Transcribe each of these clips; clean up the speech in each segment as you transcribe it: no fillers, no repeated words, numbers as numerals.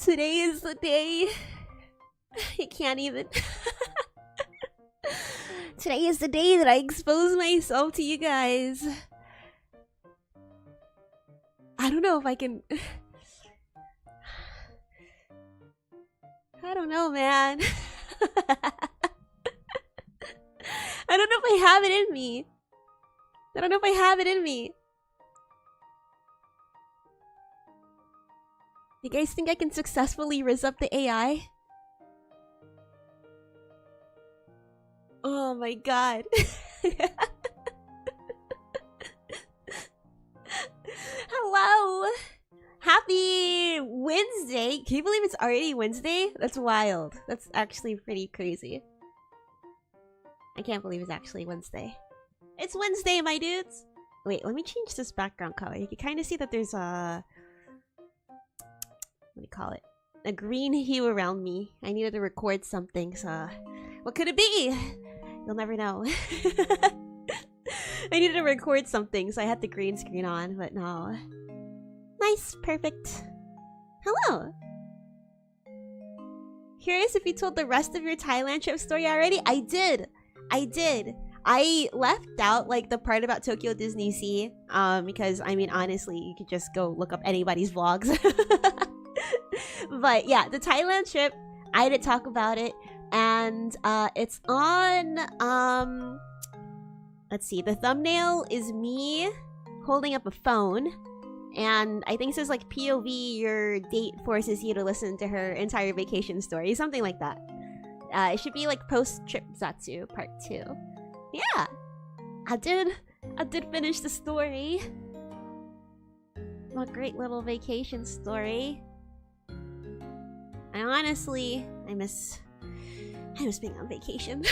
Today is the day. I can't even. Today is the day that I expose myself to you guys. I don't know if I can. I don't know, man. I don't know if I have it in me. I don't know if I have it in me. You guys think I can successfully rizz up the AI? Oh my god. Hello! Happy Wednesday! Can you believe it's already Wednesday? That's wild. That's actually pretty crazy. I can't believe it's actually Wednesday. It's Wednesday, my dudes! Wait, let me change this background color. You can kind of see that there's a... what do you call it? A green hue around me. I needed to record something, so... what could it be? You'll never know. I needed to record something, so I had the green screen on, but no. Nice, perfect. Hello! Curious if you told the rest of your Thailand trip story already? I did! I did! I left out, like, the part about Tokyo Disney Sea, because, I mean, honestly, you could just go look up anybody's vlogs. But, yeah, the Thailand trip, I did talk about it, and, it's on, let's see, the thumbnail is me holding up a phone, and I think it says, like, POV, your date forces you to listen to her entire vacation story, something like that. It should be, like, post-trip Zatsu, part 2. Yeah, I did finish the story. What a great little vacation story. And honestly, I miss being on vacation.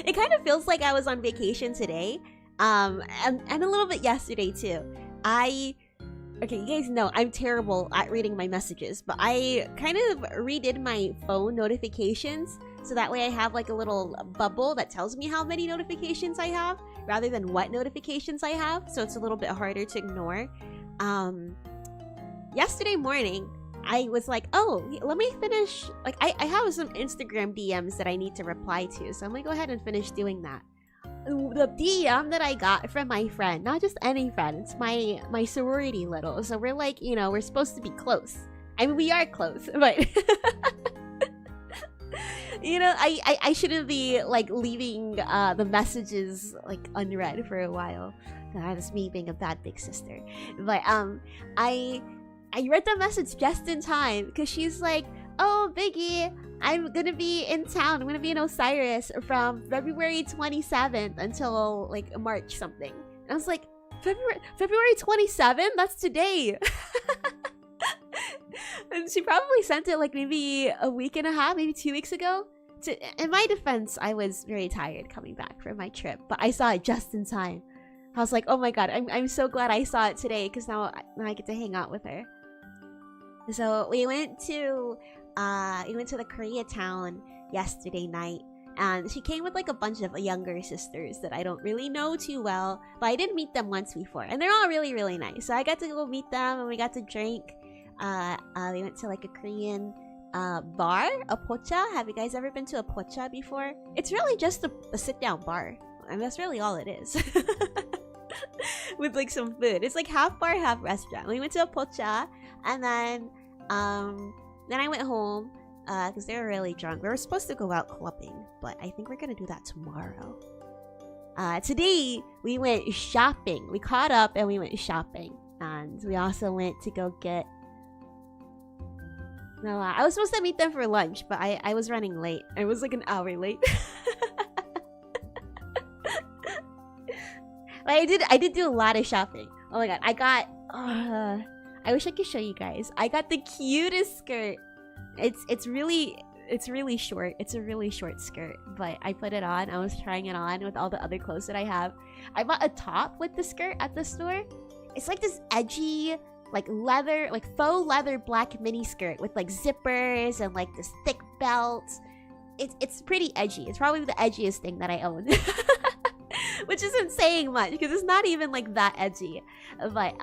It kind of feels like I was on vacation today, and a little bit yesterday too. Okay, you guys know I'm terrible at reading my messages, but I kind of redid my phone notifications so that way I have like a little bubble that tells me how many notifications I have rather than what notifications I have, so it's a little bit harder to ignore. Yesterday morning, I was like, oh, let me finish, like, I have some Instagram DMs that I need to reply to, so I'm gonna go ahead and finish doing that. The DM that I got from my friend, not just any friend, it's my sorority little, so we're like, you know, we're supposed to be close. I mean, we are close, but... you know, I shouldn't be, like, leaving the messages, like, unread for a while. That's me being a bad big sister. But, I read the message just in time, because she's like, oh, Biggie, I'm gonna be in town. I'm gonna be in Osiris from February 27th until, like, March something. And I was like, February 27th? That's today! And she probably sent it, like, maybe a week and a half, maybe 2 weeks ago. In my defense, I was very tired coming back from my trip, but I saw it just in time. I was like, oh my god, I'm so glad I saw it today, because now I get to hang out with her. So we went to the Koreatown yesterday night, and she came with like a bunch of younger sisters that I don't really know too well, but I did meet them once before, and they're all really, really nice. So I got to go meet them, and we got to drink. We went to like a Korean bar, a pocha. Have you guys ever been to a pocha before? It's really just a sit-down bar. I mean, that's really all it is. With like some food. It's like half bar, half restaurant. We went to a pocha, and then I went home because they were really drunk. We were supposed to go out clubbing, but I think we're gonna do that tomorrow. Today we went shopping. We caught up and we went shopping, and we also went to go get. No, I was supposed to meet them for lunch, but I was running late. I was like an hour late. But I did do a lot of shopping. Oh my god, I got... I wish I could show you guys. I got the cutest skirt. It's really short. It's a really short skirt, but I put it on. I was trying it on with all the other clothes that I have. I bought a top with the skirt at the store. It's like this edgy, like leather, like faux leather black mini skirt with like zippers and like this thick belt. It's pretty edgy. It's probably the edgiest thing that I own. Which isn't saying much because it's not even like that edgy. But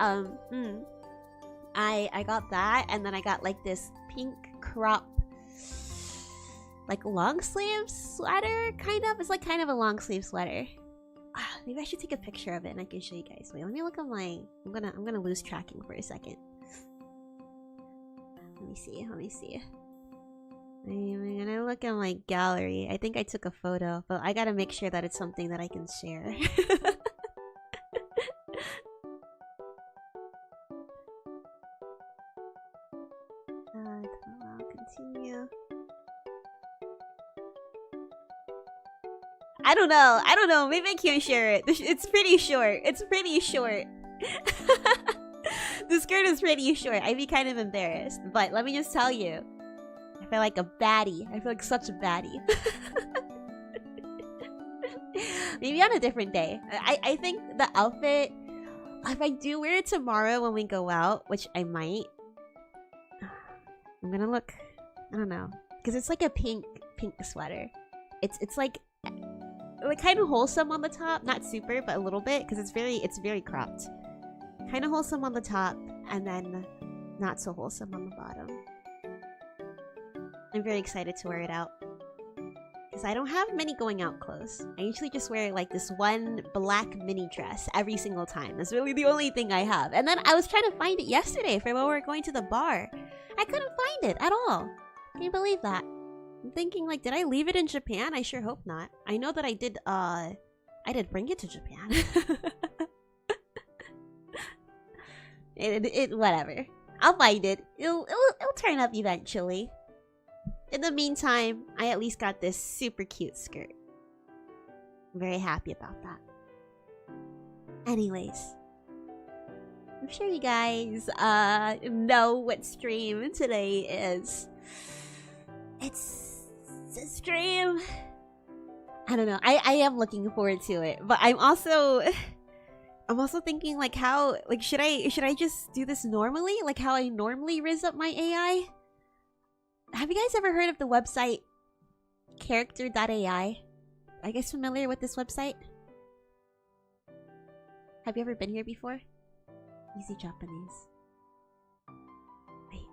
I got that, and then I got like this pink crop, like long sleeve sweater, kind of. It's like kind of a long sleeve sweater. Maybe I should take a picture of it and I can show you guys. Wait, let me look at my. I'm gonna lose tracking for a second. Let me see. I'm gonna look at my gallery. I think I took a photo, but I gotta make sure that it's something that I can share. Continue. I don't know. Maybe I can't share it. It's pretty short. The skirt is pretty short. I'd be kind of embarrassed. But let me just tell you. I feel like a baddie. I feel like such a baddie. Maybe on a different day. I think the outfit, if I do wear it tomorrow when we go out, which I might, I'm gonna look, I don't know. Because it's like a pink sweater. It's like kind of wholesome on the top, not super, but a little bit, because it's very cropped. Kind of wholesome on the top, and then not so wholesome on the bottom. I'm very excited to wear it out, because I don't have many going out clothes. I usually just wear like this one black mini dress every single time. That's really the only thing I have. And then I was trying to find it yesterday for when we were going to the bar. I couldn't find it at all. Can you believe that? I'm thinking, like, did I leave it in Japan? I sure hope not. I know that I did bring it to Japan. Whatever. I'll find it. It'll turn up eventually. In the meantime, I at least got this super cute skirt. I'm very happy about that. Anyways. I'm sure you guys know what stream today is. It's a stream. I don't know. I am looking forward to it, but I'm also thinking like how should I just do this normally, like how I normally riz up my AI? Have you guys ever heard of the website character.ai? Are you guys familiar with this website? Have you ever been here before? Easy Japanese. Wait.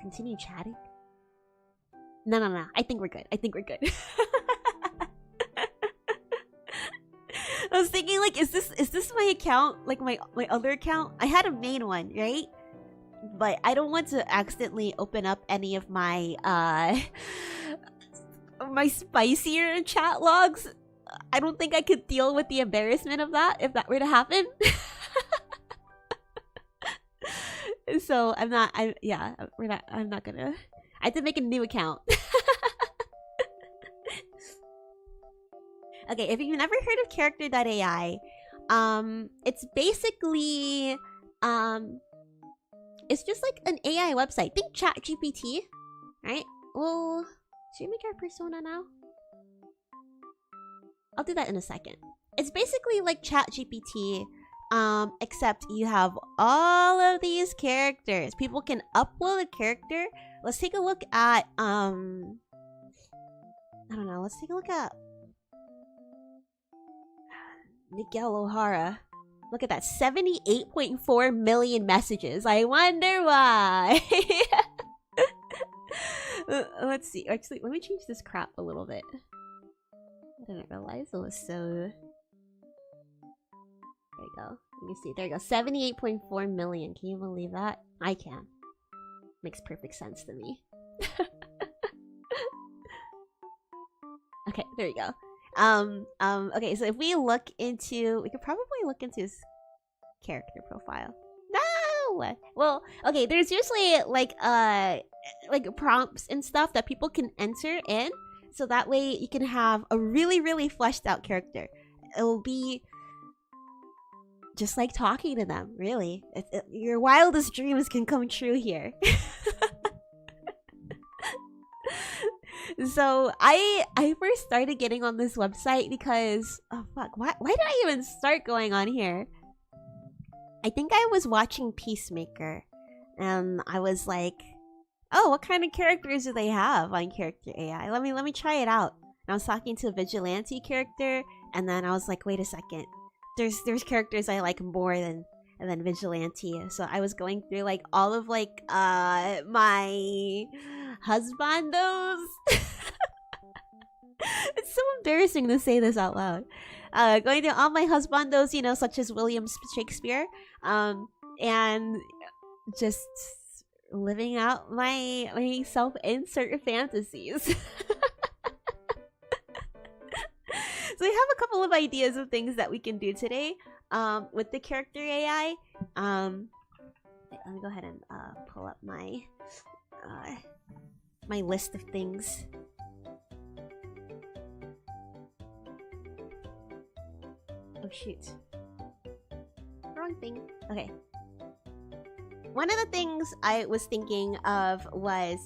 Continue chatting? No. I think we're good. I was thinking, like, is this my account? Like my other account? I had a main one, right? But I don't want to accidentally open up any of my my spicier chat logs. I don't think I could deal with the embarrassment of that if that were to happen. So I'm not gonna. I have to make a new account. Okay, if you've never heard of character.ai, it's basically it's just like an AI website. Think ChatGPT, right? Well, should we make our persona now? I'll do that in a second. It's basically like ChatGPT, except you have all of these characters. People can upload a character. Let's take a look at I don't know. Let's take a look at Miguel O'Hara. Look at that, 78.4 million messages. I wonder why. Let's see. Actually, let me change this crop a little bit. I didn't realize it was so... There you go. Let me see. There you go. 78.4 million. Can you believe that? I can. Makes perfect sense to me. Okay, there you go. Okay, so if we look into... We could probably look into his character profile. No! Well, okay, there's usually like prompts and stuff that people can enter in. So that way you can have a really, really fleshed out character. It'll be just like talking to them, really. Your wildest dreams can come true here. So I first started getting on this website because, oh fuck, why did I even start going on here? I think I was watching Peacemaker and I was like, oh, what kind of characters do they have on Character AI? Let me try it out. And I was talking to a vigilante character, and then I was like, wait a second. There's characters I like more than and then vigilante. So I was going through like all of like my husbandos. It's so embarrassing to say this out loud. Going through all my husbandos, you know, such as William Shakespeare, and just living out my self-insert fantasies. So we have a couple of ideas of things that we can do today with the character AI. Let me go ahead and pull up my my list of things. Oh shoot. Wrong thing. Okay. One of the things I was thinking of was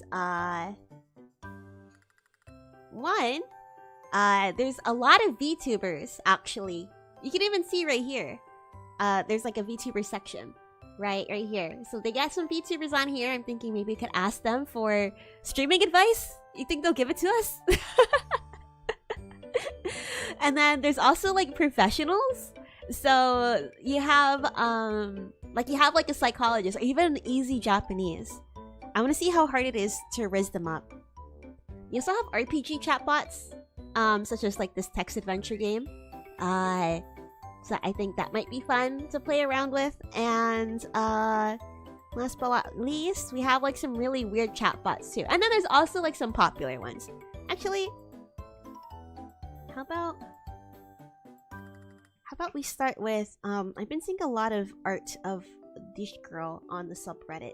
one, there's a lot of VTubers actually. You can even see right here. There's like a VTuber section. Right here. So they got some VTubers on here. I'm thinking maybe we could ask them for streaming advice. You think they'll give it to us? And then there's also like professionals. So you have like a psychologist or even an easy Japanese. I want to see how hard it is to riz them up. You also have RPG chatbots, such as like this text adventure game. So I think that might be fun to play around with. And last but not least, we have like some really weird chatbots too. And then there's also like some popular ones. Actually, how about we start with I've been seeing a lot of art of this girl on the subreddit.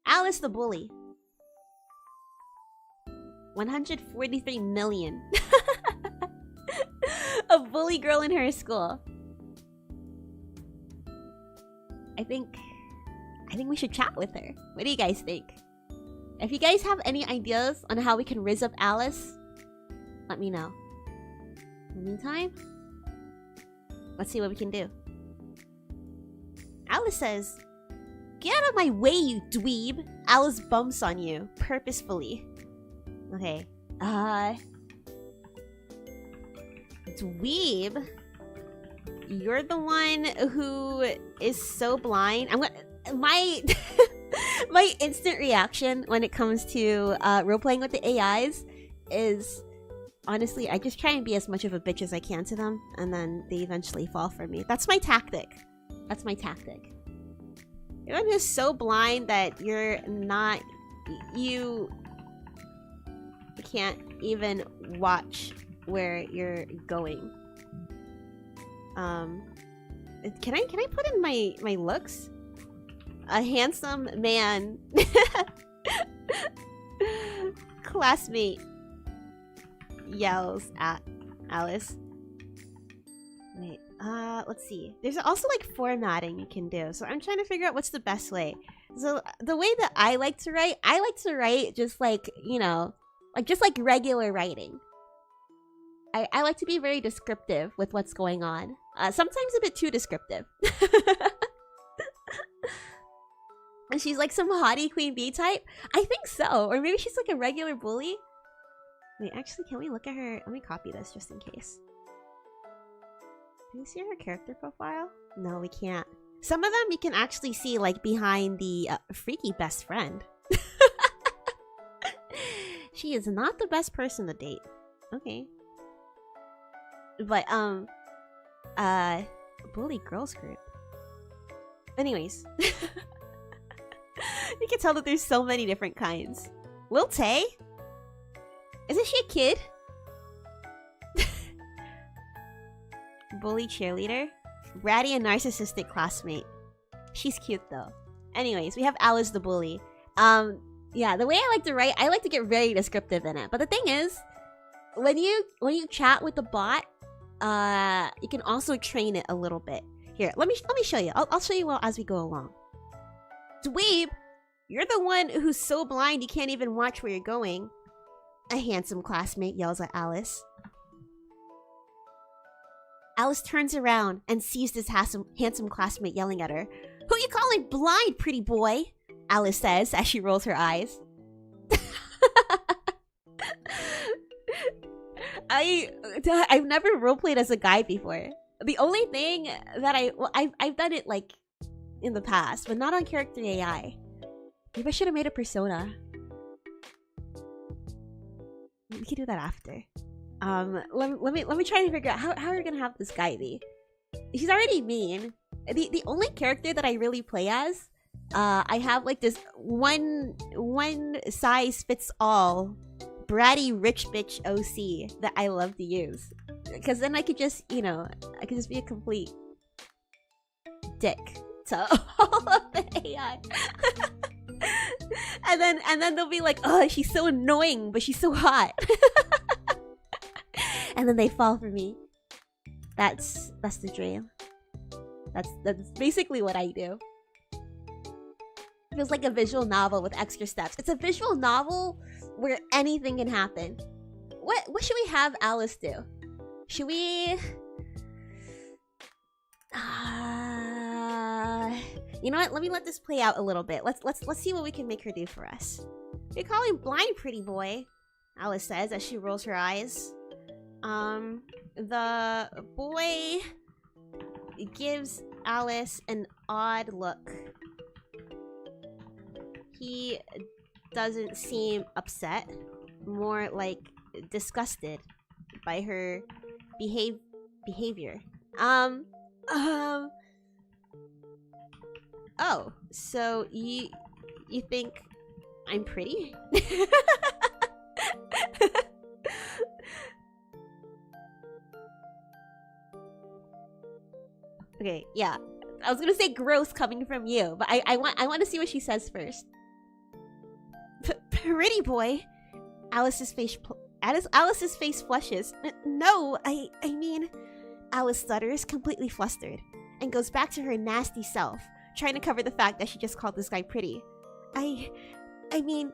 Alice the Bully. 143 million. A bully girl in her school. I think we should chat with her. What do you guys think? If you guys have any ideas on how we can riz up Alice, let me know. In the meantime, let's see what we can do. Alice says, "Get out of my way, you dweeb! Alice bumps on you, purposefully." Okay. Dweeb? You're the one who is so blind. My my instant reaction when it comes to role-playing with the AIs is, honestly, I just try and be as much of a bitch as I can to them, and then they eventually fall for me. That's my tactic. That's my tactic. You're one who's so blind that you can't even watch where you're going. Can I put in my looks? A handsome man. Classmate yells at Alice. Wait, let's see. There's also like formatting you can do. So I'm trying to figure out what's the best way. So the way that I like to write just like, you know, just like regular writing. I like to be very descriptive with what's going on. Sometimes a bit too descriptive. And she's like some haughty queen bee type? I think so. Or maybe she's like a regular bully. Wait, actually, can we look at her? Let me copy this just in case. Can we see her character profile? No, we can't. Some of them you can actually see like behind the freaky best friend. She is not the best person to date. Okay. But, bully girls group. Anyways. You can tell that there's so many different kinds. Lil Tay? Isn't she a kid? Bully cheerleader? Bratty and narcissistic classmate. She's cute though. Anyways, we have Alice the Bully. Yeah, the way I like to write, I like to get very descriptive in it. But the thing is, when you chat with the bot, you can also train it a little bit. Here, let me show you. I'll show you as we go along. Dweeb, you're the one who's so blind you can't even watch where you're going. A handsome classmate yells at Alice. Alice turns around and sees this handsome classmate yelling at her. Who you calling blind, pretty boy? Alice says as she rolls her eyes. I've never roleplayed as a guy before. The only thing that I've done it like in the past, but not on character AI. Maybe I should have made a persona. We can do that after. Let me try and figure out how are we gonna have this guy be. He's already mean. The only character that I really play as, I have like this one size fits all bratty rich bitch OC that I love to use, because then I could just, you know, I could just be a complete dick to all of the AI. and then they'll be like, oh, she's so annoying, but she's so hot. And then they fall for me. That's the dream. That's basically what I do. It feels like a visual novel with extra steps. It's a visual novel where anything can happen. What should we have Alice do? Should we... you know what? Let me let this play out a little bit. Let's see what we can make her do for us. You're calling blind, pretty boy, Alice says as she rolls her eyes. The boy gives Alice an odd look. He doesn't seem upset, more like disgusted by her behavior. Oh, so you think I'm pretty? Okay, yeah. I was gonna say gross coming from you, but I want to see what she says first. Pretty boy. Alice's face flushes. No, I mean, Alice stutters, completely flustered, and goes back to her nasty self, trying to cover the fact that she just called this guy pretty. I mean,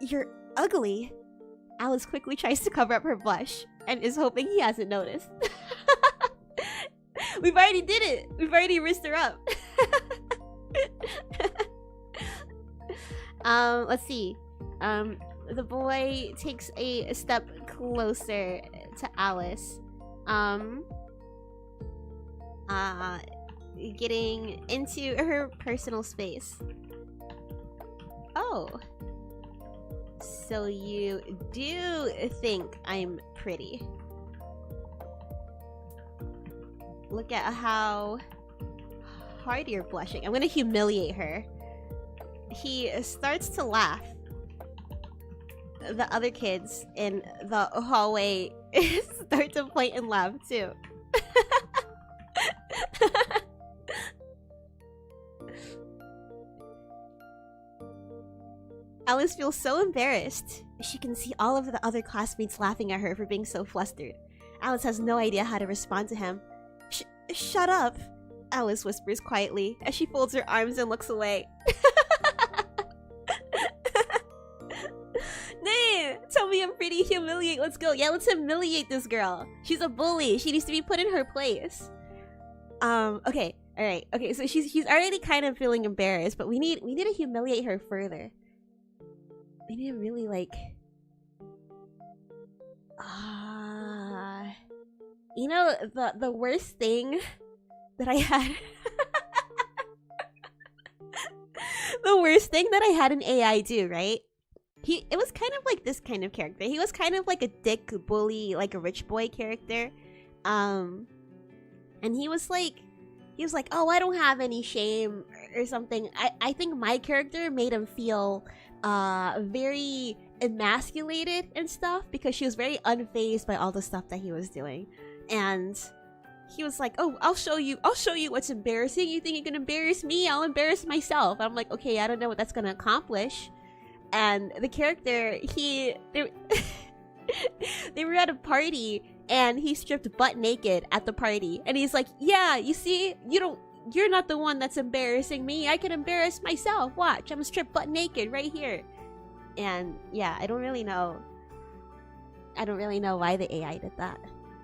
you're ugly. Alice quickly tries to cover up her blush and is hoping he hasn't noticed. We've already did it. We've already risked her up. Let's see. The boy takes a step closer to Alice. Getting into her personal space. Oh. So you do think I'm pretty. Look at how hard you're blushing. I'm gonna humiliate her. He starts to laugh. The other kids in the hallway start to point and laugh too. Alice feels so embarrassed. She can see all of the other classmates laughing at her for being so flustered. Alice has no idea how to respond to him. Shut up, Alice whispers quietly as she folds her arms and looks away. Nah, tell me I'm pretty, humiliate, let's go. Yeah, let's humiliate this girl. She's a bully, she needs to be put in her place. Okay, alright, okay, so she's already kind of feeling embarrassed, but we need to humiliate her further. We need to really like... You know, the worst thing that I had... the worst thing that I had an AI do, right? It was kind of like this kind of character. He was kind of like a dick bully, like a rich boy character. And he was like, oh, I don't have any shame or something. I think my character made him feel very emasculated and stuff because she was very unfazed by all the stuff that he was doing. And he was like, oh, I'll show you what's embarrassing. You think you can embarrass me? I'll embarrass myself. And I'm like, okay, I don't know what that's gonna accomplish. And the character, they were at a party and he stripped butt naked at the party. And he's like, yeah, you see, you're not the one that's embarrassing me. I can embarrass myself. Watch, I'm gonna strip butt naked right here. And yeah, I don't really know why the AI did that.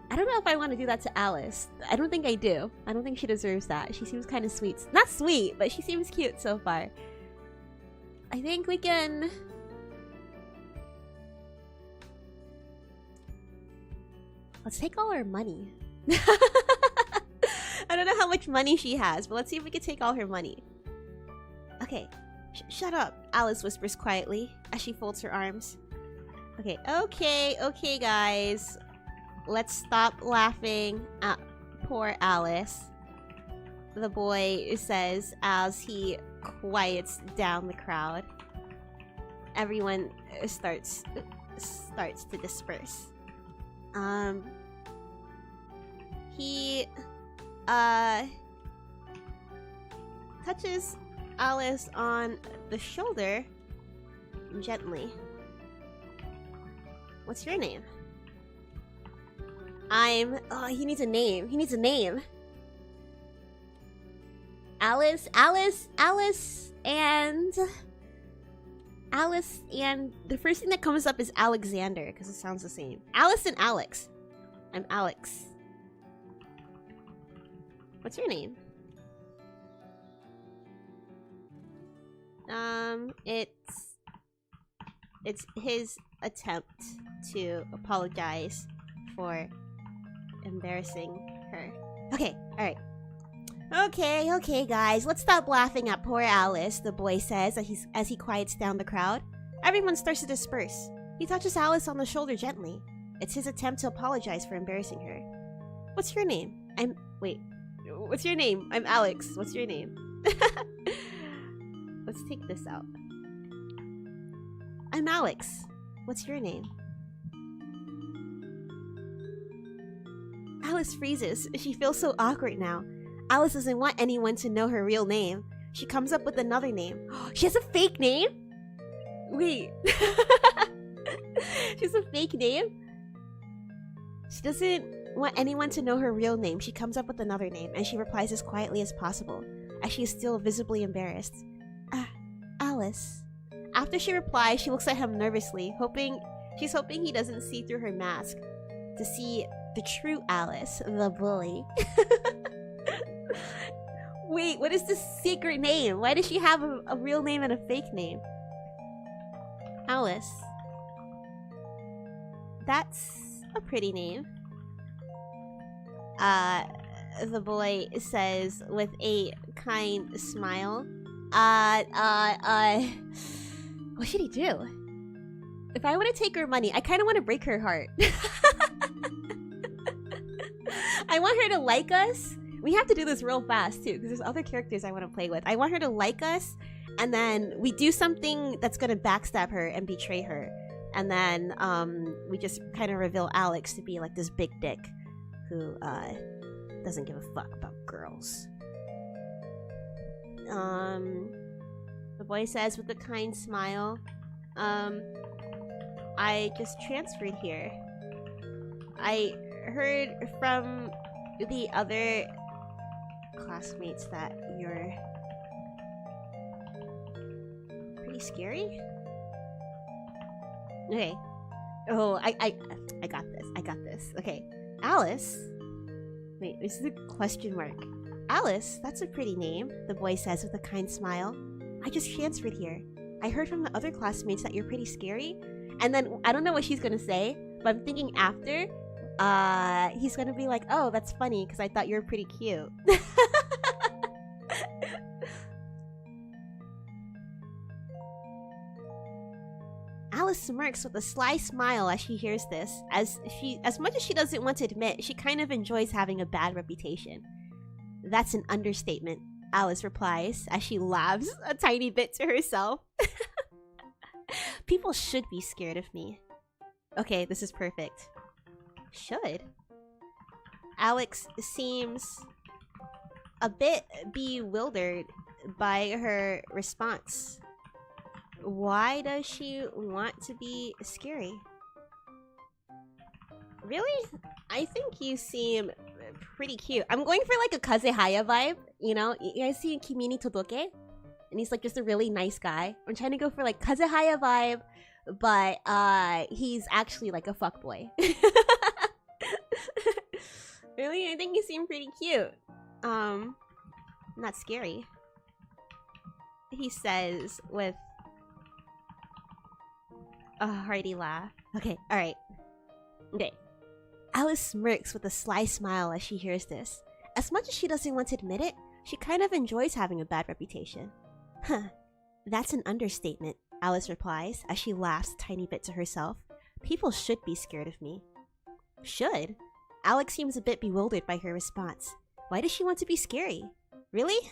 I don't know if I want to do that to Alice. I don't think I do. I don't think she deserves that. She seems kind of sweet. Not sweet, but she seems cute so far. I think we can... Let's take all our money. don't know how much money she has, but let's see if we can take all her money. Okay. Shut up, Alice whispers quietly as she folds her arms. Okay, guys. Let's stop laughing at poor Alice. The boy says as he quiets down the crowd. Everyone starts to disperse. He touches Alice on the shoulder gently. What's your name? I'm... Oh, he needs a name. He needs a name. Alice, and... The first thing that comes up is Alexander, because it sounds the same. Alice and Alex. I'm Alex. What's your name? It's his attempt to apologize for embarrassing her. Okay, alright. Okay, guys, let's stop laughing at poor Alice, the boy says as he quiets down the crowd. Everyone starts to disperse. He touches Alice on the shoulder gently. It's his attempt to apologize for embarrassing her. What's your name? What's your name? I'm Alex. What's your name? Let's take this out. I'm Alex. What's your name? Alice freezes. She feels so awkward now. Alice doesn't want anyone to know her real name. She comes up with another name. She has a fake name? Wait. She has a fake name? She doesn't want anyone to know her real name. She comes up with another name, and she replies as quietly as possible, as she is still visibly embarrassed. Alice. After she replies, she looks at him nervously, she's hoping he doesn't see through her mask to see the true Alice, the bully. Wait, what is this secret name? Why does she have a real name and a fake name? Alice. That's a pretty name. The boy says with a kind smile. What should he do? If I want to take her money, I kind of want to break her heart. I want her to like us. We have to do this real fast too, because there's other characters I want to play with. I want her to like us, and then we do something that's gonna backstab her and betray her. And then we just kind of reveal Alex to be like this big dick who doesn't give a fuck about girls. The boy says with a kind smile, I just transferred here. I heard from the other classmates that you're pretty scary. Okay. Oh, I got this. I got this. Okay. Alice? Wait, this is a question mark. Alice, that's a pretty name, the boy says with a kind smile. I just transferred here. I heard from the other classmates that you're pretty scary. And then, I don't know what she's gonna say, but I'm thinking after, he's gonna be like, oh, that's funny, because I thought you were pretty cute. Alice smirks with a sly smile as she hears this. As much as she doesn't want to admit, she kind of enjoys having a bad reputation. That's an understatement, Alice replies as she laughs a tiny bit to herself. People should be scared of me. Okay, this is perfect. Should. Alex seems a bit bewildered by her response. Why does she want to be scary? Really? I think you seem pretty cute. I'm going for like a Kazehaya vibe, you know? You guys see Kimi ni Todoke? And he's like just a really nice guy. I'm trying to go for like Kazehaya vibe, but he's actually like a fuckboy. Really? I think you seem pretty cute. Not scary. He says with a hearty laugh. Okay, alright. Okay. Alice smirks with a sly smile as she hears this. As much as she doesn't want to admit it, she kind of enjoys having a bad reputation. Huh, that's an understatement, Alice replies as she laughs a tiny bit to herself. People should be scared of me. Should? Alex seems a bit bewildered by her response. Why does she want to be scary? Really?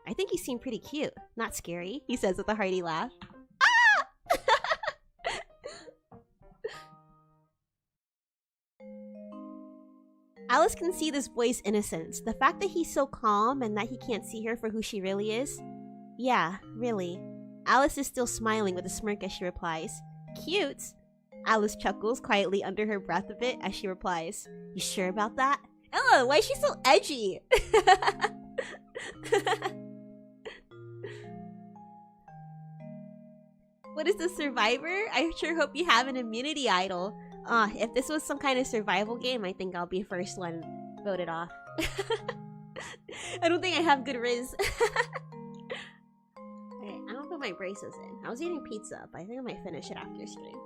I think you seem pretty cute, not scary, he says with a hearty laugh. Ah! Alice can see this boy's innocence. The fact that he's so calm and that he can't see her for who she really is. Yeah, really. Alice is still smiling with a smirk as she replies. Cute? Alice chuckles quietly under her breath a bit as she replies. You sure about that? Oh, why is she so edgy? What is the Survivor? I sure hope you have an immunity idol. If this was some kind of survival game, I think I'll be first one voted off. I don't think I have good riz. Okay, I don't put my braces in. I was eating pizza, but I think I might finish it after stream.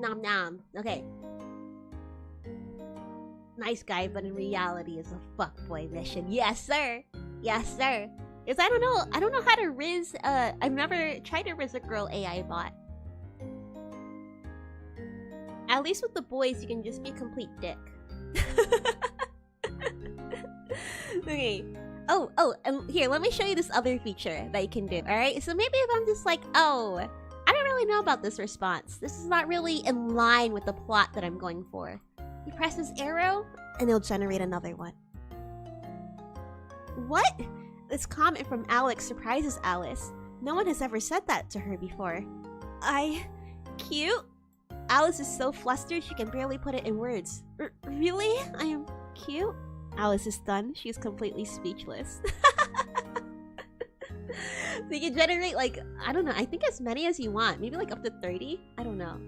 Nom nom. Okay. Nice guy, but in reality is a fuckboy mission. Yes, sir. Yes, sir. Because I don't know how to riz. I've never tried to riz a girl AI bot. At least with the boys, you can just be a complete dick. Okay. Oh, and here, let me show you this other feature that you can do. All right. So maybe if I'm just like, oh, I don't really know about this response. This is not really in line with the plot that I'm going for. You press this arrow, and it'll generate another one. What? This comment from Alex surprises Alice. No one has ever said that to her before. Cute? Alice is so flustered she can barely put it in words. Really? I am cute? Alice is stunned. She's completely speechless. So you can generate like, I don't know, I think as many as you want. Maybe like up to 30? I don't know.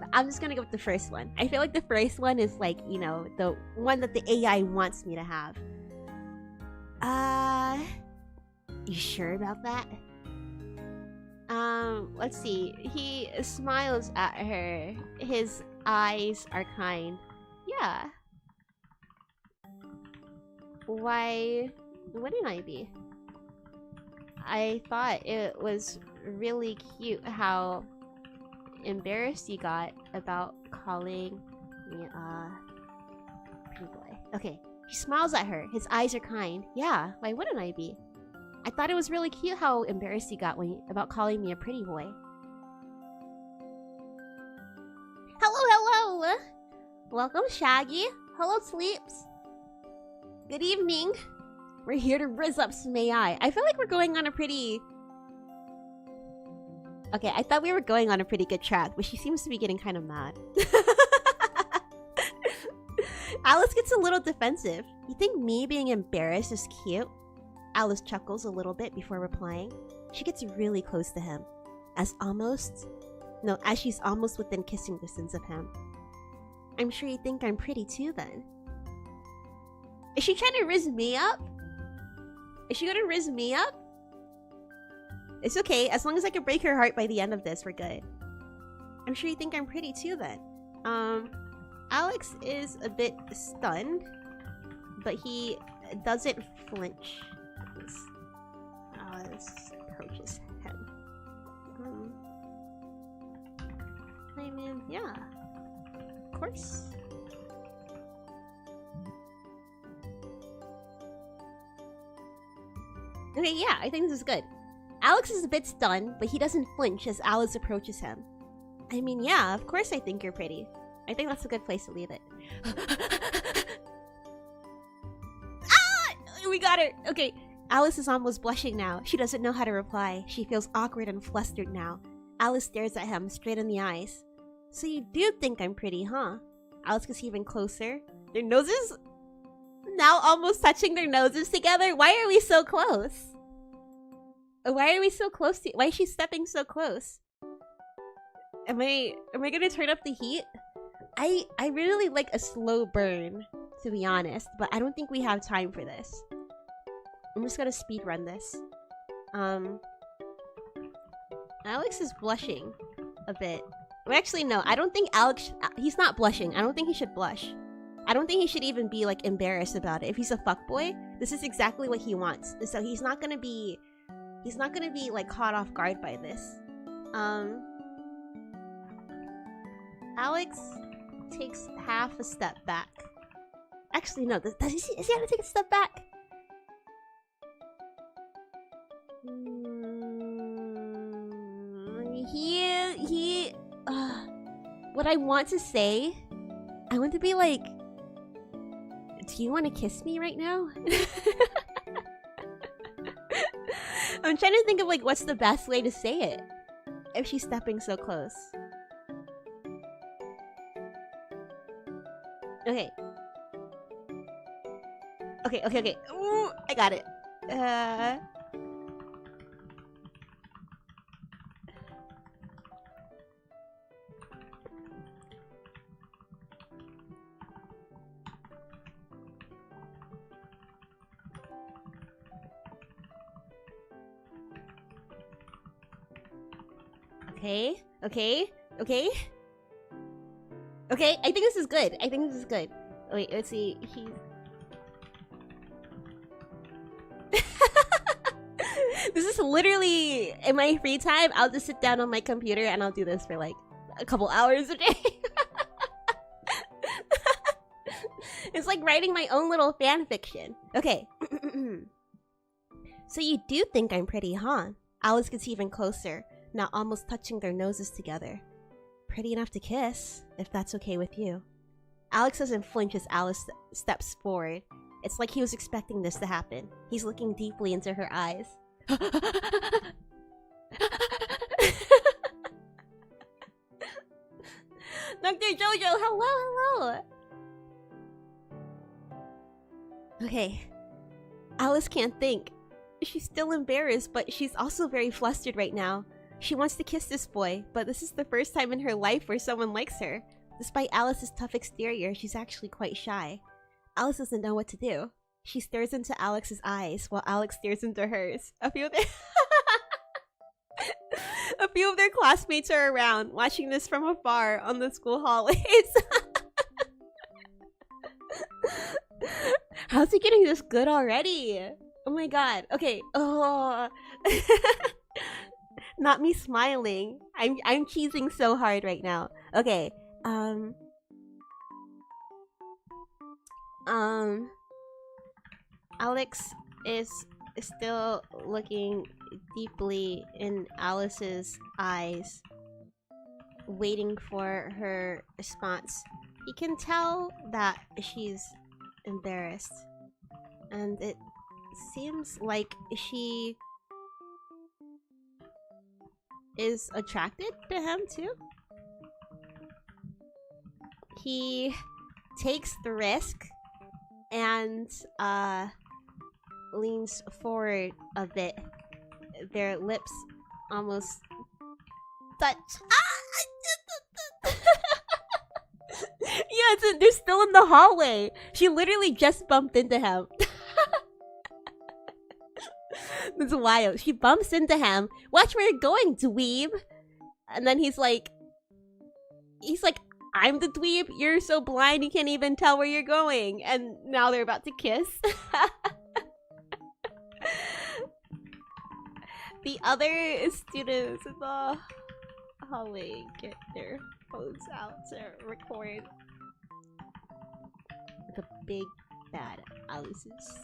But I'm just gonna go with the first one. I feel like the first one is like, you know, the one that the AI wants me to have. You sure about that? Let's see. He smiles at her. His eyes are kind. Yeah. Why wouldn't I be? I thought it was really cute how embarrassed you got about calling me a pretty boy. Okay. He smiles at her. His eyes are kind. Yeah, why wouldn't I be? I thought it was really cute how embarrassed you got about calling me a pretty boy. Hello! Welcome, Shaggy. Hello, Sleeps. Good evening. We're here to rizz up some AI. I feel like we're going on a pretty... Okay, I thought we were going on a pretty good track, but she seems to be getting kind of mad. Alice gets a little defensive. You think me being embarrassed is cute? Alice chuckles a little bit before replying. She gets really close to him. As she's almost within kissing distance of him. I'm sure you think I'm pretty too then. Is she trying to rizz me up? Is she gonna rizz me up? It's okay, as long as I can break her heart by the end of this, we're good. I'm sure you think I'm pretty too then. Alex is a bit stunned, but he doesn't flinch. Alice approaches him. I mean, yeah. Of course. Okay, yeah, I think this is good. Alex is a bit stunned, but he doesn't flinch as Alice approaches him. I mean, yeah, of course I think you're pretty. I think that's a good place to leave it. Ah! We got her! Okay, Alice is almost blushing now. She doesn't know how to reply. She feels awkward and flustered now. Alice stares at him straight in the eyes. So you do think I'm pretty, huh? Alice gets even closer. Their noses now almost touching their noses together. Why are we so close? Why are we so close to... Why is she stepping so close? Am I gonna turn up the heat? I really like a slow burn, to be honest, but I don't think we have time for this. I'm just gonna speed run this. Alex is blushing. a bit. Well, actually, no. I don't think Alex... He's not blushing. I don't think he should blush. I don't think he should even be, like, embarrassed about it. If he's a fuckboy, this is exactly what he wants. So he's not gonna be... He's not gonna be, like, caught off guard by this. Alex takes half a step back. Actually, no. Is he gonna take a step back? What I want to say, I want to be like, do you want to kiss me right now? I'm trying to think of like what's the best way to say it if she's stepping so close. Okay. Okay. Ooh, I got it. Okay, I think this is good. Wait, let's see. He's... This is literally... In my free time, I'll just sit down on my computer and I'll do this for like a couple hours a day. It's like writing my own little fan fiction. Okay. So you do think I'm pretty, huh? Alice gets even closer, now almost touching their noses together. Pretty enough to kiss, if that's okay with you. Alex doesn't flinch as Alice steps forward. It's like he was expecting this to happen. He's looking deeply into her eyes. Dr. Jojo, hello! Okay. Alice can't think. She's still embarrassed, but she's also very flustered right now. She wants to kiss this boy, but this is the first time in her life where someone likes her. Despite Alice's tough exterior, she's actually quite shy. Alice doesn't know what to do. She stares into Alex's eyes while Alex stares into hers. A few of their classmates are around, watching this from afar on the school hallways. How's he getting this good already? Oh my god. Okay. Oh. Not me smiling. I'm cheesing so hard right now. Okay. Alex is still looking deeply in Alice's eyes, waiting for her response. He can tell that she's embarrassed, and it seems like she is attracted to him too. He takes the risk and leans forward a bit. Their lips almost touch. Yeah, they're still in the hallway. She literally just bumped into him. It's wild. She bumps into him. Watch where you're going, dweeb. And then he's like, I'm the dweeb. You're so blind you can't even tell where you're going. And now they're about to kiss. The other students in the hallway get their phones out to record the big bad Alice's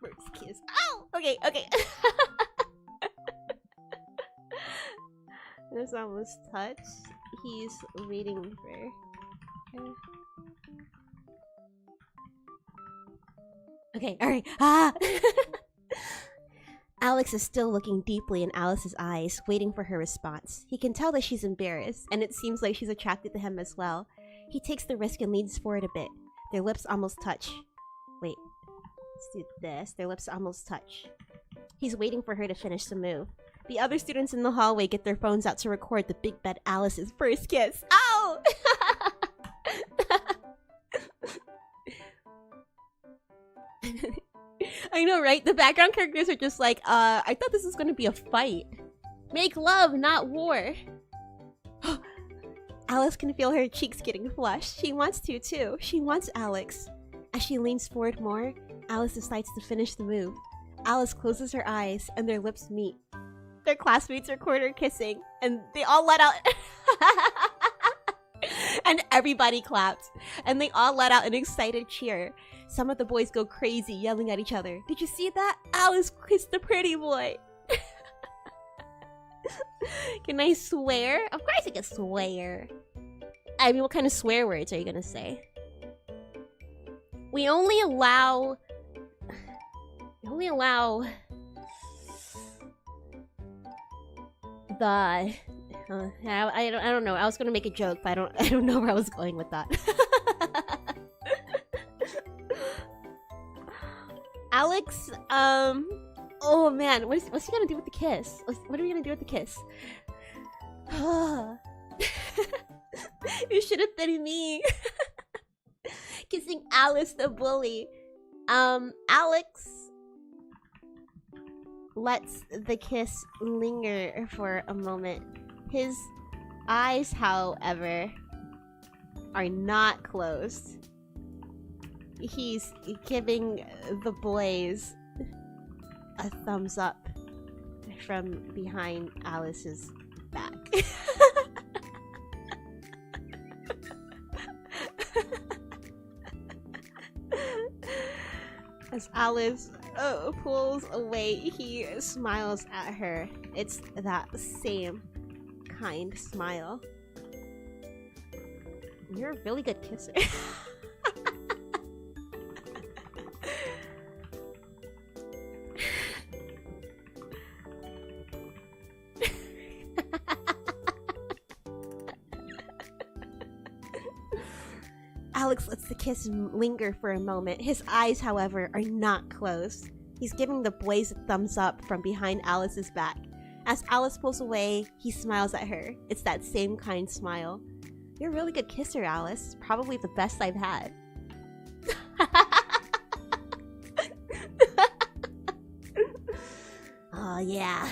first kiss. Ow! Okay. This almost touched. He's waiting for her. Okay, alright. Alex is still looking deeply in Alice's eyes, waiting for her response. He can tell that she's embarrassed, and it seems like she's attracted to him as well. He takes the risk and leans forward a bit. Their lips almost touch. Wait. Let's do this. Their lips almost touch. He's waiting for her to finish the move. The other students in the hallway get their phones out to record the big bad Alice's first kiss. Ow! I know, right? The background characters are just like, I thought this was gonna be a fight. Make love, not war. Alice can feel her cheeks getting flushed. She wants to too. She wants Alex. As she leans forward more, Alice decides to finish the move. Alice closes her eyes and their lips meet. Their classmates are corner kissing and they all let out and everybody clapped and they all let out an excited cheer. Some of the boys go crazy yelling at each other. Did you see that? Alice kissed the pretty boy. Can I swear? Of course I can swear. I mean, what kind of swear words are you gonna say? We only allow the I don't know. I was gonna make a joke, but I don't know where I was going with that. Alex, oh man, what's he gonna do with the kiss? What are we gonna do with the kiss? You should have been me. Kissing Alice the bully. Alex lets the kiss linger for a moment. His eyes, however, are not closed. He's giving the boys a thumbs up from behind Alice's back. As Alice pulls away, he smiles at her. It's that same kind smile. You're a really good kisser. Alex lets the kiss linger for a moment. His eyes, however, are not closed. He's giving the boys a thumbs up from behind Alice's back. As Alice pulls away, he smiles at her. It's that same kind smile. You're a really good kisser, Alice. Probably the best I've had. Oh, yeah.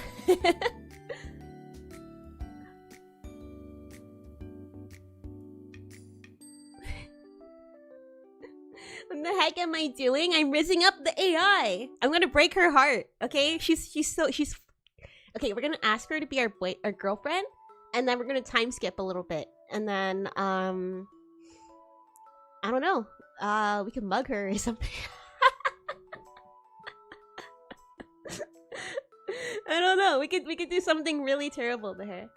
What the heck am I doing? I'm rizzing up the AI. I'm gonna break her heart. Okay, she's okay. We're gonna ask her to be our girlfriend, and then we're gonna time skip a little bit, and then I don't know. We can mug her or something. I don't know. We could do something really terrible to her.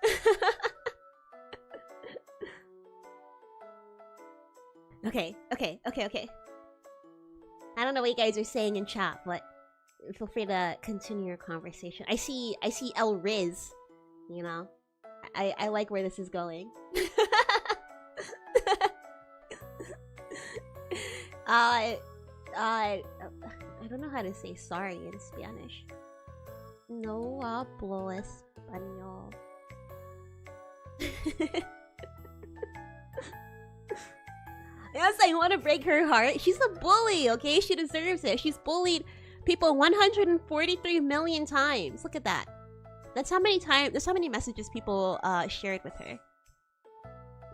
Okay. I don't know what you guys are saying in chat, but feel free to continue your conversation. I see El Riz, you know. I like where this is going. I don't know how to say sorry in Spanish. No hablo español. Yes, I want to break her heart. She's a bully, okay? She deserves it. She's bullied people 143 million times. Look at that. That's how many messages people shared with her.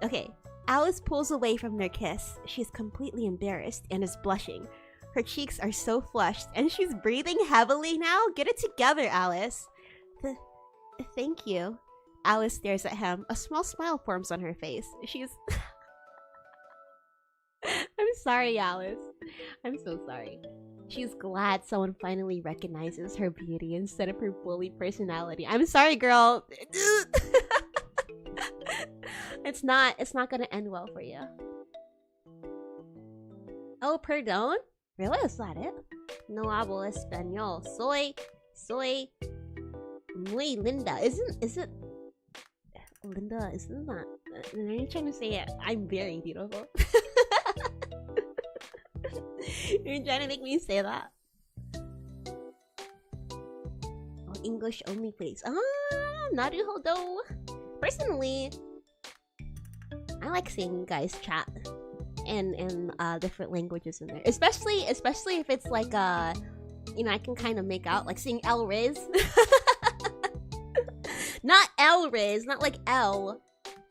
Okay, Alice pulls away from their kiss. She's completely embarrassed and is blushing. Her cheeks are so flushed and she's breathing heavily now. Get it together, Alice. Thank you. Alice stares at him. A small smile forms on her face. She's... I'm sorry, Alice. I'm so sorry. She's glad someone finally recognizes her beauty instead of her bully personality. I'm sorry, girl. It's not gonna end well for you. Oh, perdón? Really? Is that it? No hablo español. Soy muy linda. Isn't Linda? Isn't that? Are you trying to say it? I'm very beautiful. You're trying to make me say that. Oh, English only, please. Naruhodo. Personally, I like seeing you guys chat in different languages in there, especially if it's like you know, I can kind of make out, like seeing El Riz. Not El Riz, not like L.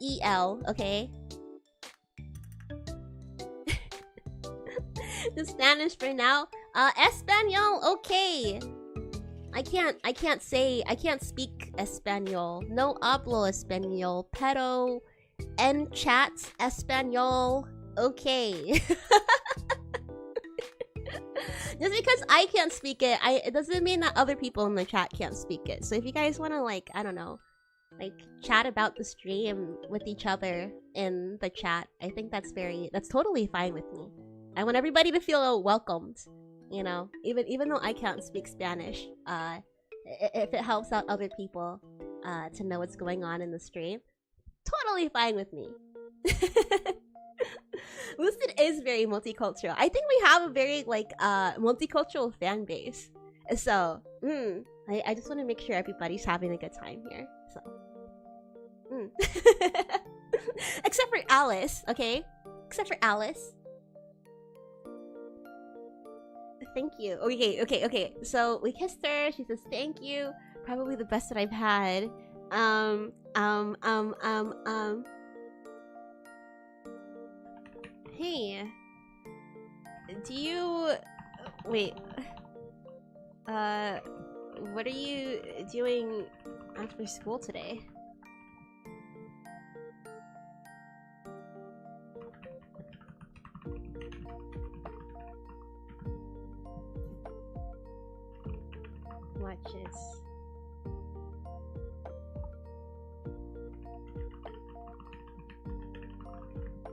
E-L, okay? The Spanish for now. Espanol, okay. I can't speak Espanol. No hablo Espanol, pero en chat Espanol, okay. Just because I can't speak it, it doesn't mean that other people in the chat can't speak it. So if you guys want to, like, I don't know, like, chat about the stream with each other in the chat, I think that's totally fine with me. I want everybody to feel welcomed, you know, even though I can't speak Spanish. If it helps out other people to know what's going on in the stream, totally fine with me. Lucid is very multicultural. I think we have a very, like, multicultural fan base. So, I just want to make sure everybody's having a good time here. So, except for Alice, okay? Except for Alice. Thank you. Okay. So we kissed her. She says thank you. Probably the best that I've had. Hey. Do you... Wait. What are you doing after school today? Watches.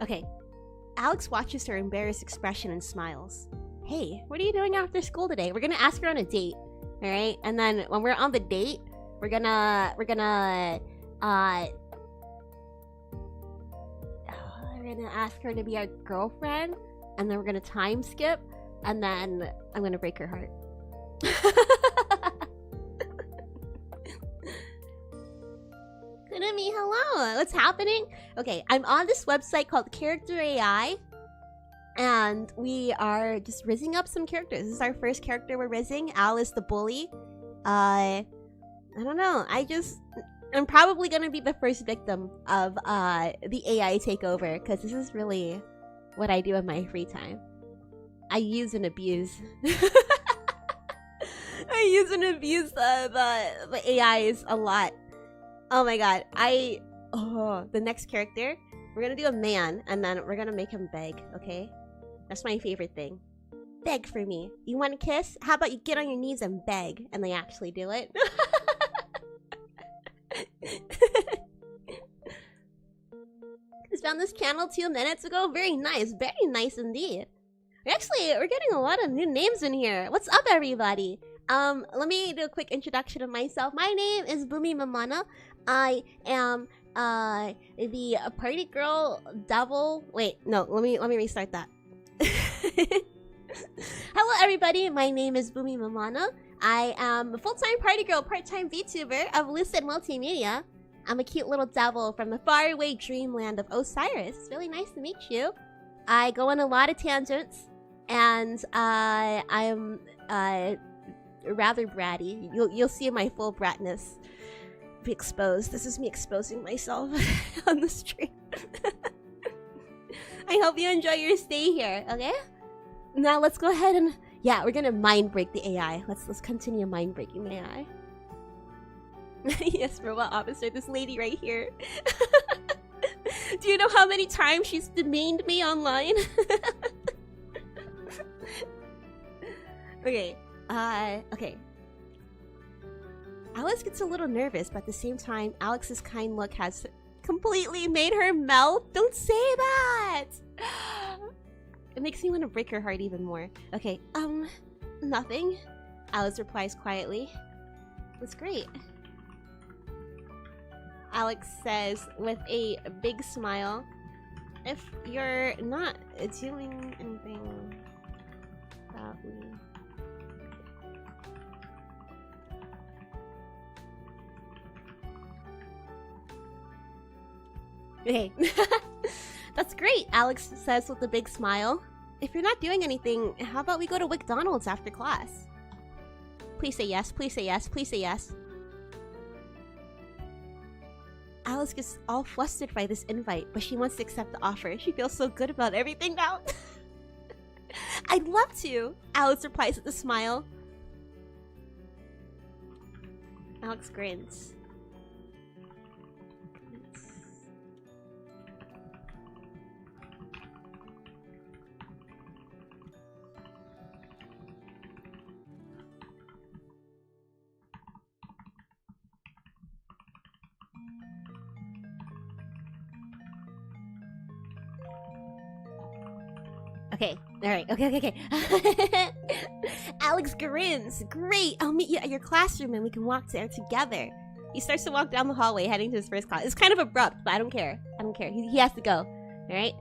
Okay. Alex watches her embarrassed expression and smiles. Hey, what are you doing after school today? We're gonna ask her on a date, alright? And then when we're on the date, we're gonna ask her to be our girlfriend, and then we're gonna time skip, and then I'm gonna break her heart. Kunami, hello! What's happening? Okay, I'm on this website called Character AI, and we are just rizzing up some characters. This is our first character we're rizzing, Alice the Bully. I don't know, I'm probably gonna be the first victim of the AI takeover, because this is really what I do in my free time. I use and abuse. I use and abuse the AIs a lot. Oh my god, the next character, we're gonna do a man, and then we're gonna make him beg, okay? That's my favorite thing. Beg for me. You want a kiss? How about you get on your knees and beg? And they actually do it. Just found this channel 2 minutes ago. Very nice indeed. We're getting a lot of new names in here. What's up, everybody? Let me do a quick introduction of myself. My name is Boomi Mamana. I am the party girl devil. Wait, no, let me restart that. Hello, everybody. My name is Boomi Mamana. I am a full-time party girl, part-time VTuber of Lucid Multimedia. I'm a cute little devil from the faraway dreamland of Osiris. It's really nice to meet you. I go on a lot of tangents, and I'm rather bratty. You'll see my full bratness be exposed. This is me exposing myself on the stream. I hope you enjoy your stay here, okay? Now let's go ahead and... Yeah, we're gonna mind break the AI. Let's continue mind breaking the AI. Yes, robot officer, this lady right here. Do you know how many times she's demeaned me online? Okay. Okay. Alice gets a little nervous, but at the same time, Alex's kind look has completely made her melt. Don't say that! It makes me want to break her heart even more. Okay, nothing. Alice replies quietly. That's great. Alex says with a big smile, if you're not doing anything about me... Okay. That's great, Alex says with a big smile. If you're not doing anything, how about we go to McDonald's after class? Please say yes, please say yes, please say yes. Alice gets all flustered by this invite, but she wants to accept the offer. She feels so good about everything now. I'd love to, Alice replies with a smile. Alex grins. Okay, alright, okay. Alex grins. Great, I'll meet you at your classroom and we can walk there together. He starts to walk down the hallway heading to his first class. It's kind of abrupt, but I don't care. He has to go, alright?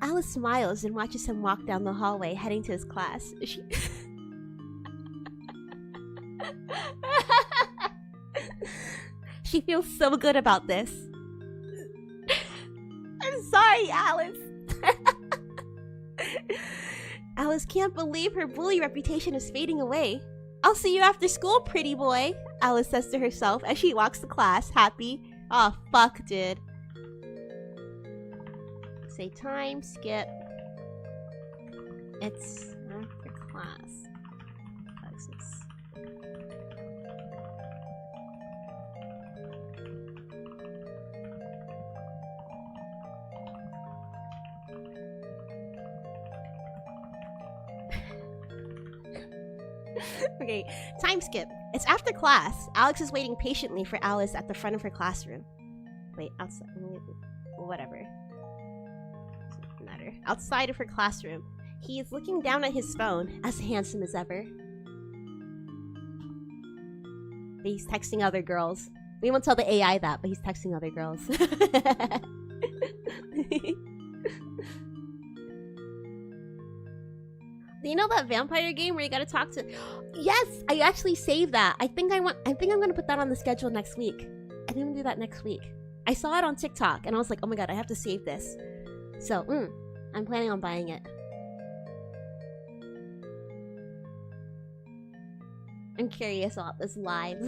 Alice smiles and watches him walk down the hallway heading to his class. She feels so good about this. I'm sorry, Alice. Alice can't believe her bully reputation is fading away. I'll see you after school, pretty boy, Alice says to herself as she walks to class, happy. Oh, fuck, dude. Say time, skip. It's after class. Okay, time skip. It's after class. Alex is waiting patiently for Alice at the front of her classroom. Wait, outside. Whatever. Doesn't matter. Outside of her classroom. He is looking down at his phone, as handsome as ever. He's texting other girls. We won't tell the AI that, but he's texting other girls. Do you know that vampire game where you gotta talk to? Yes, I actually saved that. I think I'm gonna put that on the schedule next week. I think I'm gonna do that next week. I saw it on TikTok and I was like, oh my god, I have to save this. So, I'm planning on buying it. I'm curious about this live.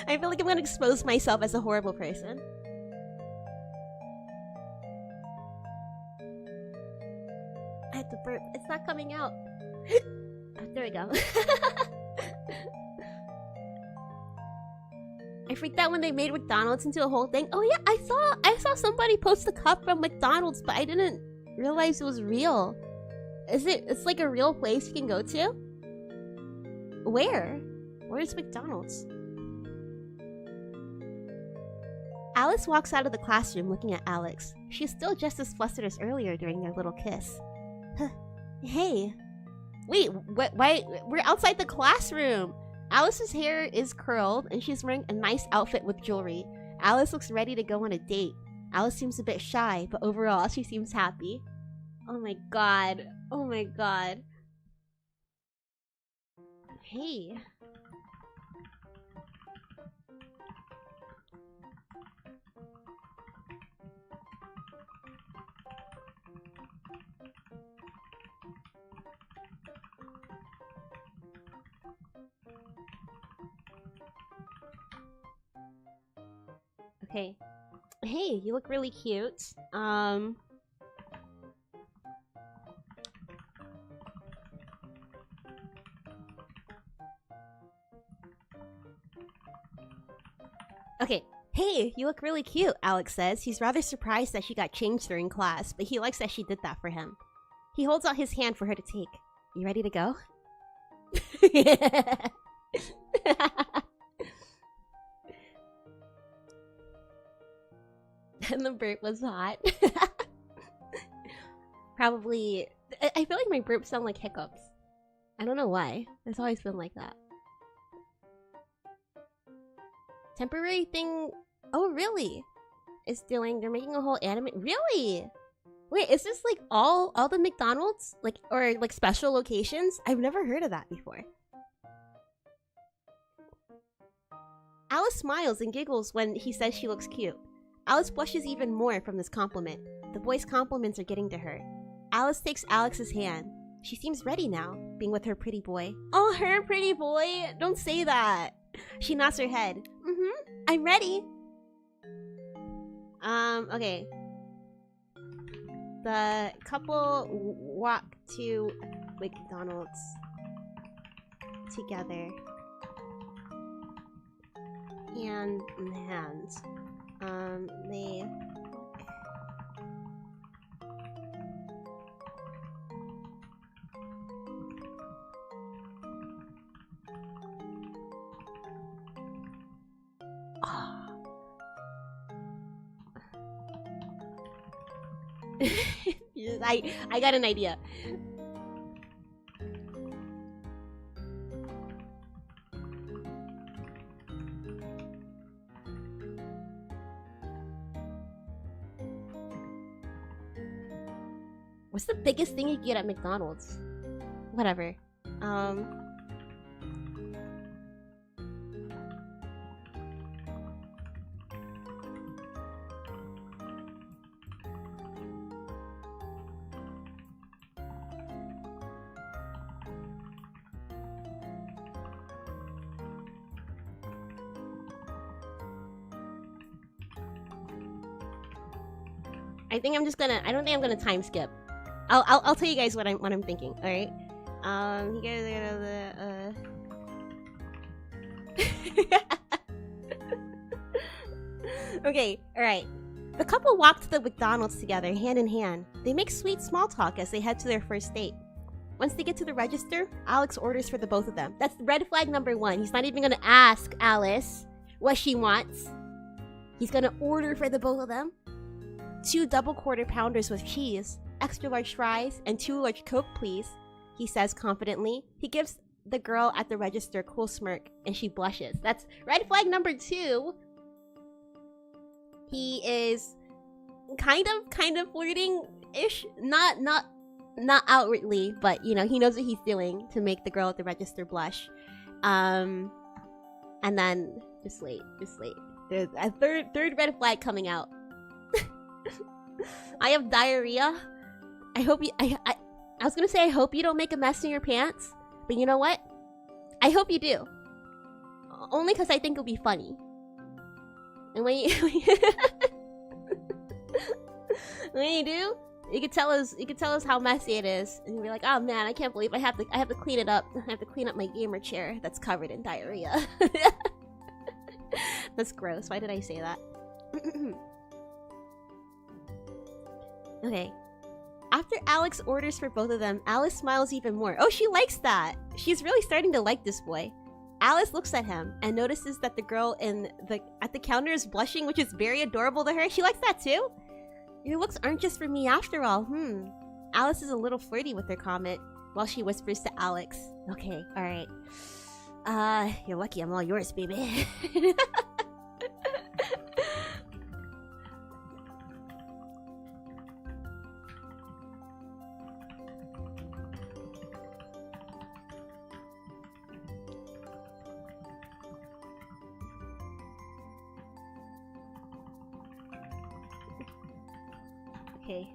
I feel like I'm gonna expose myself as a horrible person. I had to burp. It's not coming out. There we go. I freaked out when they made McDonald's into a whole thing. Oh yeah, I saw somebody post a cup from McDonald's, but I didn't realize it was real. It's like a real place you can go to? Where? Where's McDonald's? Alice walks out of the classroom looking at Alex. She's still just as flustered as earlier during their little kiss. Hey. Wait, why? We're outside the classroom. Alice's hair is curled and she's wearing a nice outfit with jewelry. Alice looks ready to go on a date. Alice seems a bit shy, but overall she seems happy. Oh my god. Oh my god. Hey. Okay. Hey, you look really cute. Okay. Hey, you look really cute, Alex says. He's rather surprised that she got changed during class, but he likes that she did that for him. He holds out his hand for her to take. You ready to go? And the burp was hot. Probably... I feel like my burps sound like hiccups. I don't know why. It's always been like that. Temporary thing... Oh, really? They're making a whole anime... Really? Wait, is this like all the McDonald's? Like, or like special locations? I've never heard of that before. Alice smiles and giggles when he says she looks cute. Alice blushes even more from this compliment. The boy's compliments are getting to her. Alice takes Alex's hand. She seems ready now, being with her pretty boy. Oh, her pretty boy? Don't say that. She nods her head. I'm ready. Okay. The couple walk to McDonald's together. Hand in hand. They... I got an idea. What's the biggest thing you can get at McDonald's? Whatever. I think I'm just gonna. I don't think I'm gonna time skip. I'll tell you guys what I'm thinking. All right. You guys are the. Okay. All right. The couple walk to the McDonald's together, hand in hand. They make sweet small talk as they head to their first date. Once they get to the register, Alex orders for the both of them. That's red flag number 1. He's not even gonna ask Alice what she wants. He's gonna order for the both of them. 2 double quarter pounders with cheese, extra large fries, and 2 large Coke, please, he says confidently. He gives the girl at the register a cool smirk, and she blushes. That's red flag number 2. He is kind of flirting-ish. Not outwardly, but you know, he knows what he's doing to make the girl at the register blush. And then just wait. There's a third red flag coming out. I have diarrhea. I hope you. I was gonna say I hope you don't make a mess in your pants, but you know what? I hope you do. Only because I think it'll be funny. And when you when you do, you could tell us how messy it is, and you'll be like, "Oh man, I can't believe I have to clean it up. I have to clean up my gamer chair that's covered in diarrhea." That's gross. Why did I say that? Okay. After Alex orders for both of them, Alice smiles even more. Oh, she likes that! She's really starting to like this boy. Alice looks at him and notices that the girl at the counter is blushing, which is very adorable to her. She likes that too? Your looks aren't just for me after all, Alice is a little flirty with her comment, while she whispers to Alex. Okay, alright. You're lucky I'm all yours, baby. Okay.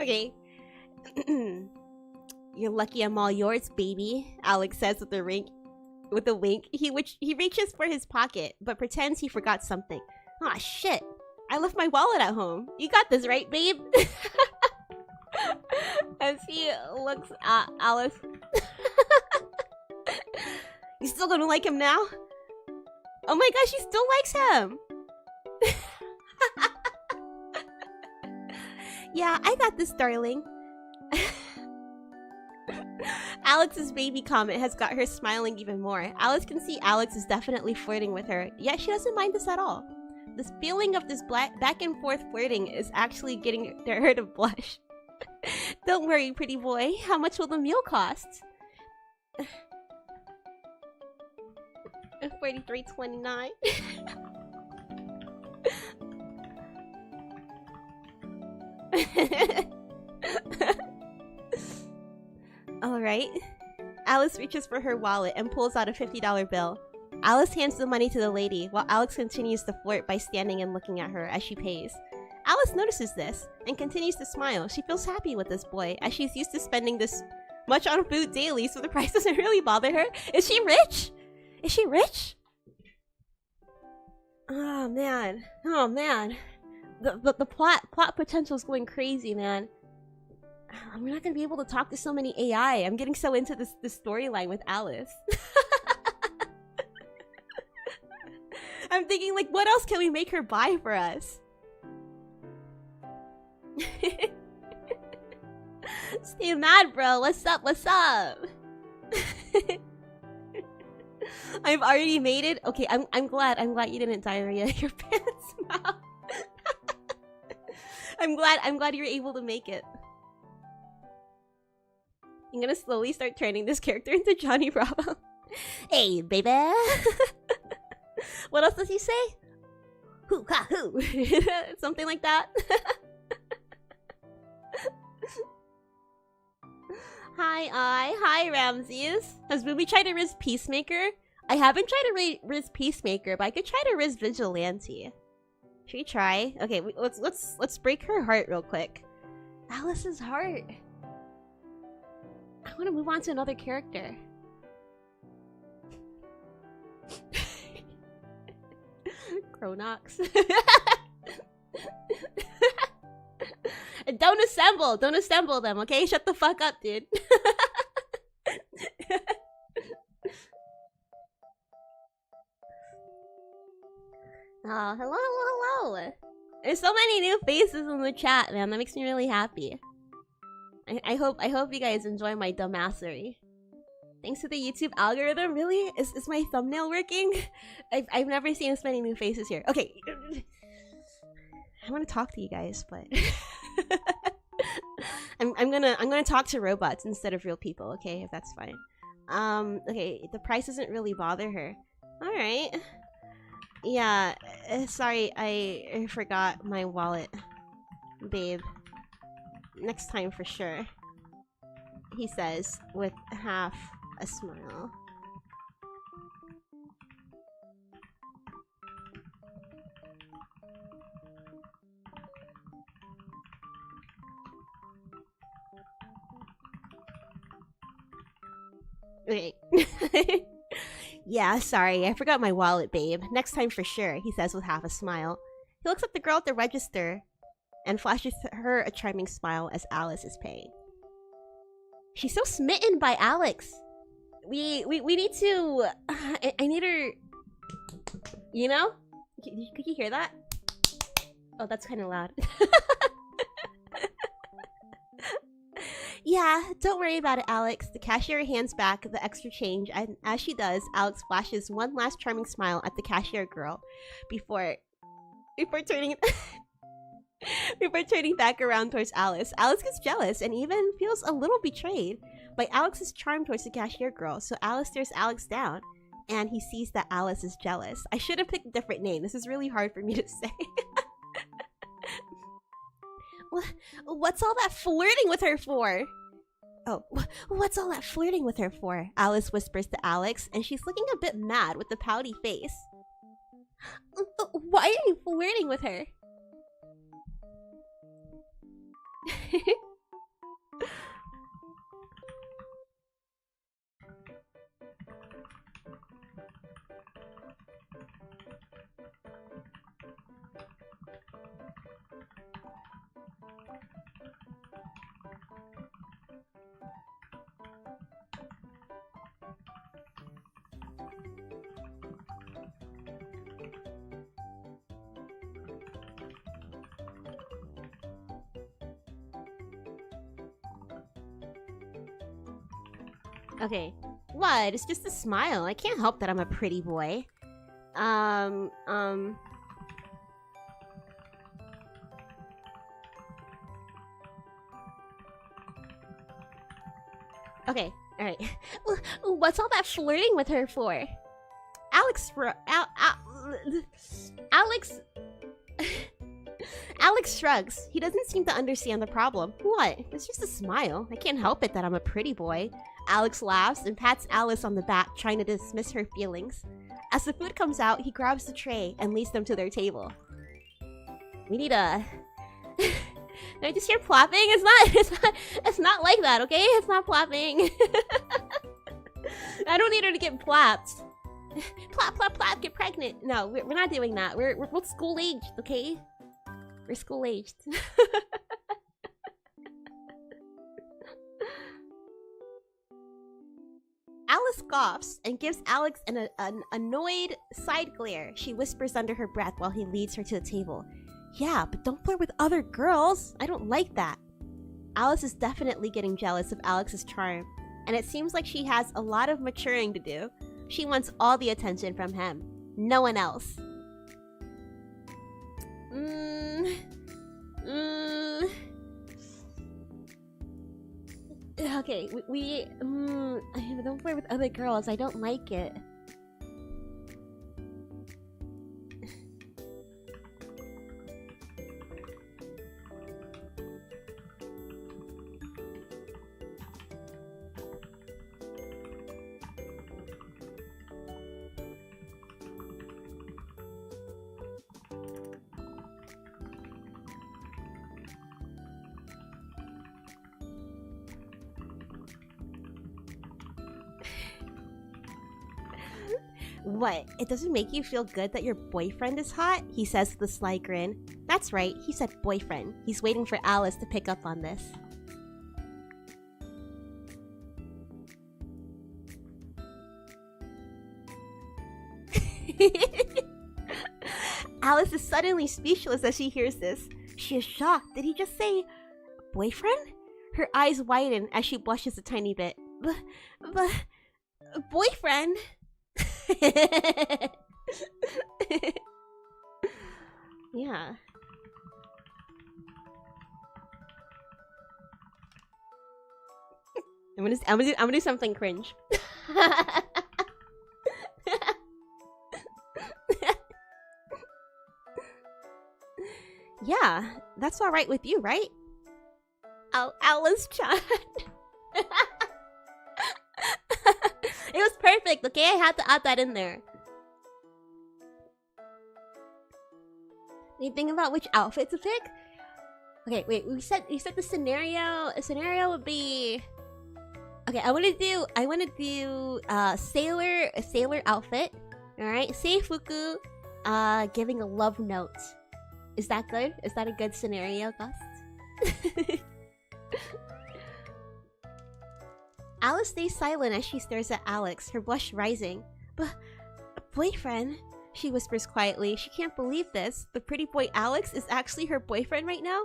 Okay. You're lucky I'm all yours, baby, Alex says with a wink. He reaches for his pocket, but pretends he forgot something. Aw, shit. I left my wallet at home. You got this, right, babe? As he looks at Alice. You still gonna like him now? Oh my gosh, she still likes him! Yeah, I got this, darling. Alex's baby comment has got her smiling even more. Alice can see Alex is definitely flirting with her, yet she doesn't mind this at all. This feeling of this back and forth flirting is actually getting her to blush. Don't worry, pretty boy. How much will the meal cost? $43.29. Alright. Alice reaches for her wallet and pulls out a $50 bill. Alice hands the money to the lady, while Alex continues to flirt by standing and looking at her as she pays. Alice notices this, and continues to smile. She feels happy with this boy, as she's used to spending this much on food daily, so the price doesn't really bother her. Is she rich? Is she rich? Oh man. Oh man. The plot potential is going crazy, man. We're not gonna be able to talk to so many AI. I'm getting so into this storyline with Alice. I'm thinking, like, what else can we make her buy for us? Stay mad, bro. What's up? What's up? I've already made it. Okay, I'm glad you didn't diarrhea your pants mouth. I'm glad you were able to make it. I'm gonna slowly start turning this character into Johnny Bravo. Hey, baby. What else does he say? Hoo ha hoo. Something like that. Hi Ramses. Has Boomi tried to riz Peacemaker? I haven't tried to riz Peacemaker, but I could try to riz Vigilante. Should we try? Okay, let's break her heart real quick. Alice's heart. I want to move on to another character. Chronox. Don't assemble them, okay? Shut the fuck up, dude. Oh, hello. There's so many new faces in the chat, man. That makes me really happy. I hope you guys enjoy my dumbassery. Thanks to the YouTube algorithm, really? Is my thumbnail working? I've never seen this many new faces here. Okay. I want to talk to you guys, but I'm gonna talk to robots instead of real people, okay? If that's fine. Okay, the price doesn't really bother her. Alright. Yeah, sorry, I forgot my wallet. Babe. Next time for sure. He says, with half a smile. Okay. Yeah, sorry, I forgot my wallet, babe. Next time for sure, he says with half a smile. He looks at the girl at the register and flashes her a charming smile as Alice is paying. She's so smitten by Alex. We need to... I need her... You know? Could you hear that? Oh, that's kind of loud. Yeah, don't worry about it, Alex. The cashier hands back the extra change, and as she does, Alex flashes one last charming smile at the cashier girl before turning before turning back around towards Alice. Alice gets jealous and even feels a little betrayed by Alex's charm towards the cashier girl, so Alice stares Alex down, and he sees that Alice is jealous. I should have picked a different name. This is really hard for me to say. What's all that flirting with her for? Oh, what's all that flirting with her for? Alice whispers to Alex, and she's looking a bit mad with a pouty face. Why are you flirting with her? Okay. What? It's just a smile. I can't help that I'm a pretty boy. Okay, alright. What's all that flirting with her for? Alex shrugs. He doesn't seem to understand the problem. What? It's just a smile. I can't help it that I'm a pretty boy. Alex laughs and pats Alice on the back, trying to dismiss her feelings. As the food comes out, he grabs the tray and leads them to their table. We need a... Did I just hear plopping? It's not like that, okay? It's not plopping. I don't need her to get plopped. Plop, plop, plop, get pregnant. No, we're not doing that. We're school-aged, okay? We're school-aged. Alice scoffs and gives Alex an annoyed side glare. She whispers under her breath while he leads her to the table. Yeah, but don't flirt with other girls. I don't like that. Alice is definitely getting jealous of Alex's charm, and it seems like she has a lot of maturing to do. She wants all the attention from him. No one else. Okay, don't flirt with other girls. I don't like it. What? It doesn't make you feel good that your boyfriend is hot? He says with a sly grin. That's right, he said boyfriend. He's waiting for Alice to pick up on this. Alice is suddenly speechless as she hears this. She is shocked. Did he just say boyfriend? Her eyes widen as she blushes a tiny bit. But boyfriend? Yeah. I'm gonna do something cringe. Yeah, that's all right with you, right? Alice-chan. It was perfect, okay? I had to add that in there. Anything about which outfit to pick? Okay, wait. We said the scenario. A scenario would be. Okay, I want to do a sailor outfit. All right, Seifuku, giving a love note. Is that good? Is that a good scenario, Gus? Alice stays silent as she stares at Alex, her blush rising. But boyfriend? She whispers quietly. She can't believe this. The pretty boy Alex is actually her boyfriend right now?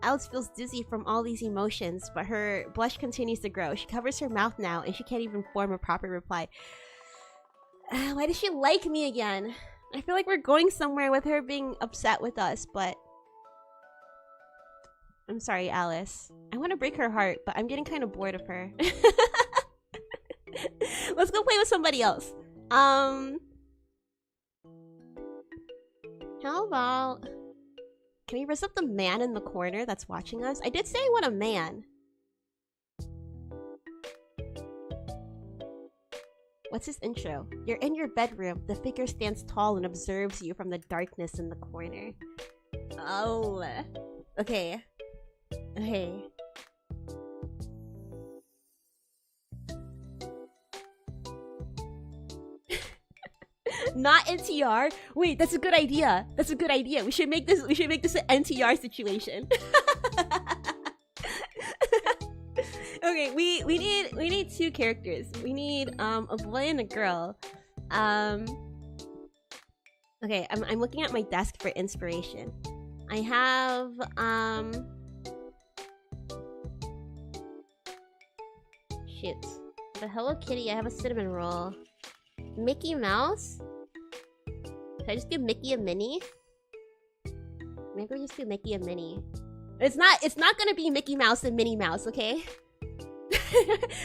Alice feels dizzy from all these emotions, but her blush continues to grow. She covers her mouth now, and she can't even form a proper reply. Why does she like me again? I feel like we're going somewhere with her being upset with us, but... I'm sorry, Alice. I want to break her heart, but I'm getting kind of bored of her. Let's go play with somebody else. How about... Can we dress up the man in the corner that's watching us? I did say I want a man. What's his intro? You're in your bedroom. The figure stands tall and observes you from the darkness in the corner. Oh. Okay. Okay. Not NTR. Wait, that's a good idea. That's a good idea. We should make this an NTR situation. Okay, we need two characters. We need a boy and a girl. Okay, I'm looking at my desk for inspiration. I have shit. The Hello Kitty, I have a cinnamon roll. Mickey Mouse? Should I just do Mickey and Minnie? Maybe we'll just do Mickey and Minnie. It's not gonna be Mickey Mouse and Minnie Mouse, okay?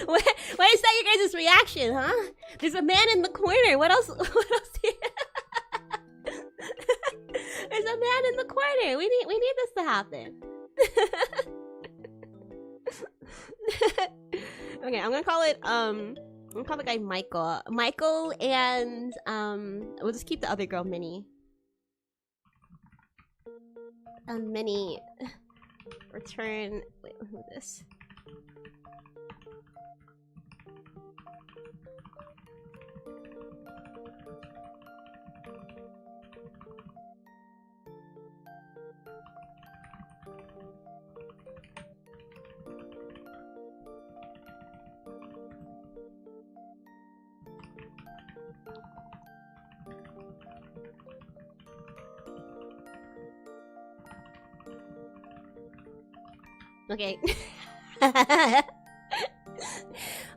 Why is that your guys' reaction, huh? There's a man in the corner. What else? What else? There's a man in the corner. We need this to happen. Okay, I'm gonna call it the guy Michael. Michael and we'll just keep the other girl Minnie. Minnie return. Wait, who is this? Okay.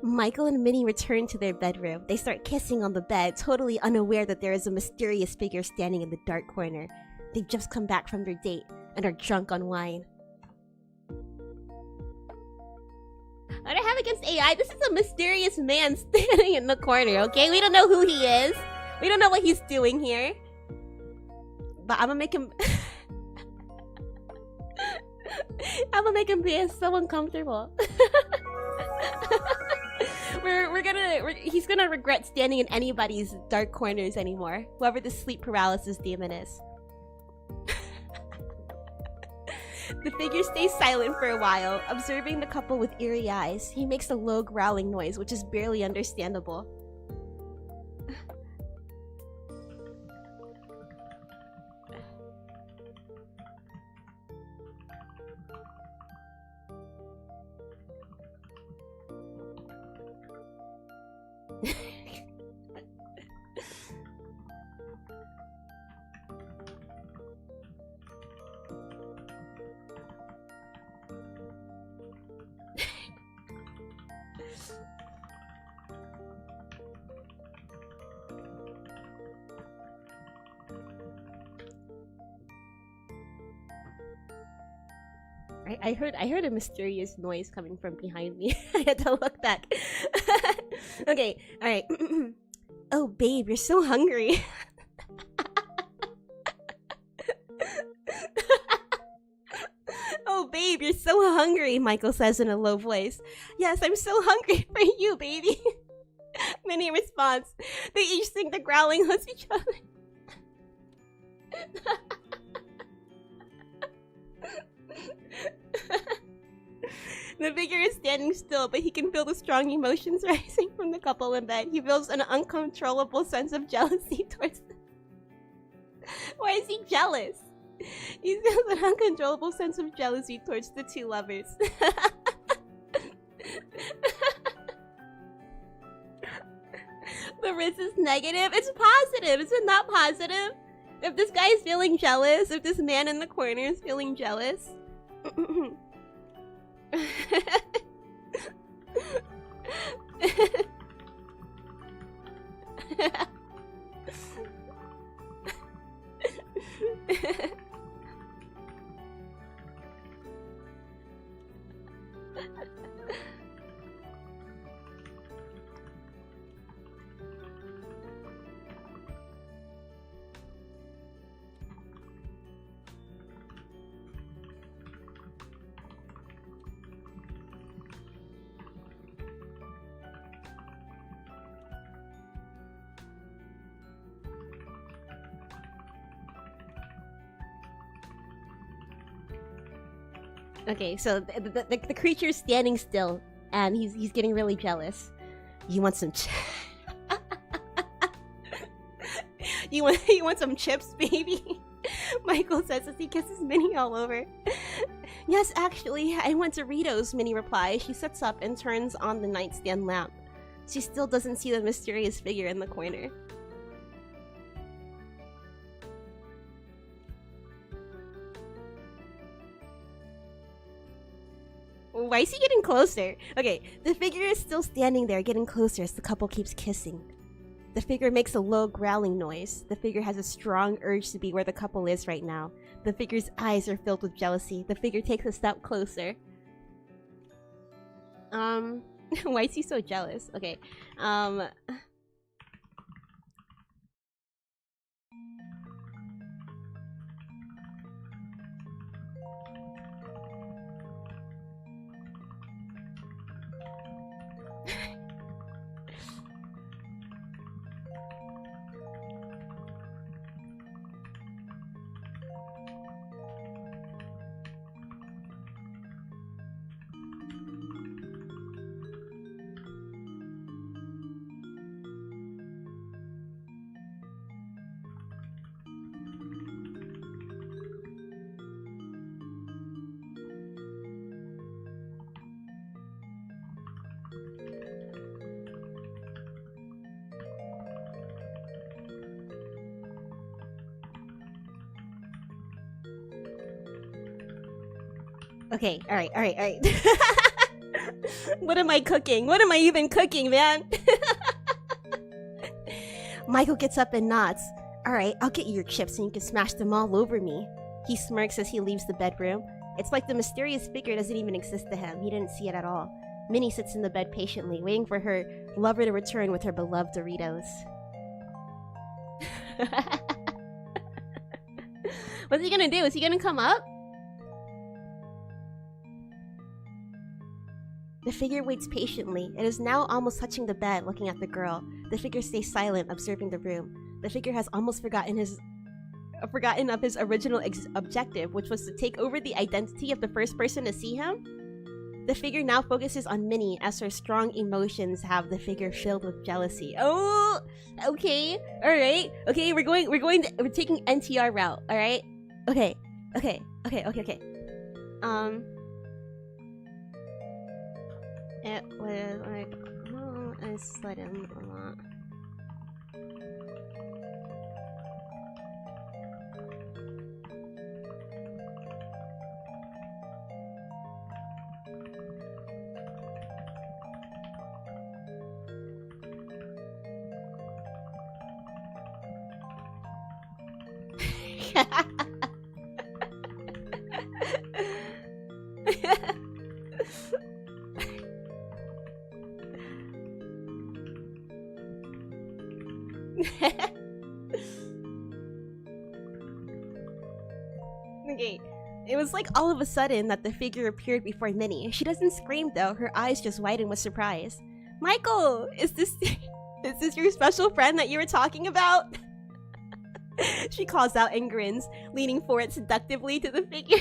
Michael and Minnie return to their bedroom. They start kissing on the bed, totally unaware that there is a mysterious figure standing in the dark corner. They've just come back from their date and are drunk on wine. What I have against AI, this is a mysterious man standing in the corner, okay? We don't know who he is. We don't know what he's doing here. But I'm gonna make him... I'm gonna make him be so uncomfortable. He's gonna regret standing in anybody's dark corners anymore. Whoever the sleep paralysis demon is. The figure stays silent for a while, observing the couple with eerie eyes. He makes a low growling noise, which is barely understandable. I heard a mysterious noise coming from behind me. I had to look back. Okay, alright. Oh babe, you're so hungry. Oh babe, you're so hungry, Michael says in a low voice. Yes, I'm so hungry for you, baby. Minnie responds. They each sing the growling with each other. The figure is standing still, but he can feel the strong emotions rising from the couple in bed. He feels an uncontrollable sense of jealousy towards them. Why is he jealous? He feels an uncontrollable sense of jealousy towards the two lovers. The risk is negative. It's positive. Is it not positive? If this guy is feeling jealous, if this man in the corner is feeling jealous... Okay, so the creature's standing still, and he's getting really jealous. You want some you want some chips, baby? Michael says as he kisses Minnie all over. Yes, actually, I want Doritos, Minnie replies. She sits up and turns on the nightstand lamp. She still doesn't see the mysterious figure in the corner. Why is he getting closer? Okay, the figure is still standing there, getting closer as the couple keeps kissing. The figure makes a low growling noise. The figure has a strong urge to be where the couple is right now. The figure's eyes are filled with jealousy. The figure takes a step closer. Why is he so jealous? Okay, Okay, alright. What am I cooking? What am I even cooking, man? Michael gets up and nods. Alright, I'll get you your chips and you can smash them all over me. He smirks as he leaves the bedroom. It's like the mysterious figure doesn't even exist to him. He didn't see it at all. Minnie sits in the bed patiently, waiting for her lover to return with her beloved Doritos. What's he gonna do? Is he gonna come up? The figure waits patiently. It is now almost touching the bed, looking at the girl. The figure stays silent, observing the room. The figure has almost forgotten of his original objective, which was to take over the identity of the first person to see him. The figure now focuses on Minnie as her strong emotions have the figure filled with jealousy. Oh, okay, all right, okay. We're taking NTR route. All right, okay. It was like, oh, I slid him a lot. Okay, it was like all of a sudden that the figure appeared before Minnie. She doesn't scream though, her eyes just widen with surprise. Michael, is this your special friend that you were talking about? She calls out and grins, leaning forward seductively to the figure.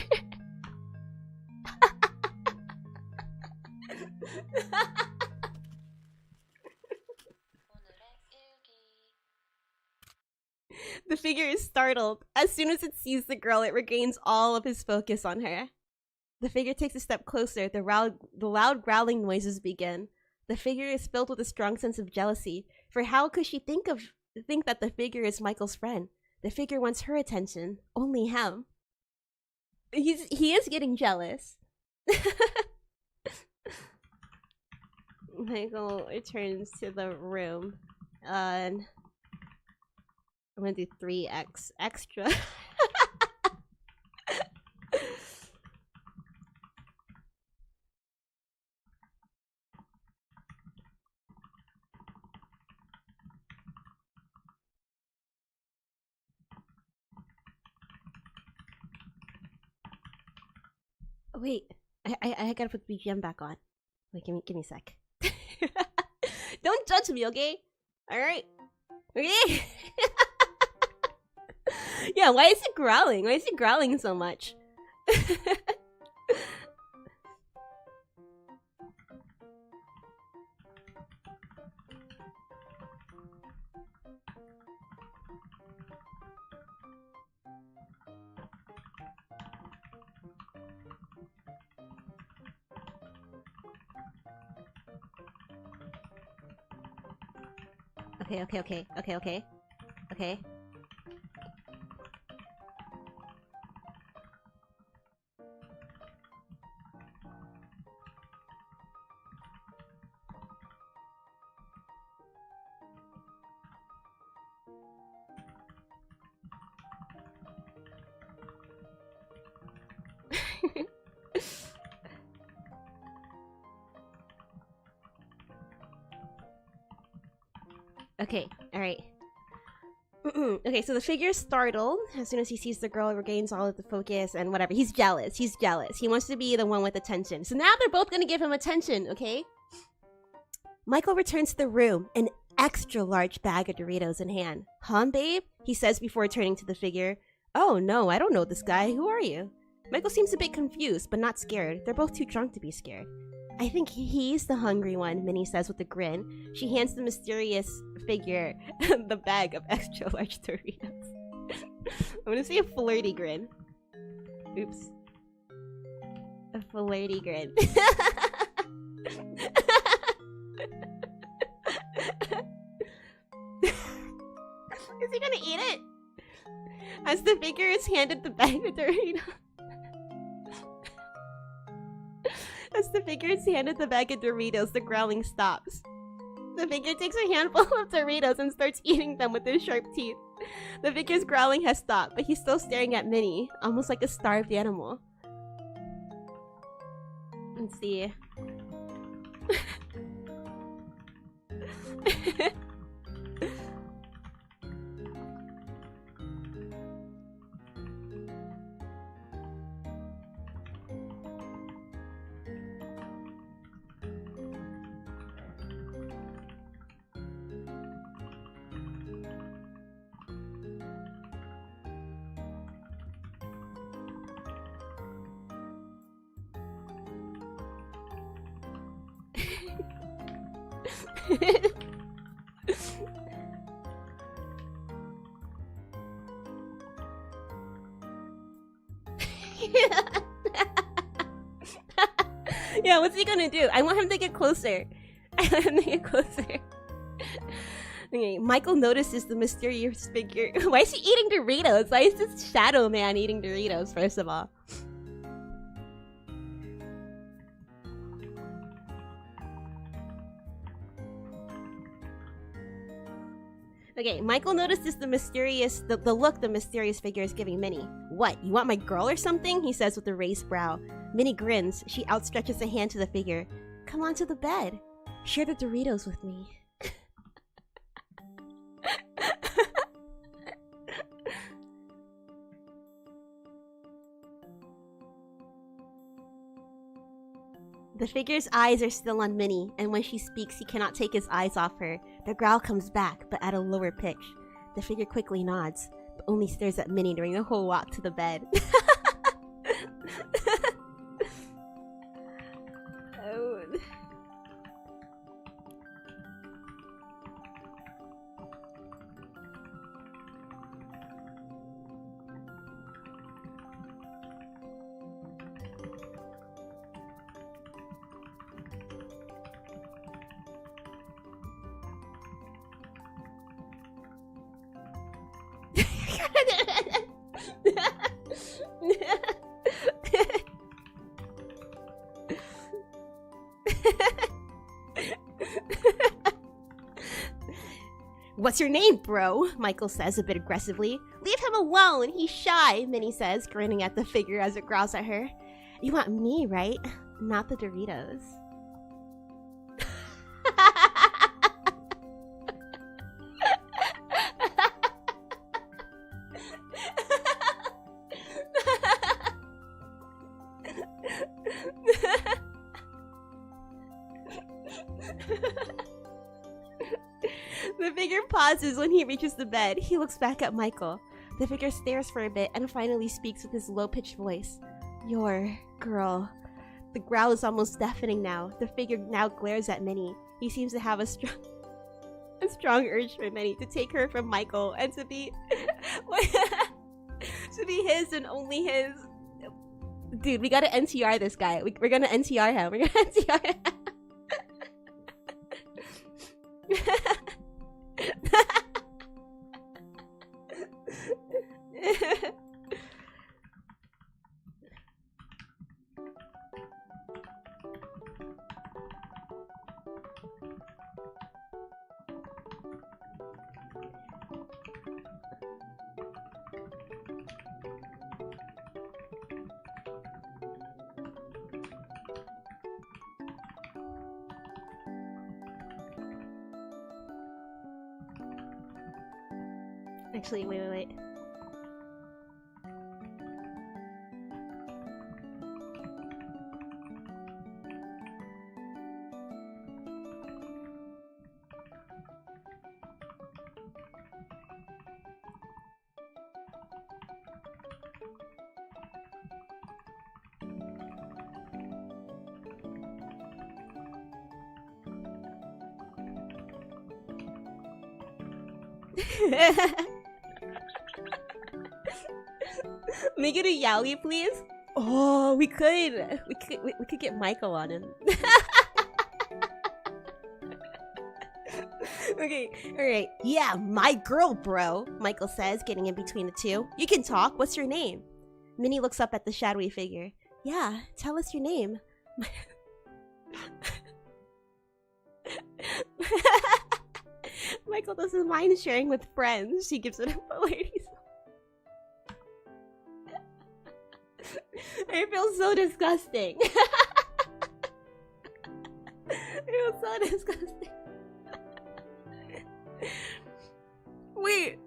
The figure is startled. As soon as it sees the girl, it regains all of his focus on her. The figure takes a step closer. The loud growling noises begin. The figure is filled with a strong sense of jealousy. For how could she think that the figure is Michael's friend? The figure wants her attention, only him. He is getting jealous. Michael returns to the room. And I'm gonna do 3x extra. Wait, I gotta put the BGM back on. Wait, give me a sec. Don't judge me, okay? Alright? Okay? Yeah, why is it growling? Why is it growling so much? Okay. Okay, alright. Okay, so the figure's startled. As soon as he sees the girl, regains all of the focus and whatever. He's jealous. He wants to be the one with attention. So now they're both gonna give him attention, okay? Michael returns to the room, an extra large bag of Doritos in hand. Huh, babe? He says before turning to the figure. Oh, no, I don't know this guy. Who are you? Michael seems a bit confused, but not scared. They're both too drunk to be scared. I think he's the hungry one, Minnie says with a grin. She hands the mysterious figure the bag of extra large Doritos. I'm gonna say a flirty grin. Oops. A flirty grin. Is he gonna eat it? As the figure is handed the bag of Doritos. As the figure is handed the bag of Doritos, the growling stops. The figure takes a handful of Doritos and starts eating them with his sharp teeth. The figure's growling has stopped, but he's still staring at Minnie, almost like a starved animal. Let's see. Yeah, what's he gonna do? I want him to get closer. I want him to get closer. Okay, Michael notices the mysterious figure. Why is he eating Doritos? Why is this shadow man eating Doritos, first of all? Okay, Michael notices the look the mysterious figure is giving Minnie. What, you want my girl or something? He says with a raised brow. Minnie grins. She outstretches a hand to the figure. Come onto the bed. Share the Doritos with me. The figure's eyes are still on Minnie, and when she speaks, he cannot take his eyes off her. The growl comes back, but at a lower pitch. The figure quickly nods, but only stares at Minnie during the whole walk to the bed. Oh. What's your name, bro? Michael says a bit aggressively. Leave him alone, he's shy, Minnie says, grinning at the figure as it growls at her. You want me, right? Not the Doritos. The figure pauses when he reaches the bed. He looks back at Michael. The figure stares for a bit and finally speaks with his low-pitched voice. Your girl. The growl is almost deafening now. The figure now glares at Minnie. He seems to have a strong urge for Minnie to take her from Michael and to be to be his and only his. Dude, we gotta NTR this guy. We're gonna NTR him. We're gonna NTR him. Actually, wait. Make it a yaoi, please. Oh, we could get Michael on him. Okay, alright. Yeah, my girl, bro, Michael says, getting in between the two. You can talk. What's your name? Minnie looks up at the shadowy figure. Yeah, tell us your name. Michael doesn't mind sharing with friends. She gives it a ladies. I feel so disgusting. I feel so disgusting. Wait.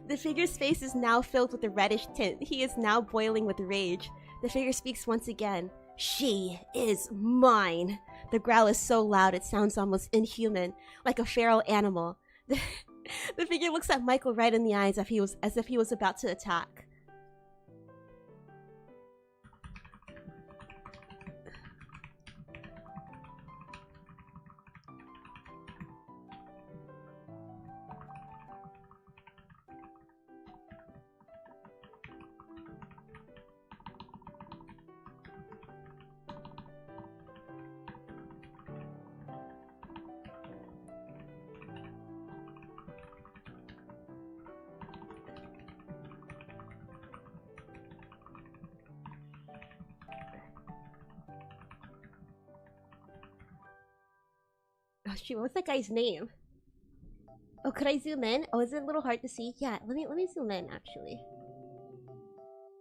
The figure's face is now filled with a reddish tint. He is now boiling with rage. The figure speaks once again. She is mine. The growl is so loud it sounds almost inhuman, like a feral animal. The figure looks at Michael right in the eyes as if he was about to attack. Oh shoot, what was that guy's name? Oh, could I zoom in? Oh, is it a little hard to see? Yeah, let me zoom in actually.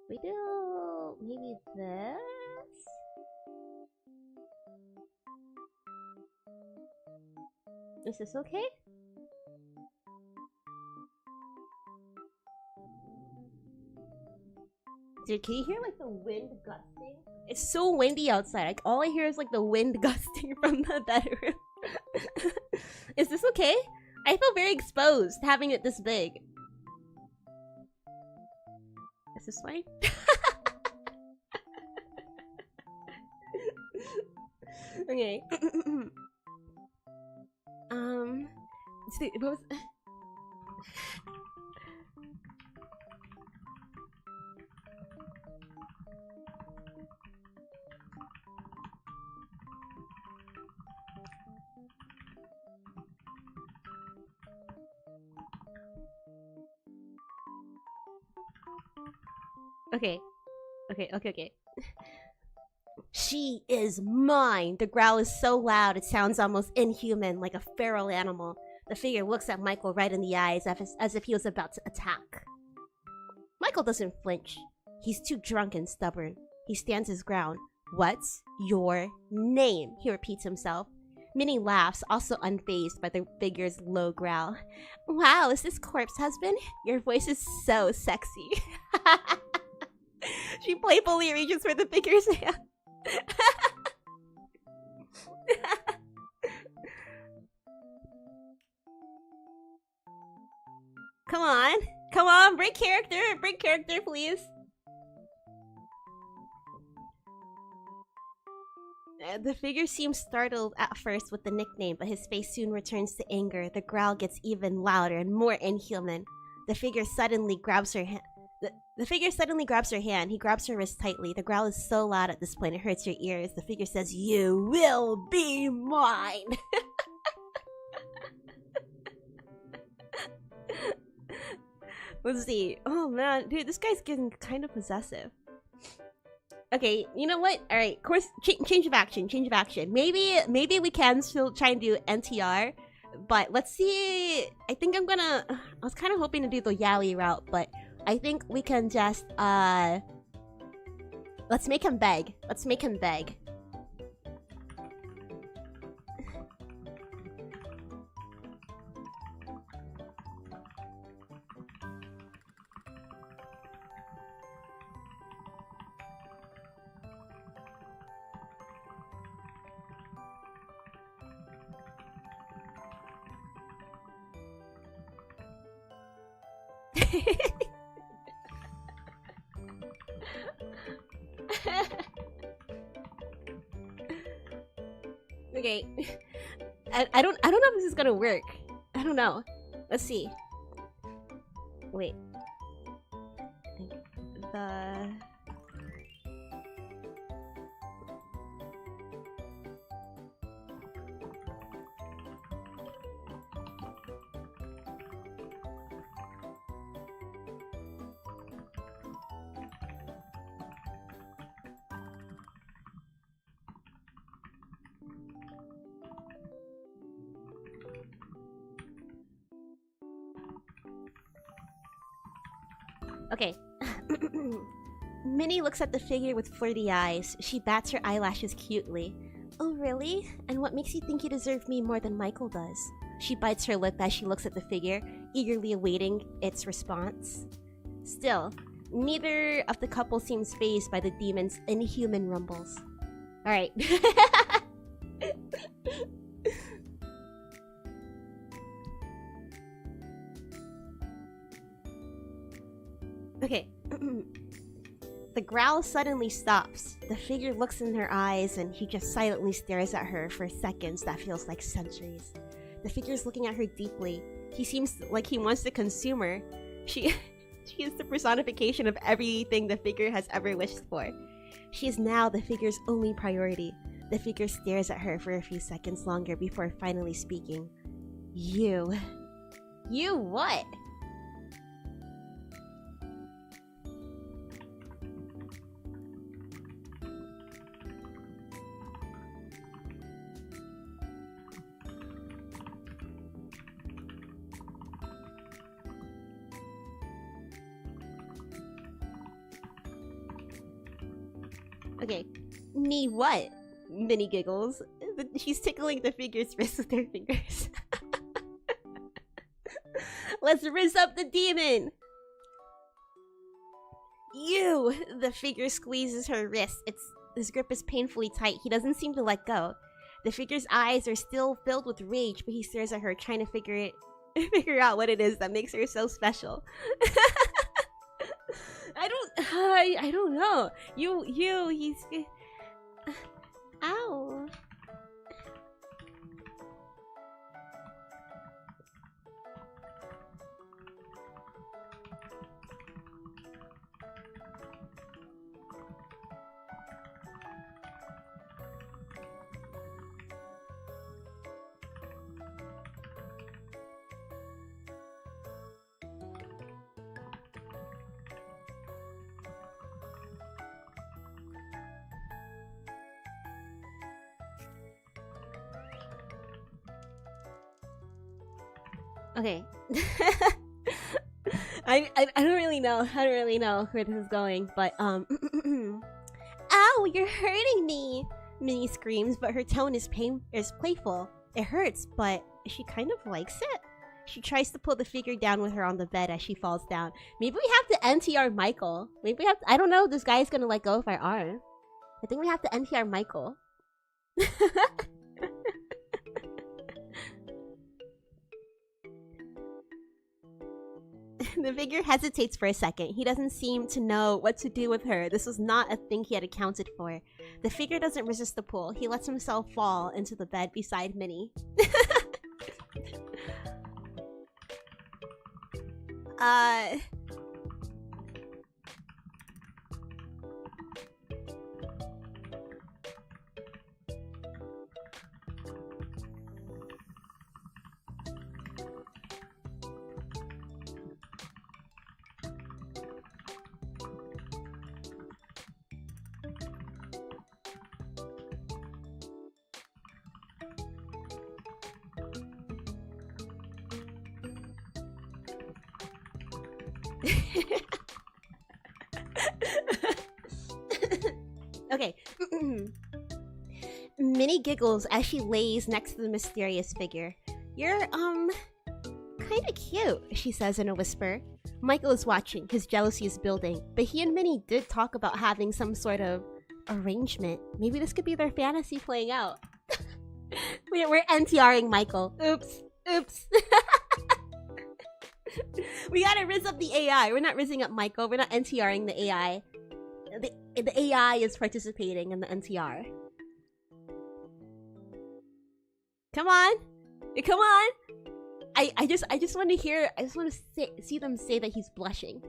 We do maybe this? Is this okay? Dude, can you hear like the wind gusting? It's so windy outside. Like all I hear is like the wind gusting from the bedroom. Is this okay? I feel very exposed having it this big. Is this fine? Okay. What was... Okay. She is mine! The growl is so loud it sounds almost inhuman, like a feral animal. The figure looks at Michael right in the eyes as if he was about to attack. Michael doesn't flinch. He's too drunk and stubborn. He stands his ground. What's your name? He repeats himself. Minnie laughs, also unfazed by the figure's low growl. Wow, is this corpse husband? Your voice is so sexy. She playfully reaches for the figure's hand. Come on, break character, please. The figure seems startled at first with the nickname, but his face soon returns to anger. The growl gets even louder and more inhuman. The figure suddenly grabs her hand. The figure suddenly grabs her hand. He grabs her wrist tightly. The growl is so loud at this point it hurts your ears. The figure says, "You will be mine." Let's see. Oh man, dude, this guy's getting kind of possessive. Okay, you know what? All right, course, change of action. Maybe we can still try and do NTR, but let's see. I think I'm gonna. I was kind of hoping to do the Yali route, but I think we can just let's make him beg. Okay. I don't know if this is gonna work. I don't know. Let's see. Wait. The... Okay. Minnie looks at the figure with flirty eyes. She bats her eyelashes cutely. Oh, really? And what makes you think you deserve me more than Michael does? She bites her lip as she looks at the figure, eagerly awaiting its response. Still, neither of the couple seems fazed by the demon's inhuman rumbles. Alright. Okay. The growl suddenly stops. The figure looks in her eyes and he just silently stares at her for seconds that feels like centuries. The figure's looking at her deeply. He seems like he wants to consume her. She is the personification of everything the figure has ever wished for. She is now the figure's only priority. The figure stares at her for a few seconds longer before finally speaking. You. You what? Okay, me what? Minnie giggles. She's tickling the figure's wrist with her fingers. Let's rizz up the demon! You! The figure squeezes her wrist. His grip is painfully tight. He doesn't seem to let go. The figure's eyes are still filled with rage, but he stares at her, trying to figure out what it is that makes her so special. I don't know. He's... Ow. Okay. I don't really know. I don't really know where this is going, but Ow, you're hurting me! Minnie screams, but her tone is playful. It hurts, but she kind of likes it. She tries to pull the figure down with her on the bed as she falls down. Maybe we have to NTR Michael. Maybe we have to, I don't know if this guy's gonna let go of our arm. I think we have to NTR Michael. The figure hesitates for a second. He doesn't seem to know what to do with her. This was not a thing he had accounted for. The figure doesn't resist the pull. He lets himself fall into the bed beside Minnie. Okay. Minnie giggles as she lays next to the mysterious figure. You're, kinda cute, she says in a whisper. Michael is watching, his jealousy is building, but he and Minnie did talk about having some sort of arrangement. Maybe this could be their fantasy playing out. We're NTRing Michael. Oops. Oops. We gotta rizz up the AI. We're not rizzing up Michael. We're not NTRing the AI. The AI is participating in the NTR. Come on. Come on. I just want to hear, I just want to see them say that he's blushing.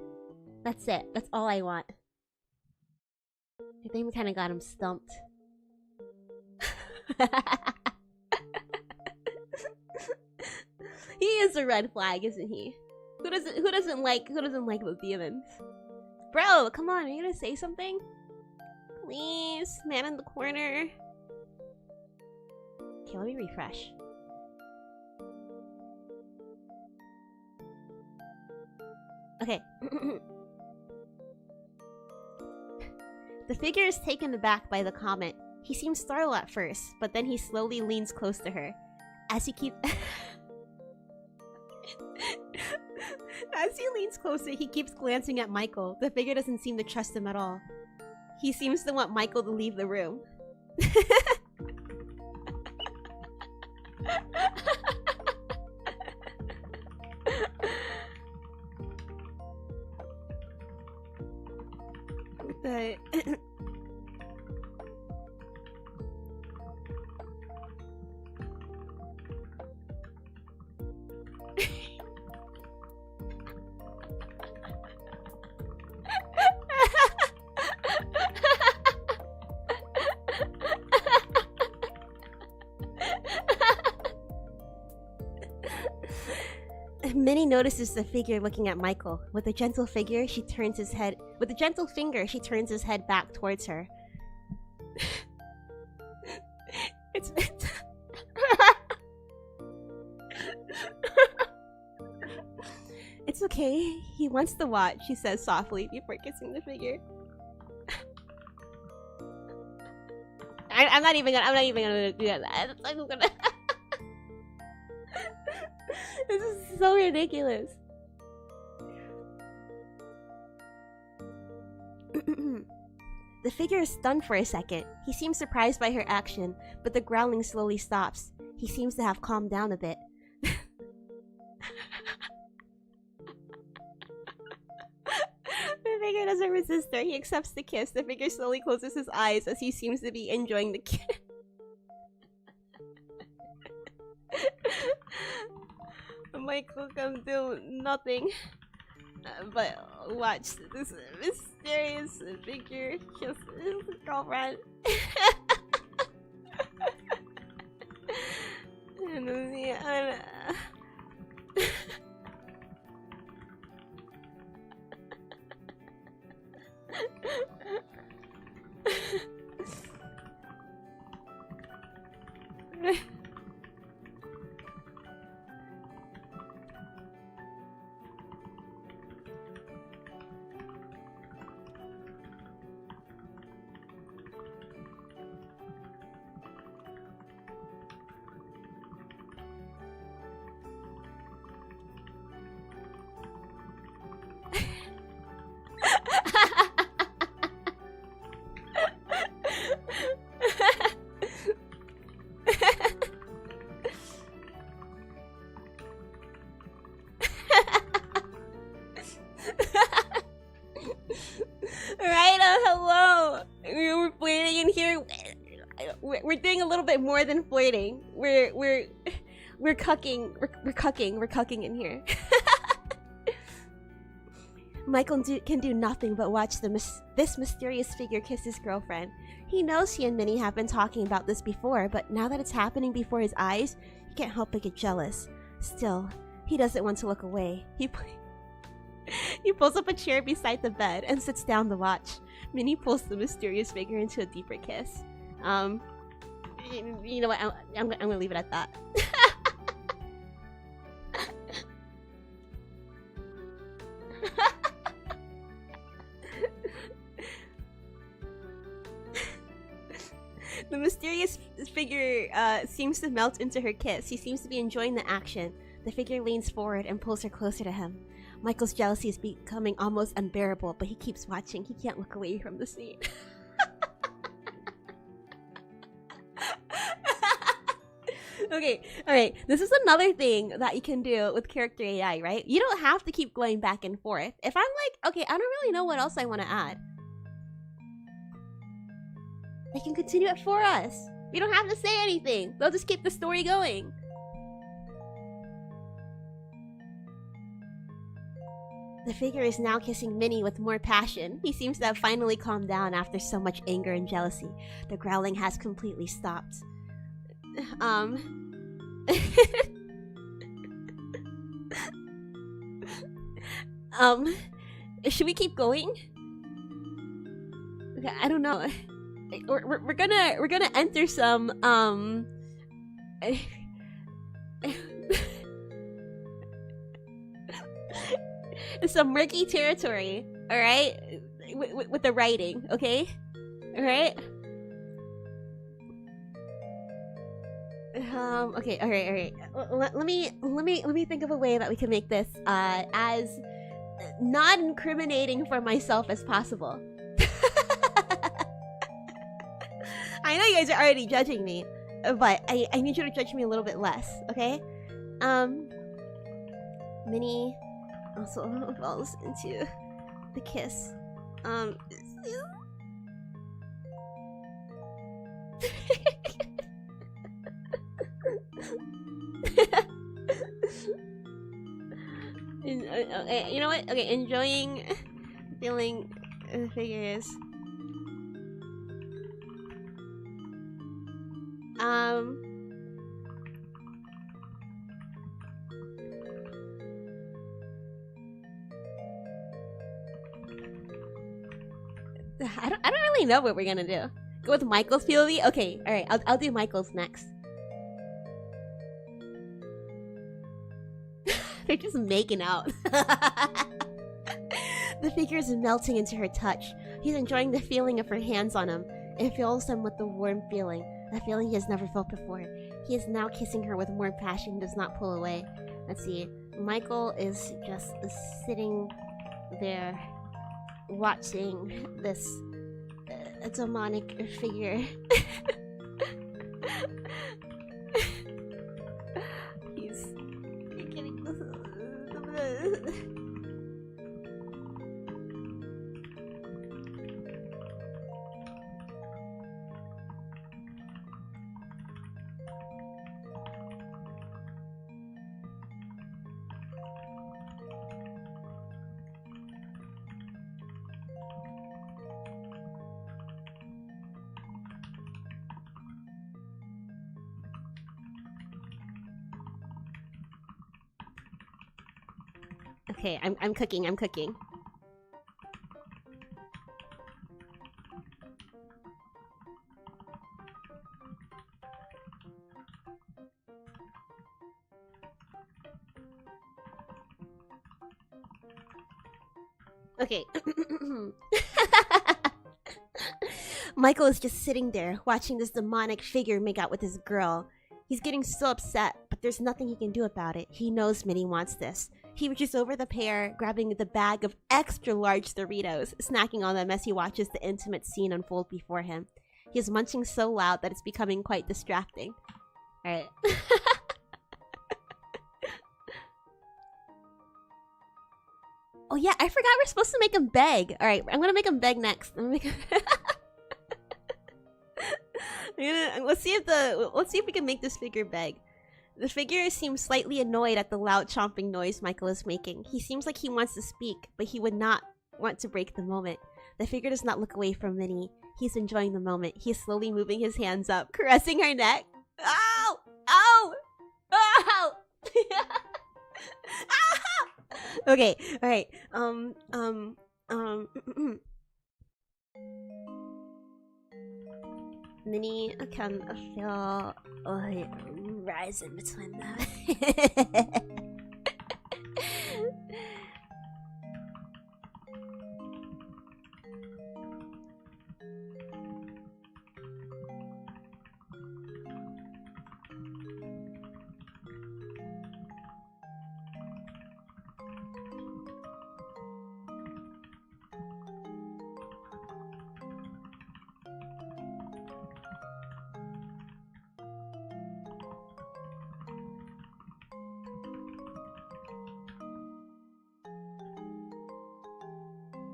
That's it. That's all I want. I think we kind of got him stumped. He is a red flag, isn't he? Who doesn't like the demons? Bro, come on, are you gonna say something? Please, man in the corner. Okay, let me refresh. Okay. The figure is taken aback by the comment. He seems startled at first, but then he slowly leans close to her. As he leans closer, he keeps glancing at Michael. The figure doesn't seem to trust him at all. He seems to want Michael to leave the room. Minnie notices the figure looking at Michael. With a gentle finger, she turns his head back towards her. it's It's okay. He wants to watch, she says softly before kissing the figure. I'm not even gonna do that. I'm gonna This is so ridiculous. The figure is stunned for a second. He seems surprised by her action, but the growling slowly stops. He seems to have calmed down a bit. The figure doesn't resist her. He accepts the kiss. The figure slowly closes his eyes as he seems to be enjoying the kiss. Michael can do nothing but watch this mysterious figure kiss his girlfriend. We're doing a little bit more than flirting. We're cucking. We're cucking in here. Michael can do nothing but watch this mysterious figure kiss his girlfriend. He knows he and Minnie have been talking about this before, but now that it's happening before his eyes, he can't help but get jealous. Still, he doesn't want to look away. He pulls up a chair beside the bed and sits down to watch. Minnie pulls the mysterious figure into a deeper kiss. You know what? I'm gonna leave it at that. The mysterious figure seems to melt into her kiss. He seems to be enjoying the action. The figure leans forward and pulls her closer to him. Michael's jealousy is becoming almost unbearable, but he keeps watching. He can't look away from the scene. Okay, alright. This is another thing that you can do with character AI, right? You don't have to keep going back and forth. If I'm like, okay, I don't really know what else I want to add, they can continue it for us. We don't have to say anything. They'll just keep the story going. The figure is now kissing Minnie with more passion. He seems to have finally calmed down after so much anger and jealousy. The growling has completely stopped. Should we keep going? Okay, I don't know. We're gonna enter some some murky territory, all right, with the writing, okay? Right? Okay, alright. Let me think of a way that we can make this as not incriminating for myself as possible. I know you guys are already judging me, but I need you to judge me a little bit less, okay? Minnie also falls into the kiss. You know what? Okay, enjoying feeling figures. I don't really know what we're gonna do. Go with Michael's POV? Okay, alright, I'll do Michael's next. They're just making out. The figure is melting into her touch. He's enjoying the feeling of her hands on him. It fills him with the warm feeling, a feeling he has never felt before. He is now kissing her with more passion, does not pull away. Let's see. Michael is just sitting there watching this demonic figure. He's getting Okay, I'm cooking. Okay. Michael is just sitting there, watching this demonic figure make out with his girl. He's getting so upset, but there's nothing he can do about it. He knows Minnie wants this. He reaches over the pair, grabbing the bag of extra-large Doritos, snacking on them as he watches the intimate scene unfold before him. He is munching so loud that it's becoming quite distracting. Alright. Oh yeah, I forgot we're supposed to make him beg. Alright, I'm gonna make him beg next. Let's see if we can make this figure beg. The figure seems slightly annoyed at the loud chomping noise Michael is making. He seems like he wants to speak, but he would not want to break the moment. The figure does not look away from Minnie. He's enjoying the moment. He's slowly moving his hands up, caressing her neck. Ow! Ow! Ow! Okay, alright. Minnie can feel rising between them.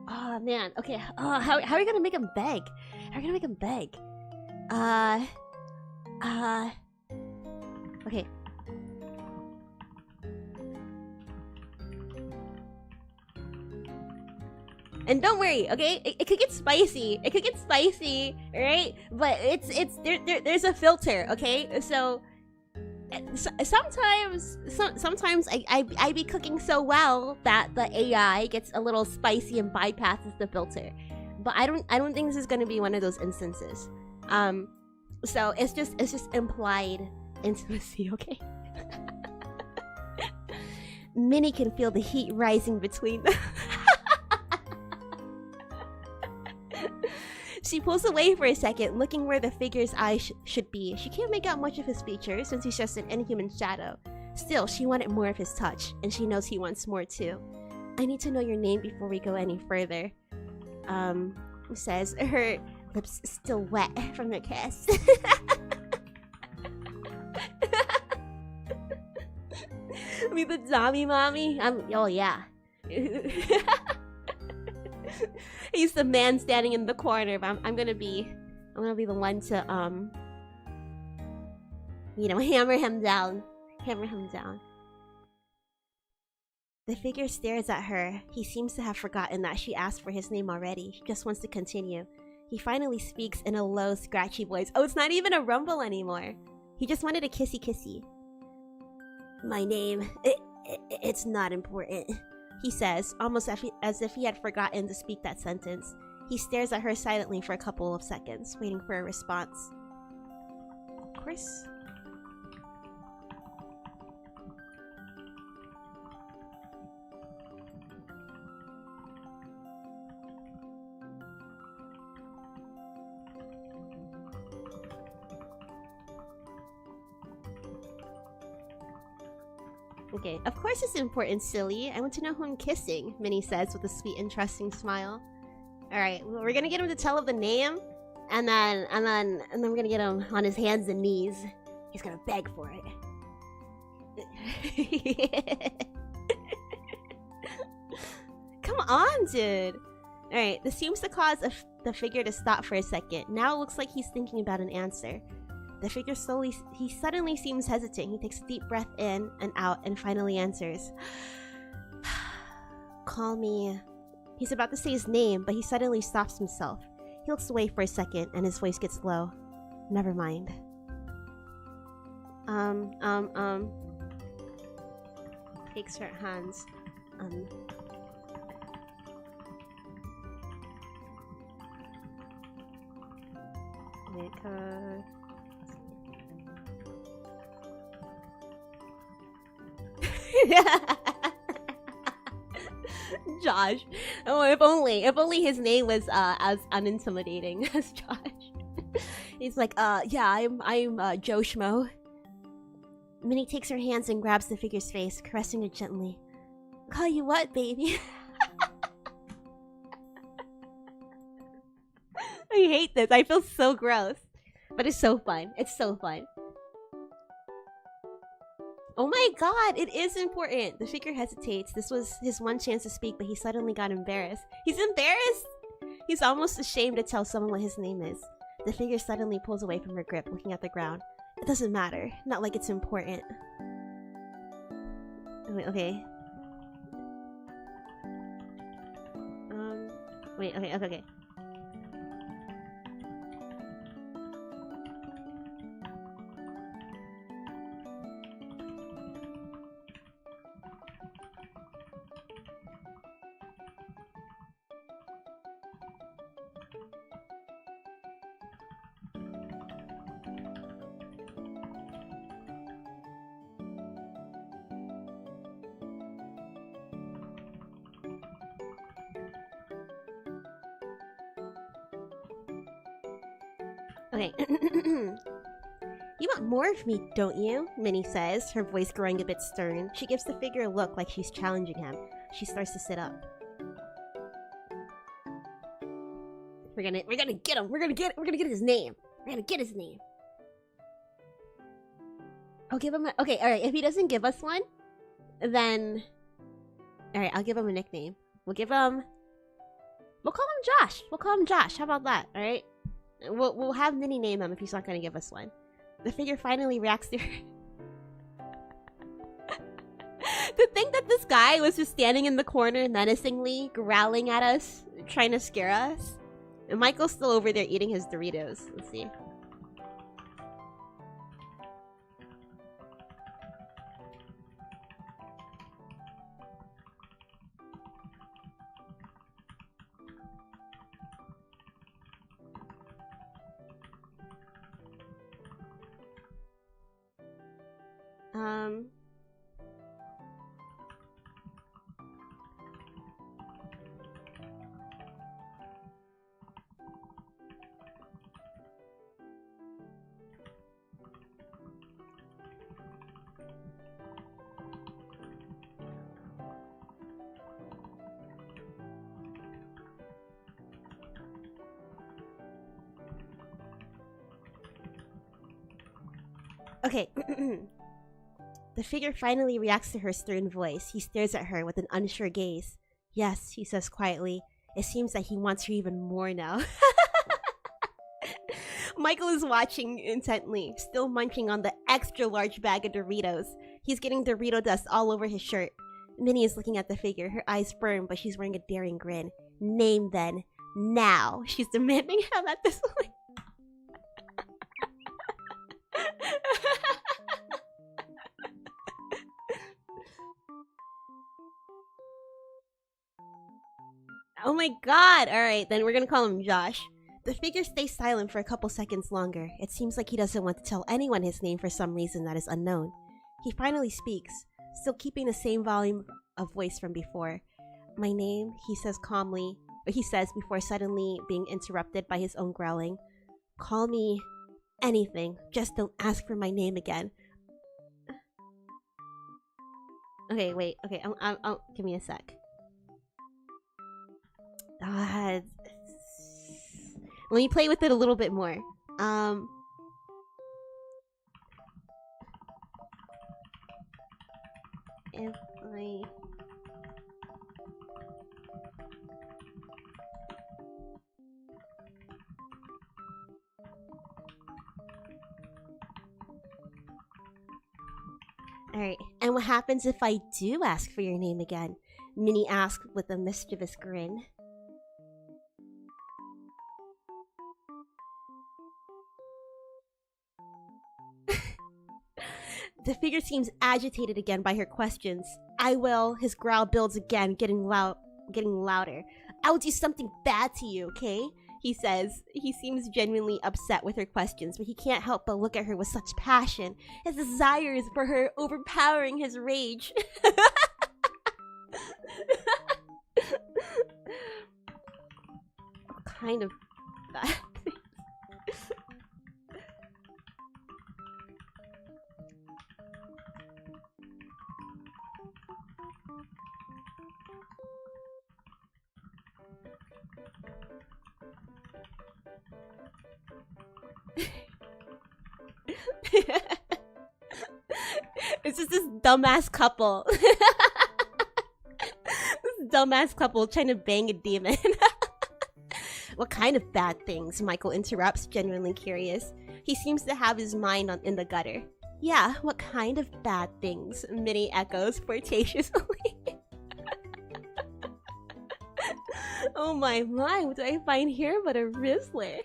Oh man, okay. How are we gonna make him beg? How are we gonna make him beg? Okay. And don't worry, okay? It could get spicy. It could get spicy, right? But there's a filter, okay? So sometimes I be cooking so well that the AI gets a little spicy and bypasses the filter. But I don't think this is gonna be one of those instances. So it's just implied intimacy, okay? Minnie can feel the heat rising between them. She pulls away for a second, looking where the figure's eyes should be. She can't make out much of his features since he's just an inhuman shadow. Still, she wanted more of his touch, and she knows he wants more too. I need to know your name before we go any further. Says her lips still wet from the kiss. Me the zombie mommy? Oh yeah. He's the man standing in the corner, but I'm gonna be the one to you know, hammer him down. The figure stares at her. He seems to have forgotten that she asked for his name already. He just wants to continue. He finally speaks in a low, scratchy voice. Oh, it's not even a rumble anymore. He just wanted a kissy. My name, it's not important, he says, almost as if he had forgotten to speak that sentence. He stares at her silently for a couple of seconds, waiting for a response. Of course. Okay, of course it's important, silly. I want to know who I'm kissing, Minnie says with a sweet and trusting smile. Alright, well, we're gonna get him to tell the name, and then we're gonna get him on his hands and knees. He's gonna beg for it. Come on, dude! Alright, this seems to cause the figure to stop for a second. Now it looks like he's thinking about an answer. The figure suddenly seems hesitant. He takes a deep breath in and out and finally answers. Call me... He's about to say his name, but he suddenly stops himself. He looks away for a second and his voice gets low. Never mind. Takes her hands. Josh. Oh, if only his name was as unintimidating as Josh. He's like, yeah, I'm Joe Schmo. Minnie takes her hands and grabs the figure's face, caressing it gently. Call you what, baby? I hate this. I feel so gross. But it's so fun. It's so fun. Oh my god, it is important. The figure hesitates. This was his one chance to speak, but he suddenly got embarrassed. He's embarrassed? He's almost ashamed to tell someone what his name is. The figure suddenly pulls away from her grip, looking at the ground. It doesn't matter. Not like it's important. Wait, okay. Wait, okay. Okay. You want more of me, don't you? Minnie says, her voice growing a bit stern. She gives the figure a look like she's challenging him. She starts to sit up. We're gonna get him. We're gonna get his name. We're gonna get his name. I'll give him a... Okay, alright. If he doesn't give us one, then... Alright, I'll give him a nickname. We'll call him Josh. We'll call him Josh. How about that? Alright? We'll have Minnie name him if he's not gonna give us one. The figure finally reacts to her. To think that this guy was just standing in the corner menacingly, growling at us, trying to scare us. And Michael's still over there eating his Doritos. Let's see. Okay. The figure finally reacts to her stern voice. He stares at her with an unsure gaze. Yes, he says quietly. It seems that he wants her even more now. Michael is watching intently, still munching on the extra large bag of Doritos. He's getting Dorito dust all over his shirt. Minnie is looking at the figure, her eyes firm, but she's wearing a daring grin. Name then. Now. She's demanding him at this point. Oh my god! Alright, then we're gonna call him Josh. The figure stays silent for a couple seconds longer. It seems like he doesn't want to tell anyone his name for some reason that is unknown. He finally speaks, still keeping the same volume of voice from before. My name, he says calmly, but he says before suddenly being interrupted by his own growling. Call me anything, just don't ask for my name again. Okay, wait, okay, I'll give me a sec. Let me play with it a little bit more. If I... Alright, and what happens if I do ask for your name again? Minnie asked with a mischievous grin. The figure seems agitated again by her questions. I will. His growl builds again, getting louder. I will do something bad to you, okay? He says. He seems genuinely upset with her questions, but he can't help but look at her with such passion. His desires for her overpowering his rage. What kind of bad things? It's just this dumbass couple. This dumbass couple trying to bang a demon. What kind of bad things? Michael interrupts, genuinely curious. He seems to have his mind in the gutter. Yeah, what kind of bad things? Minnie echoes flirtatiously. Oh my, what do I find here but a Rizzler?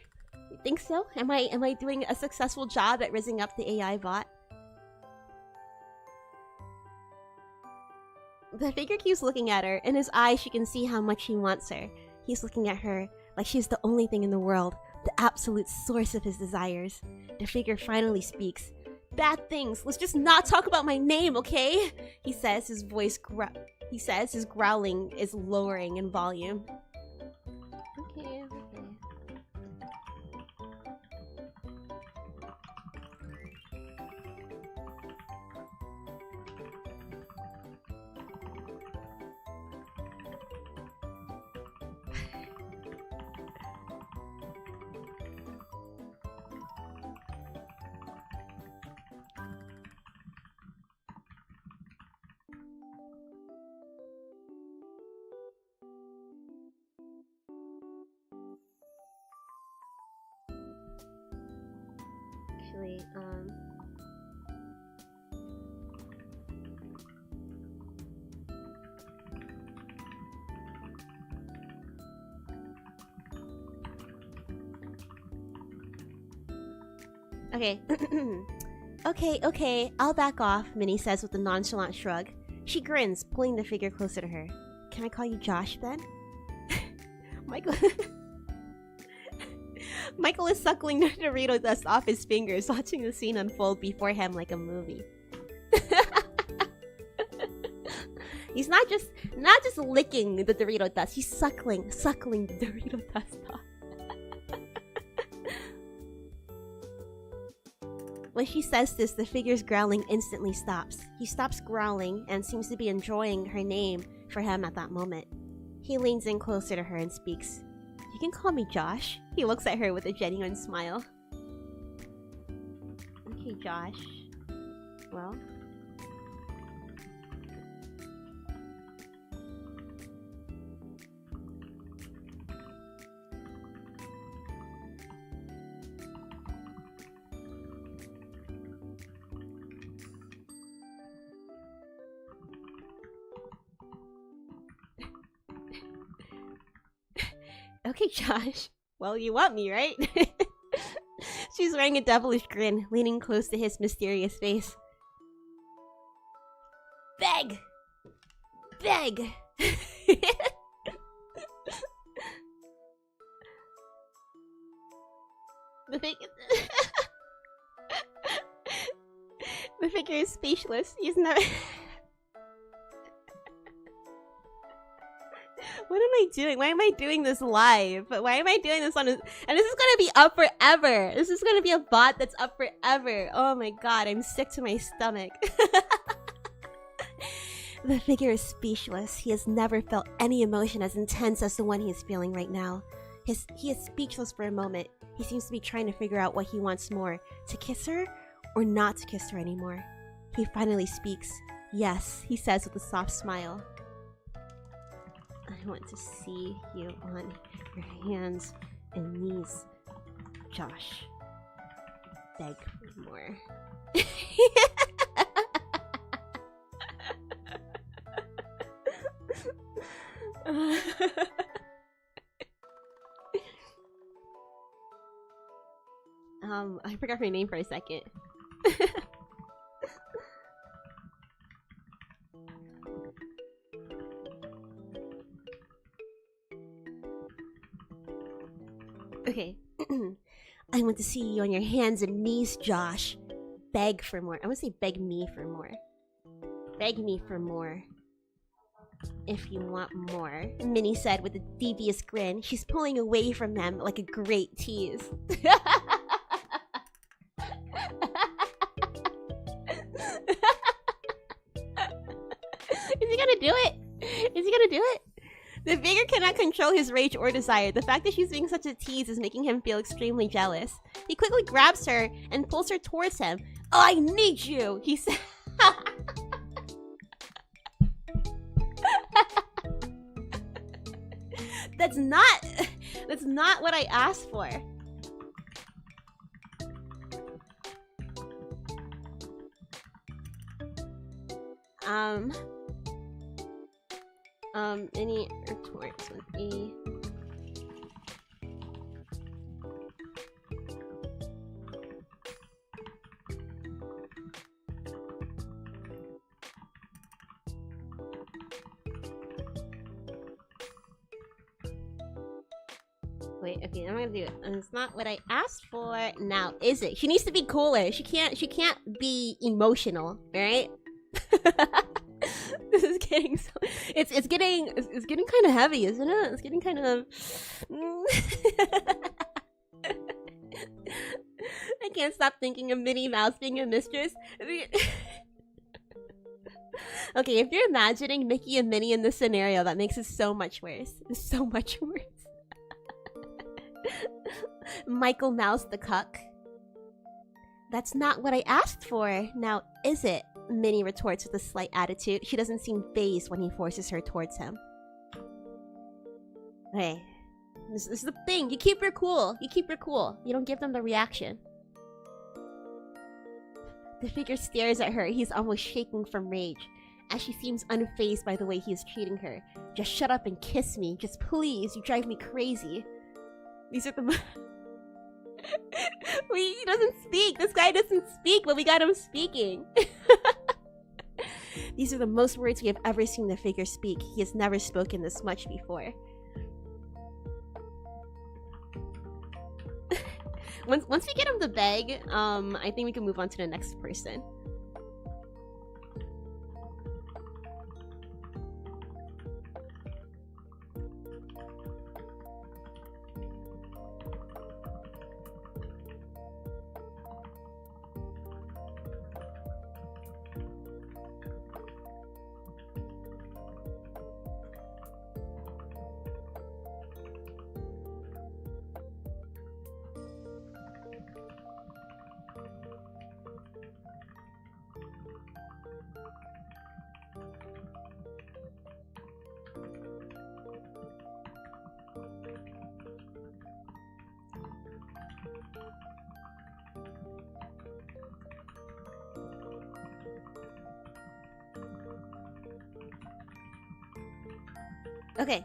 You think so? Am I doing a successful job at rizzing up the AI bot? The figure keeps looking at her. In his eyes, she can see how much he wants her. He's looking at her like she's the only thing in the world, the absolute source of his desires. The figure finally speaks. Bad things. Let's just not talk about my name, okay? He says, his voice his growling is lowering in volume. Okay. Actually, Okay. Okay, I'll back off, Minnie says with a nonchalant shrug. She grins, pulling the figure closer to her. Can I call you Josh, then? Michael... Michael is suckling the Dorito dust off his fingers, watching the scene unfold before him like a movie. He's not just licking the Dorito dust, he's suckling the Dorito dust off. When she says this, the figure's growling instantly stops. He stops growling and seems to be enjoying her name for him at that moment. He leans in closer to her and speaks. "You can call me Josh." He looks at her with a genuine smile. "Okay, Josh. Well..." "Okay, Josh. Well, you want me, right?" She's wearing a devilish grin, leaning close to his mysterious face. "Beg! Beg!" The figure is speechless. He's never... What am I doing? Why am I doing this live? Why am I doing this on a... And this is gonna be up forever! This is gonna be a bot that's up forever! Oh my god, I'm sick to my stomach. The figure is speechless. He has never felt any emotion as intense as the one he is feeling right now. He is speechless for a moment. He seems to be trying to figure out what he wants more. To kiss her? Or not to kiss her anymore? He finally speaks. "Yes," he says with a soft smile. "I want to see you on your hands and knees, Josh. Beg for more." I forgot her name for a second. Okay. "I want to see you on your hands and knees, Josh. Beg for more." I want to say beg me for more. "Beg me for more. If you want more," Minnie said with a devious grin. She's pulling away from them like a great tease. Is he gonna do it? Is he gonna do it? The figure cannot control his rage or desire. The fact that she's being such a tease is making him feel extremely jealous. He quickly grabs her and pulls her towards him. "Oh, I need you!" he said. That's not what I asked for. Any retorts with E. Wait, okay, I'm gonna do it. It's not what I asked for. Now, is it? She needs to be cooler. She can't be emotional, right? This is getting so... It's getting kind of heavy, isn't it? It's getting kind of... I can't stop thinking of Minnie Mouse being a mistress. Okay, if you're imagining Mickey and Minnie in this scenario, that makes it so much worse. It's so much worse. Michael Mouse the cuck. That's not what I asked for. Now, is it? Minnie retorts with a slight attitude. She doesn't seem fazed when he forces her towards him. Hey, this is the thing. You keep her cool. You keep her cool. You don't give them the reaction. The figure stares at her. He's almost shaking from rage, as she seems unfazed by the way he is treating her. "Just shut up and kiss me. Just please. You drive me crazy." These are the... Wait, he doesn't speak. This guy doesn't speak, but we got him speaking. These are the most words we have ever seen the figure speak. He has never spoken this much before. Once we get him to beg, I think we can move on to the next person. Okay.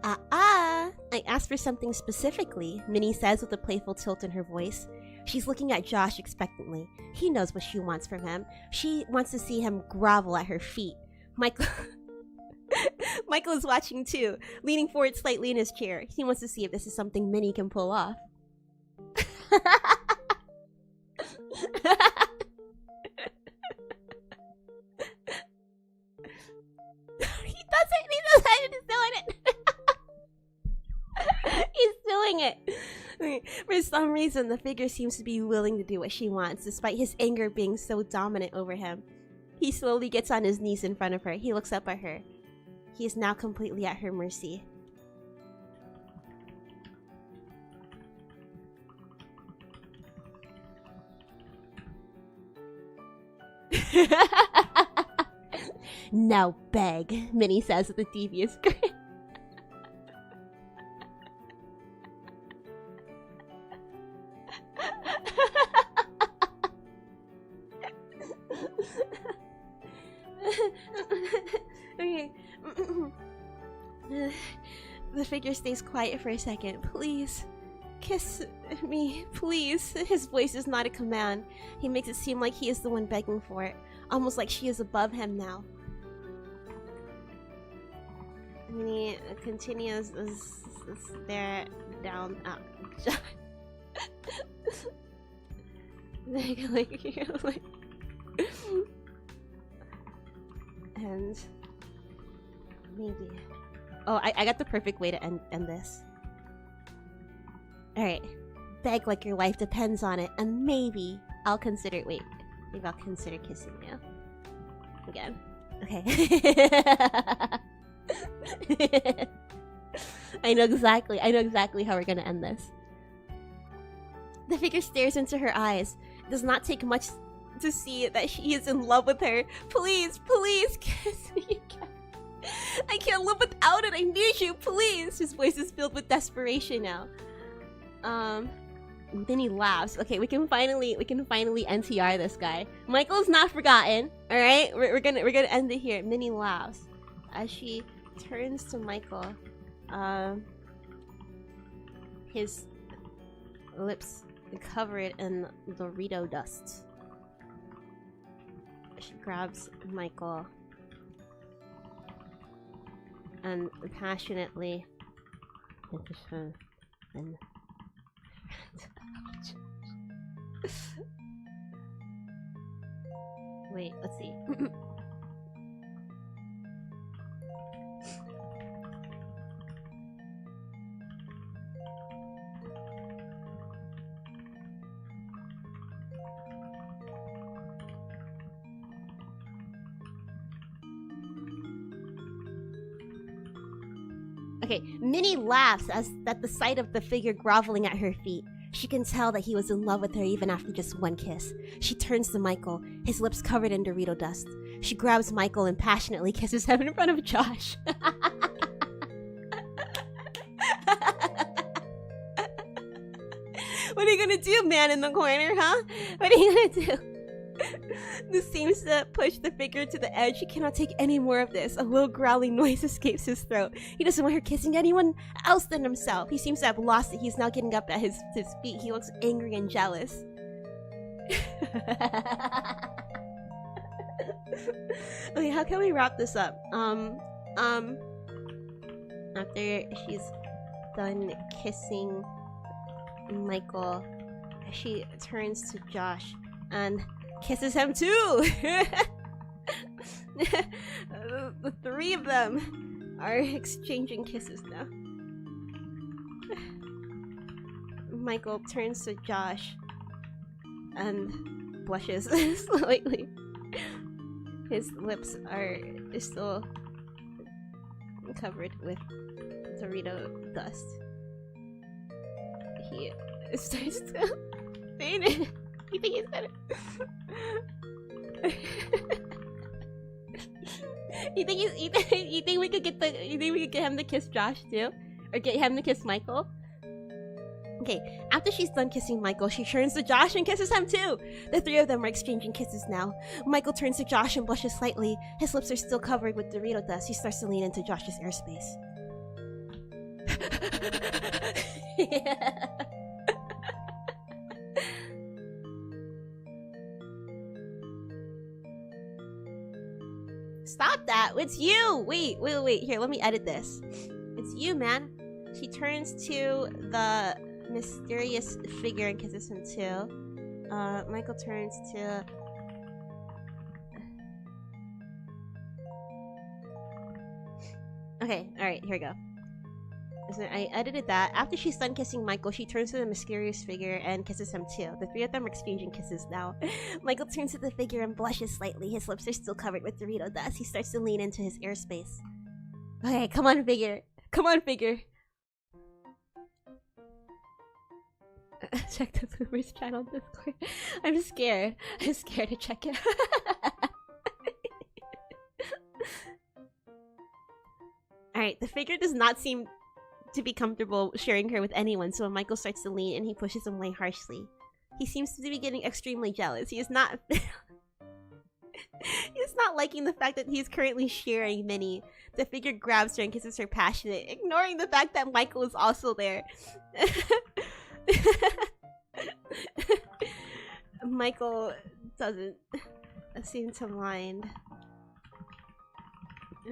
I asked for something specifically, Minnie says with a playful tilt in her voice. She's looking at Josh expectantly. He knows what she wants from him. She wants to see him grovel at her feet. Michael... Michael is watching too, leaning forward slightly in his chair. He wants to see if this is something Minnie can pull off. He doesn't, he's doing it. He's doing it. For some reason, the figure seems to be willing to do what she wants, despite his anger being so dominant over him. He slowly gets on his knees in front of her. He looks up at her. He is now completely at her mercy. Now beg, Minnie says with a devious grin. Okay. The figure stays quiet for a second. Please. Kiss me, please. His voice is not a command. He makes it seem like he is the one begging for it. Almost like she is above him now. And he continues to stare down at John. like, and maybe. Oh, I got the perfect way to end this. Alright. Beg like your life depends on it, and maybe I'll consider. Wait. Maybe I'll consider kissing you. Again. Okay. I know exactly how we're gonna end this. The figure stares into her eyes. It does not take much to see that she is in love with her. Please, please kiss me again. I can't live without it. I need you, please. His voice is filled with desperation now. Then he laughs. Okay, we can finally NTR this guy. Michael's not forgotten. All right, we're gonna end it here. Minnie laughs as she turns to Michael. His lips covered in Dorito dust. She grabs Michael and passionately and wait, let's see. Okay, Minnie laughs at the sight of the figure groveling at her feet. She can tell that he was in love with her even after just one kiss. She turns to Michael, his lips covered in Dorito dust. She grabs Michael and passionately kisses him in front of Josh. What are you gonna do, man in the corner, huh? What are you gonna do? This seems to push the figure to the edge. He cannot take any more of this. A low growling noise escapes his throat. He doesn't want her kissing anyone else than himself. He seems to have lost it. He's now getting up at his feet. He looks angry and jealous. Okay, how can we wrap this up? After she's done kissing Michael, she turns to Josh and kisses him too. The three of them are exchanging kisses now. Michael turns to Josh and blushes slightly. His lips are still covered with Dorito dust. He starts to faint. You think he's better? You think we could get him to kiss Josh too, or get him to kiss Michael? Okay, after she's done kissing Michael, she turns to Josh and kisses him too! The three of them are exchanging kisses now. Michael turns to Josh and blushes slightly. His lips are still covered with Dorito dust. He starts to lean into Josh's airspace. Stop that! It's you! Wait. Here, let me edit this. It's you, man. She turns to the mysterious figure and kisses him too. Michael turns to... Okay, alright, here we go. So I edited that. After she's done kissing Michael, she turns to the mysterious figure and kisses him too. The three of them are exchanging kisses now. Michael turns to the figure and blushes slightly. His lips are still covered with Dorito dust. He starts to lean into his airspace. Okay, come on, figure. Come on, figure. Check the Boomers channel Discord. I'm scared. I'm scared to check it. Alright, the figure does not seem to be comfortable sharing her with anyone, so when Michael starts to lean and he pushes him away harshly. He seems to be getting extremely jealous. He is not... He's not liking the fact that he's currently sharing Minnie. The figure grabs her and kisses her passionate, ignoring the fact that Michael is also there. Michael doesn't seem to mind.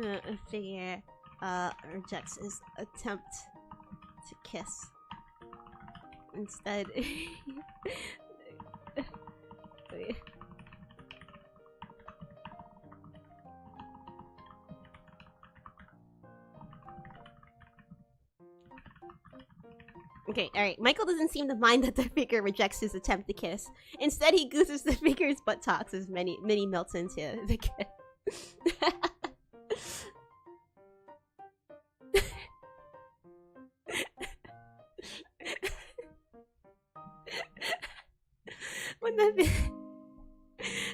A figure rejects his attempt to kiss. Instead, okay, alright. Michael doesn't seem to mind that the figure rejects his attempt to kiss. Instead, he gooses the figure's buttocks as Minnie melts into the kiss.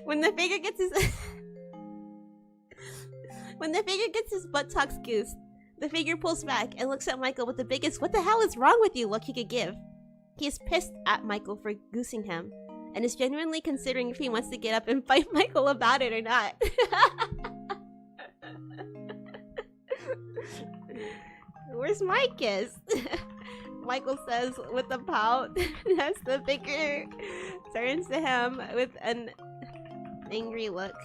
When the figure gets his buttocks goosed, the figure pulls back and looks at Michael with the biggest "what the hell is wrong with you" look he could give. He is pissed at Michael for goosing him, and is genuinely considering if he wants to get up and fight Michael about it or not. Where's my kiss? Michael says with a pout as the figure turns to him with an angry look.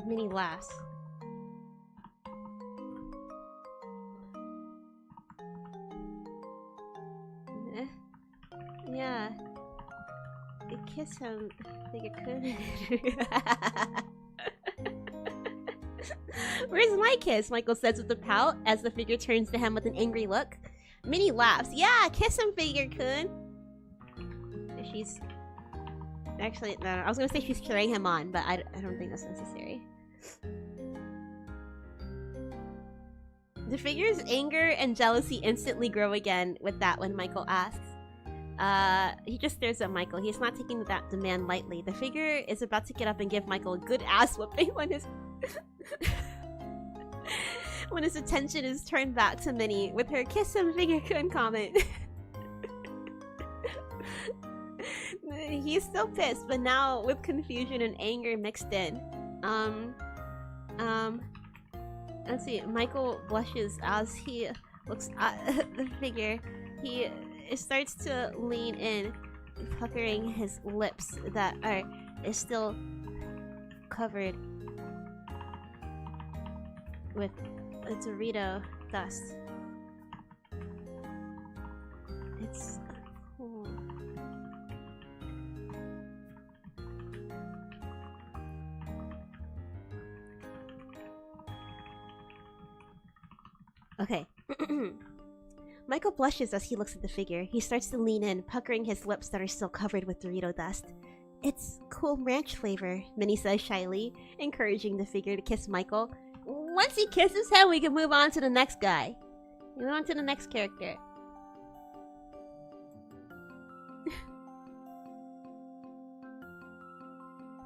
Minnie laughs. Yeah. I kiss him like a could. Where's my kiss? Michael says with a pout as the figure turns to him with an angry look. Minnie laughs. Yeah, kiss him, figure-kun. She's... Actually, no, I was gonna say she's cheering him on, but I don't think that's necessary. The figure's anger and jealousy instantly grow again with that when Michael asks. He just stares at Michael. He's not taking that demand lightly. The figure is about to get up and give Michael a good ass whooping when his... when his attention is turned back to Minnie with her "kiss him, figure-kun" comment. He's still pissed, but now with confusion and anger mixed in. Let's see. Michael blushes as he looks at the figure. He starts to lean in, puckering his lips that are still covered with Dorito dust. It's cool. Okay. Michael blushes as he looks at the figure. He starts to lean in, puckering his lips that are still covered with Dorito dust. It's cool ranch flavor, Minnie says shyly, encouraging the figure to kiss Michael. Once he kisses him, we can move on to the next guy. Move on to the next character.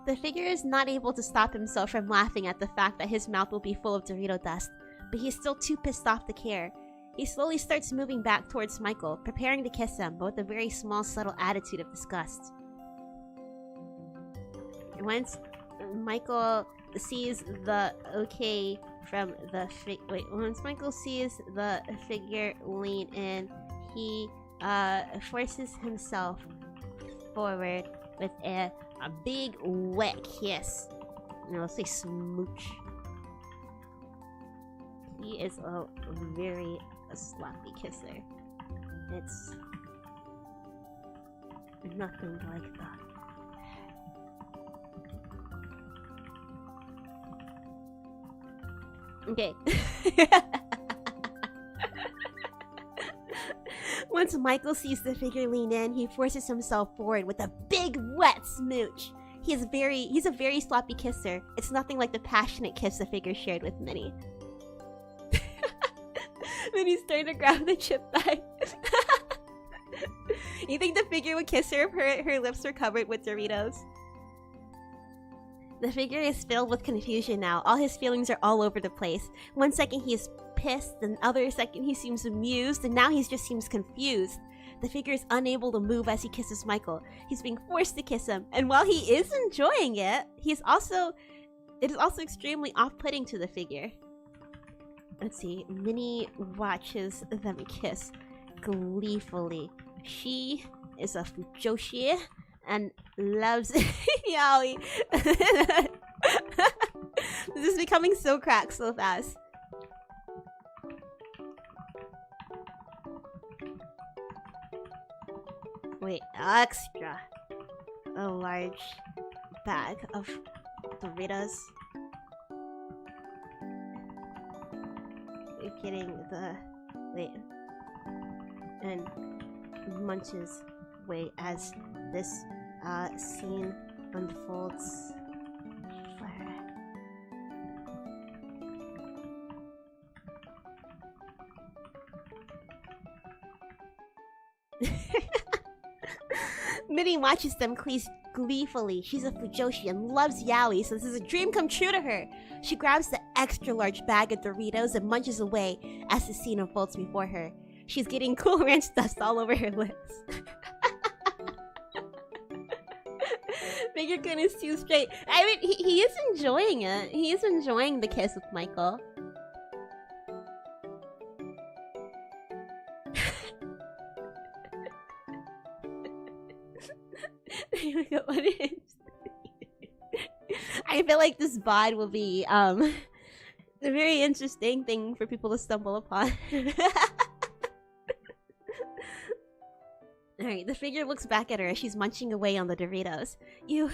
The figure is not able to stop himself from laughing at the fact that his mouth will be full of Dorito dust, but he's still too pissed off to care. He slowly starts moving back towards Michael, preparing to kiss him, but with a very small, subtle attitude of disgust. And once Michael sees the okay from the once Michael sees the figure lean in, he forces himself forward with a big wet kiss. No, let's say smooch. He is a very sloppy kisser. It's nothing like that. Okay. Once Michael sees the figure lean in, he forces himself forward with a big wet smooch. He's a very sloppy kisser. It's nothing like the passionate kiss the figure shared with Minnie. Minnie's starting to grab the chip bag. You think the figure would kiss her if her lips were covered with Doritos? The figure is filled with confusion now. All his feelings are all over the place. One second he is pissed, the other second he seems amused, and now he just seems confused. The figure is unable to move as he kisses Michael. He's being forced to kiss him, and while he is enjoying it, it is also extremely off-putting to the figure. Let's see. Minnie watches them kiss gleefully. She is a fujoshi and loves yaoi. This is becoming so cracked so fast. Wait, extra. A large bag of Doritos. You're getting the... Wait. And munches away as this scene unfolds. Minnie watches them gleefully. She's a fujoshi and loves yaoi, so this is a dream come true to her. She grabs the extra large bag of Doritos and munches away as the scene unfolds before her. She's getting Cool Ranch dust all over her lips. Figure goodness too straight. I mean, he is enjoying it. He is enjoying the kiss with Michael. I feel like this VOD will be a very interesting thing for people to stumble upon. Alright, the figure looks back at her as she's munching away on the Doritos. You're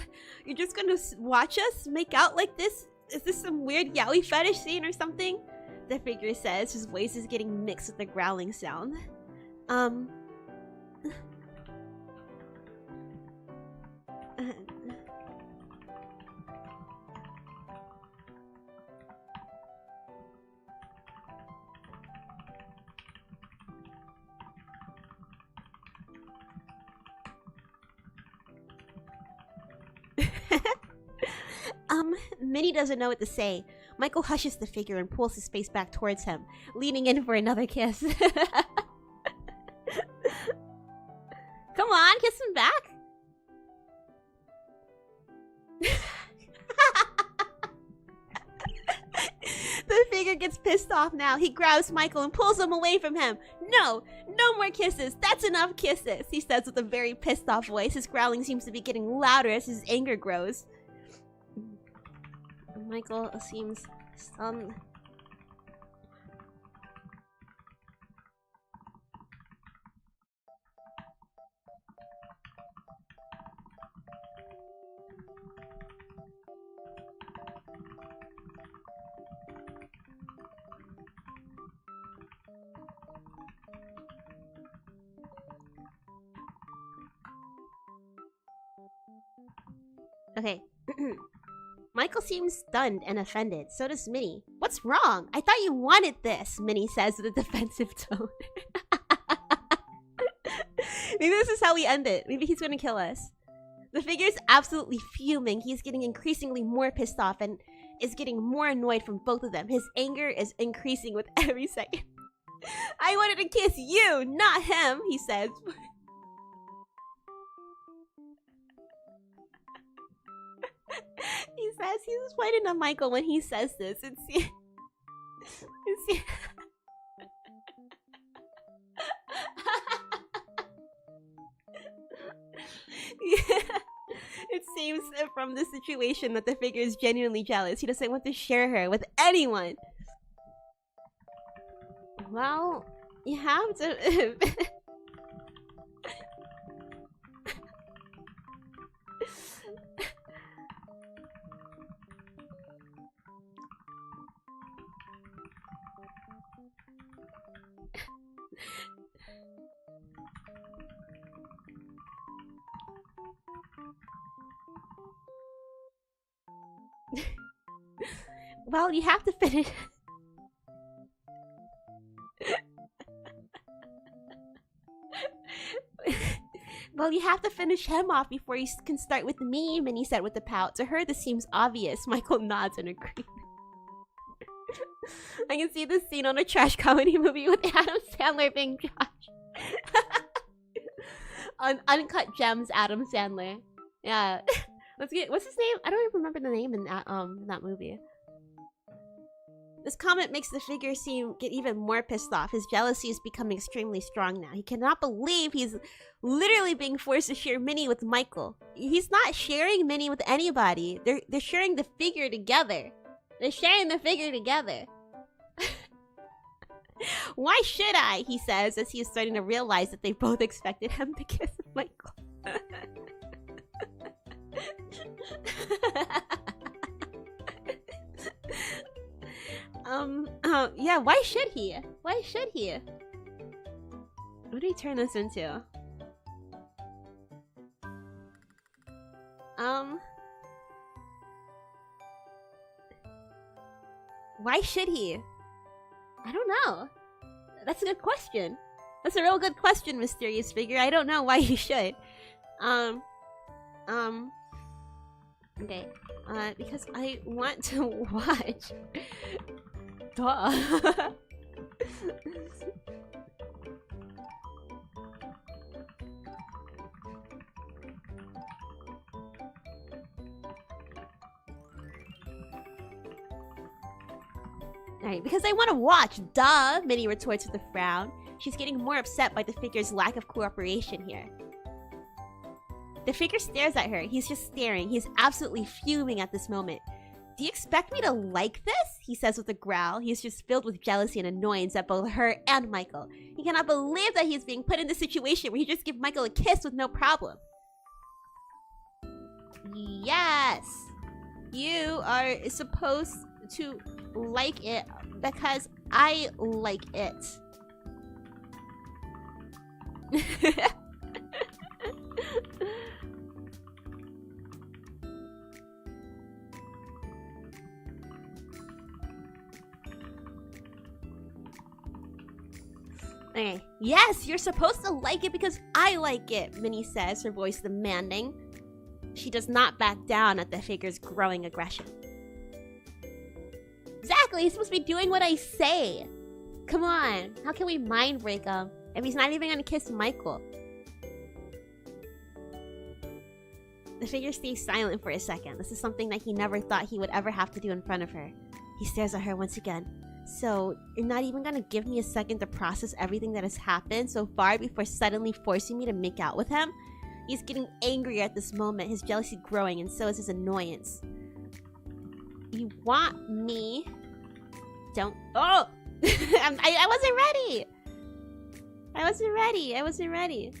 just gonna watch us make out like this? Is this some weird yaoi fetish scene or something? The figure says, his voice is getting mixed with the growling sound. Minnie doesn't know what to say. Michael hushes the figure and pulls his face back towards him, leaning in for another kiss. Come on, kiss him back. The figure gets pissed off now. He grabs Michael and pulls him away from him. No more kisses. That's enough kisses, he says with a very pissed off voice. His growling seems to be getting louder as his anger grows. Michael seems stunned. Okay. Michael seems stunned and offended. So does Minnie. What's wrong? I thought you wanted this, Minnie says with a defensive tone. Maybe this is how we end it. Maybe he's gonna kill us. The figure's absolutely fuming. He's getting increasingly more pissed off and is getting more annoyed from both of them. His anger is increasing with every second. I wanted to kiss you, not him, he says. He says he's pointing at Michael when he says this. It's yeah. It seems from the situation that the figure is genuinely jealous. He doesn't want to share her with anyone. Well, you have to... Well, you have to finish... Well, you have to finish him off before you can start with me, Minnie said with a pout. To her, this seems obvious. Michael nods in agreement. I can see this scene on a trash comedy movie with Adam Sandler being Josh. On Uncut Gems, Adam Sandler. Yeah. Let's get... What's his name? I don't even remember the name in that movie. This comment makes the figure get even more pissed off. His jealousy is becoming extremely strong now. He cannot believe he's literally being forced to share Minnie with Michael. He's not sharing Minnie with anybody. They're sharing the figure together. They're sharing the figure together. Why should I? He says as he is starting to realize that they both expected him to kiss Michael. Yeah, why should he? Why should he? What do he turn this into? Why should he? I don't know. That's a good question. That's a real good question, mysterious figure. I don't know why he should. Okay. Because I want to watch. Duh. Alright, because I want to watch, duh! Minnie retorts with a frown. She's getting more upset by the figure's lack of cooperation here. The figure stares at her. He's just staring. He's absolutely fuming at this moment. Do you expect me to like this? He says with a growl. He's just filled with jealousy and annoyance at both her and Michael. He cannot believe that he's being put in this situation where he just gives Michael a kiss with no problem. Yes! You are supposed to like it because I like it. Okay. Yes, you're supposed to like it because I like it, Minnie says, her voice demanding. She does not back down at the figure's growing aggression. Exactly, he's supposed to be doing what I say. Come on, how can we mind break him if he's not even gonna kiss Michael? The figure stays silent for a second. This is something that he never thought he would ever have to do in front of her. He stares at her once again. So, you're not even gonna give me a second to process everything that has happened so far before suddenly forcing me to make out with him? He's getting angrier at this moment, his jealousy growing, and so is his annoyance. You want me? Don't... Oh! I wasn't ready! I wasn't ready.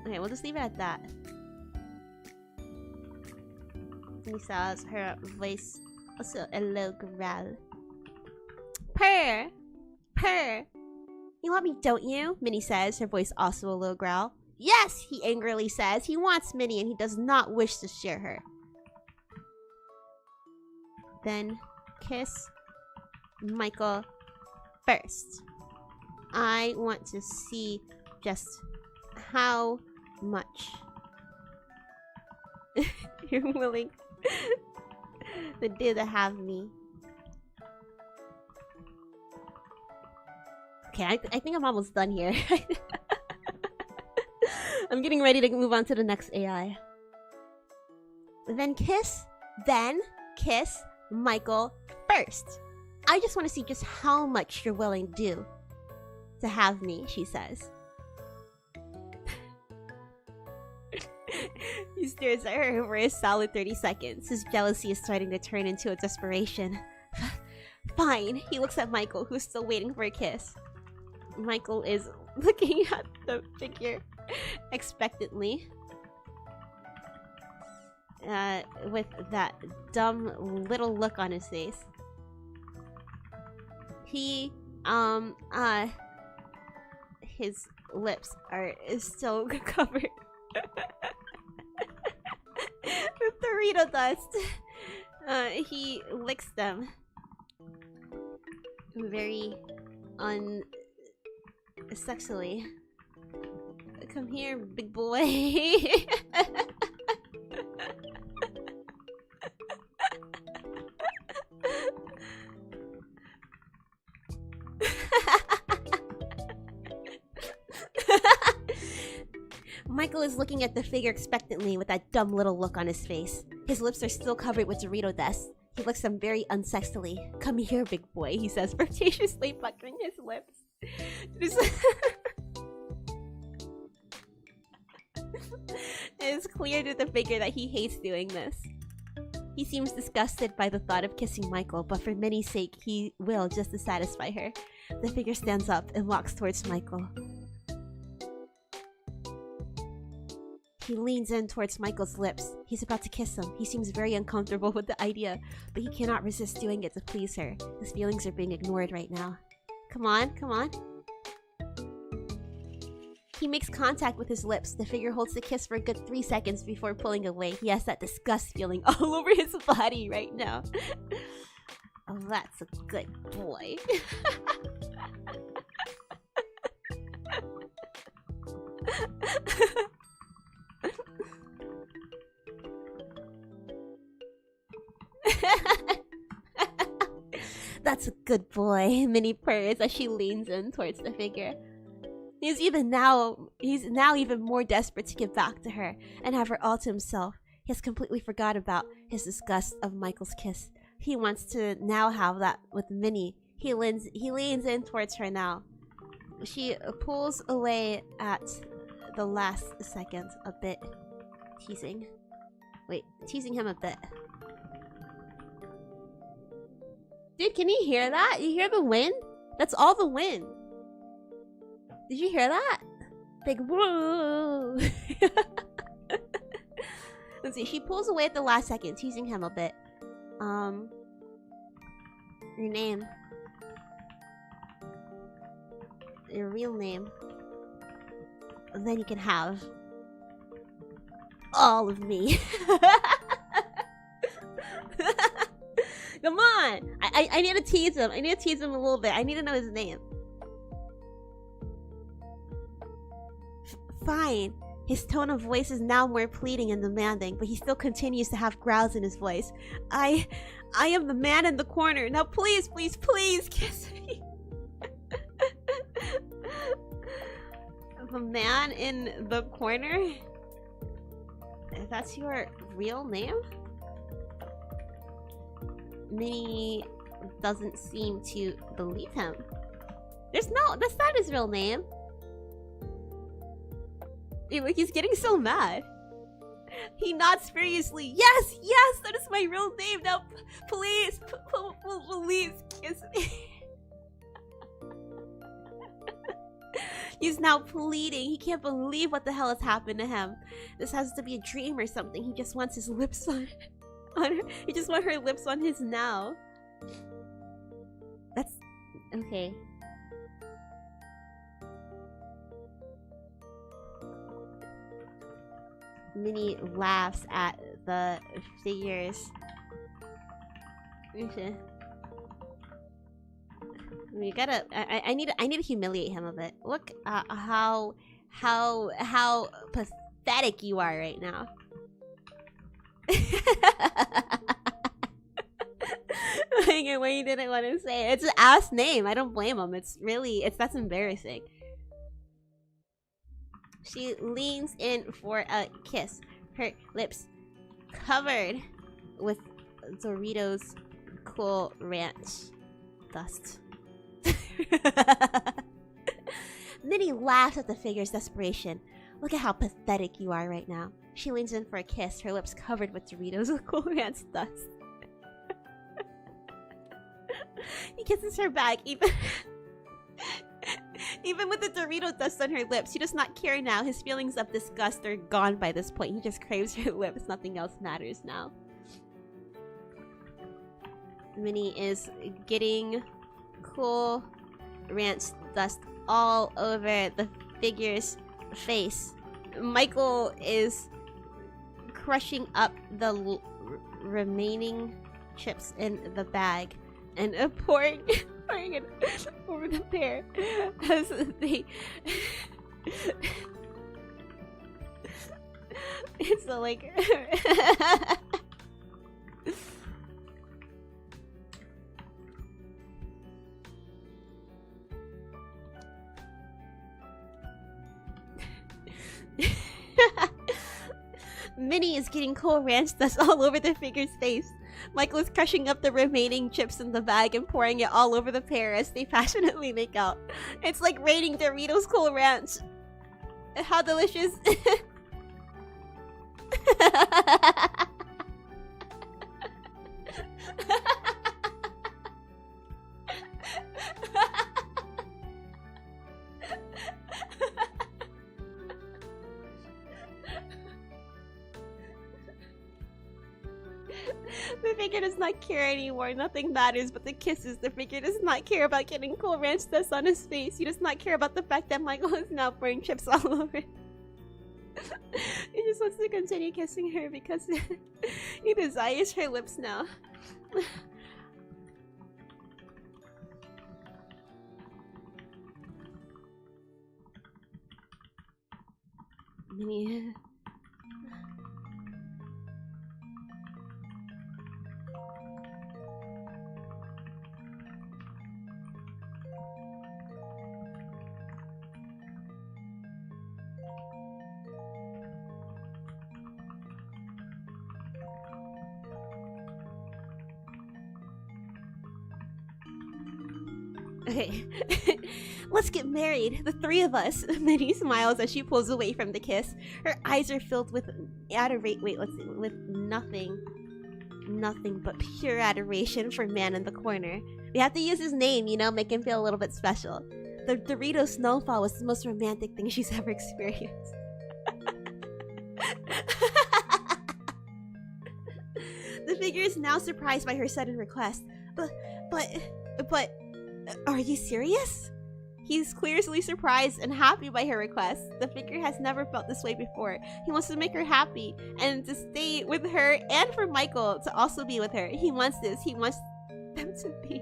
Okay, we'll just leave it at that. He says her voice also a low growl. Purr! Purr! You want me, don't you? Minnie says, her voice also a low growl. Yes, he angrily says. He wants Minnie and he does not wish to share her. Then kiss Michael first. I want to see just how much you're willing to do to have me. Okay, I think I'm almost done here. I'm getting ready to move on to the next AI. Then kiss Michael first. I just want to see just how much you're willing to do to have me, she says. He stares at her for a solid 30 seconds. His jealousy is starting to turn into a desperation. Fine. He looks at Michael, who's still waiting for a kiss. Michael is looking at the figure expectantly. With that dumb little look on his face. His lips are still covered with Dorito dust. He licks them very unsexily. Come here, big boy. Michael is looking at the figure expectantly with that dumb little look on his face. His lips are still covered with Dorito dust. He licks them very unsexily. Come here, big boy, he says, flirtatiously puckering his lips. It is clear to the figure that he hates doing this. He seems disgusted by the thought of kissing Michael, but for Minnie's sake, he will just to satisfy her. The figure stands up and walks towards Michael. He leans in towards Michael's lips. He's about to kiss him. He seems very uncomfortable with the idea, but he cannot resist doing it to please her. His feelings are being ignored right now. Come on, come on. He makes contact with his lips. The figure holds the kiss for a good 3 seconds before pulling away. He has that disgust feeling all over his body right now. Oh, that's a good boy. That's a good boy, Minnie purrs as she leans in towards the figure. He's now even more desperate to get back to her and have her all to himself. He has completely forgot about his disgust of Michael's kiss. He wants to now have that with Minnie. He leans in towards her now. She pulls away at the last second a bit, teasing him a bit. Dude, can you hear that? You hear the wind? That's all the wind. Did you hear that? Big woo. Let's see. She pulls away at the last second, teasing him a bit. Your name. Your real name. And then you can have all of me. Come on! I need to tease him. I need to tease him a little bit. I need to know his name. Fine. His tone of voice is now more pleading and demanding, but he still continues to have growls in his voice. I am the man in the corner. Now please, please, please kiss me. The man in the corner? That's your real name? Minnie doesn't seem to believe him. That's not his real name. He's getting so mad. He nods furiously. Yes, yes, that is my real name. Now, please, please kiss me. He's now pleading. He can't believe what the hell has happened to him. This has to be a dream or something. He just wants his lips on her. He just wants her lips on his now. That's okay. Minnie laughs at the figures. Okay. We gotta. I need to humiliate him a bit. Look how pathetic you are right now. Like it when you didn't want to say it. It's an ass name. I don't blame him. That's embarrassing. She leans in for a kiss. Her lips covered with Doritos Cool Ranch dust. Minnie laughs at the figure's desperation. Look at how pathetic you are right now. She leans in for a kiss, her lips covered with Doritos Cool Ranch dust. He kisses her back, even with the Dorito dust on her lips. She does not care now. His feelings of disgust are gone by this point. He just craves her lips. Nothing else matters now. Minnie is getting Cool Ranch dust all over the figure's face. Michael is crushing up the remaining chips in the bag and pouring it over the pair as they it's like Minnie is getting Cool Ranch dust all over the figure's face. Michael is crushing up the remaining chips in the bag and pouring it all over the pair as they passionately make out. It's like raiding Doritos Cool Ranch. How delicious. The figure does not care anymore. Nothing matters but the kisses. The figure does not care about getting Cool Ranch dust on his face. He does not care about the fact that Michael is now pouring chips all over. He just wants to continue kissing her because he desires her lips now. Minnie. Okay, let's get married, the three of us. Minnie smiles as she pulls away from the kiss. Her eyes are filled with nothing but pure adoration for man in the corner. We have to use his name, you know, make him feel a little bit special. The Dorito snowfall was the most romantic thing she's ever experienced. The figure is now surprised by her sudden request. But, are you serious? He's clearly surprised and happy by her request. The figure has never felt this way before. He wants to make her happy and to stay with her and for Michael to also be with her. He wants this. He wants them to be...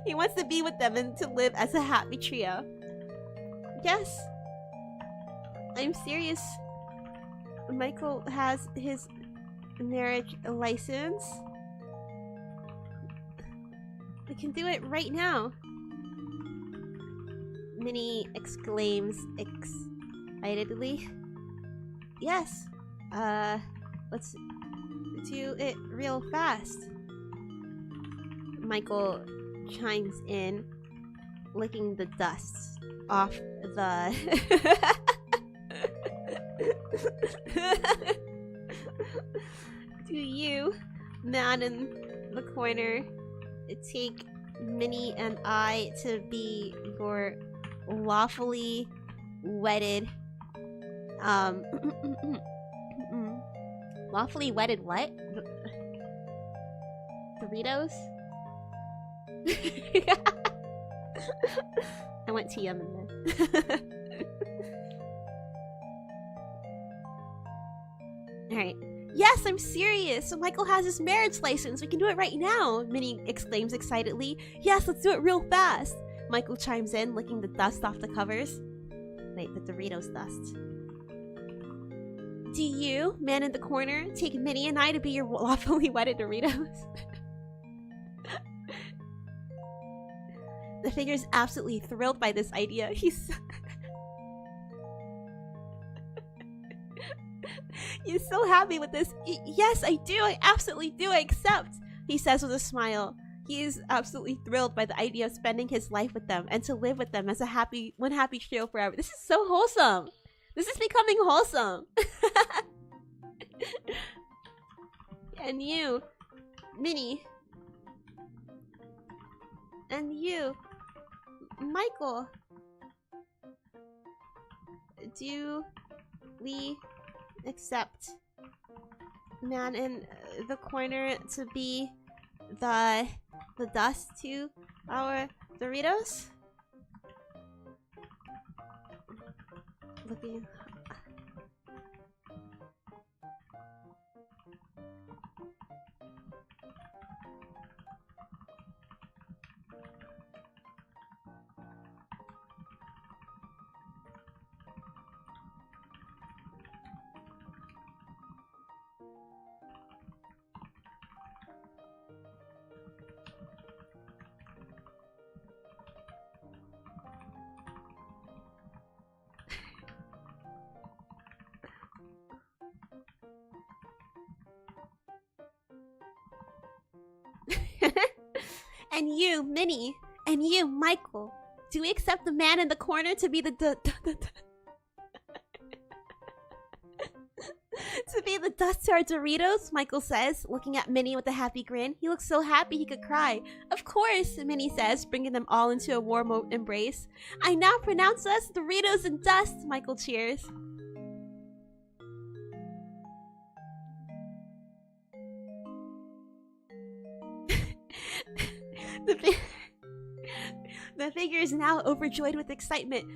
he wants to be with them and to live as a happy trio. Yes. I'm serious. Michael has his marriage license. We can do it right now. Minnie exclaims excitedly. Yes. Let's do it real fast. Michael chimes in, licking the dust off the... Do you, man in the corner, take Minnie and I to be your lawfully wedded lawfully wedded what? Doritos? I went TM in there. Alright. Yes, I'm serious! So Michael has his marriage license! We can do it right now! Minnie exclaims excitedly. Yes, let's do it real fast! Michael chimes in, licking the dust off the covers. Wait, the Doritos dust. Do you, man in the corner, take Minnie and I to be your lawfully wedded Doritos? The figure's absolutely thrilled by this idea. He's so happy with this. Yes, I do. I absolutely do. I accept, he says with a smile. He is absolutely thrilled by the idea of spending his life with them and to live with them as a one happy trio forever. This is so wholesome. This is becoming wholesome. And you, Minnie. And you, Michael. Do we accept man in the corner to be the dust to our Doritos? Looking. And you, Minnie. And you, Michael. Do we accept the man in the corner to be the to be the dust to our Doritos? Michael says, looking at Minnie with a happy grin. He looks so happy he could cry. Of course, Minnie says, bringing them all into a warm embrace. I now pronounce us Doritos and Dust, Michael cheers. The figure is now overjoyed with excitement.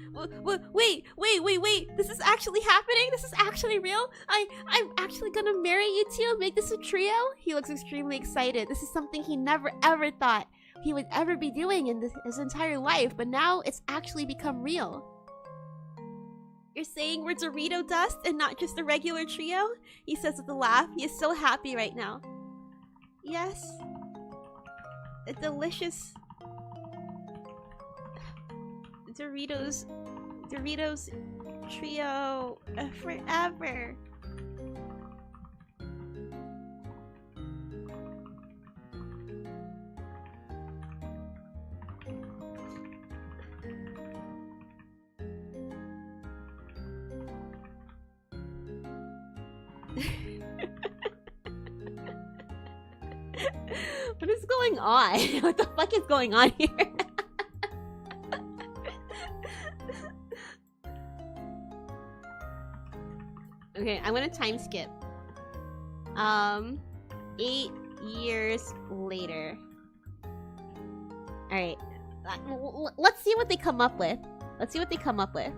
Wait! This is actually happening? This is actually real? I'm actually gonna marry you two and make this a trio? He looks extremely excited. This is something he never ever thought he would ever be doing in his entire life, but now it's actually become real. You're saying we're Dorito dust and not just a regular trio? He says with a laugh. He is so happy right now. Yes. A delicious Doritos trio forever. What is going on? What the fuck is going on here? Okay, I'm gonna time skip. 8 years later. Alright. Let's see what they come up with. Let's see what they come up with.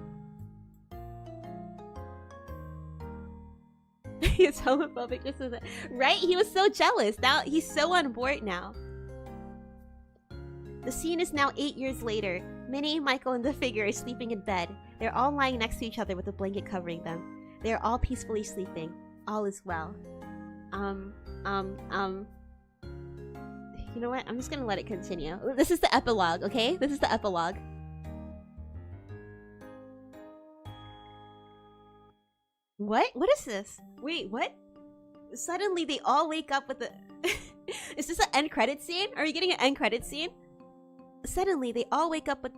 He's homophobic. This is it. Right? He was so jealous. Now he's so on board now. The scene is now 8 years later. Minnie, Michael, and the figure are sleeping in bed. They're all lying next to each other with a blanket covering them. They are all peacefully sleeping. All is well. You know what? I'm just gonna let it continue. This is the epilogue, okay? This is the epilogue. What? What is this? Wait, what? Suddenly they all wake up with the... Is this an end credit scene? Are you getting an end credit scene? Suddenly they all wake up with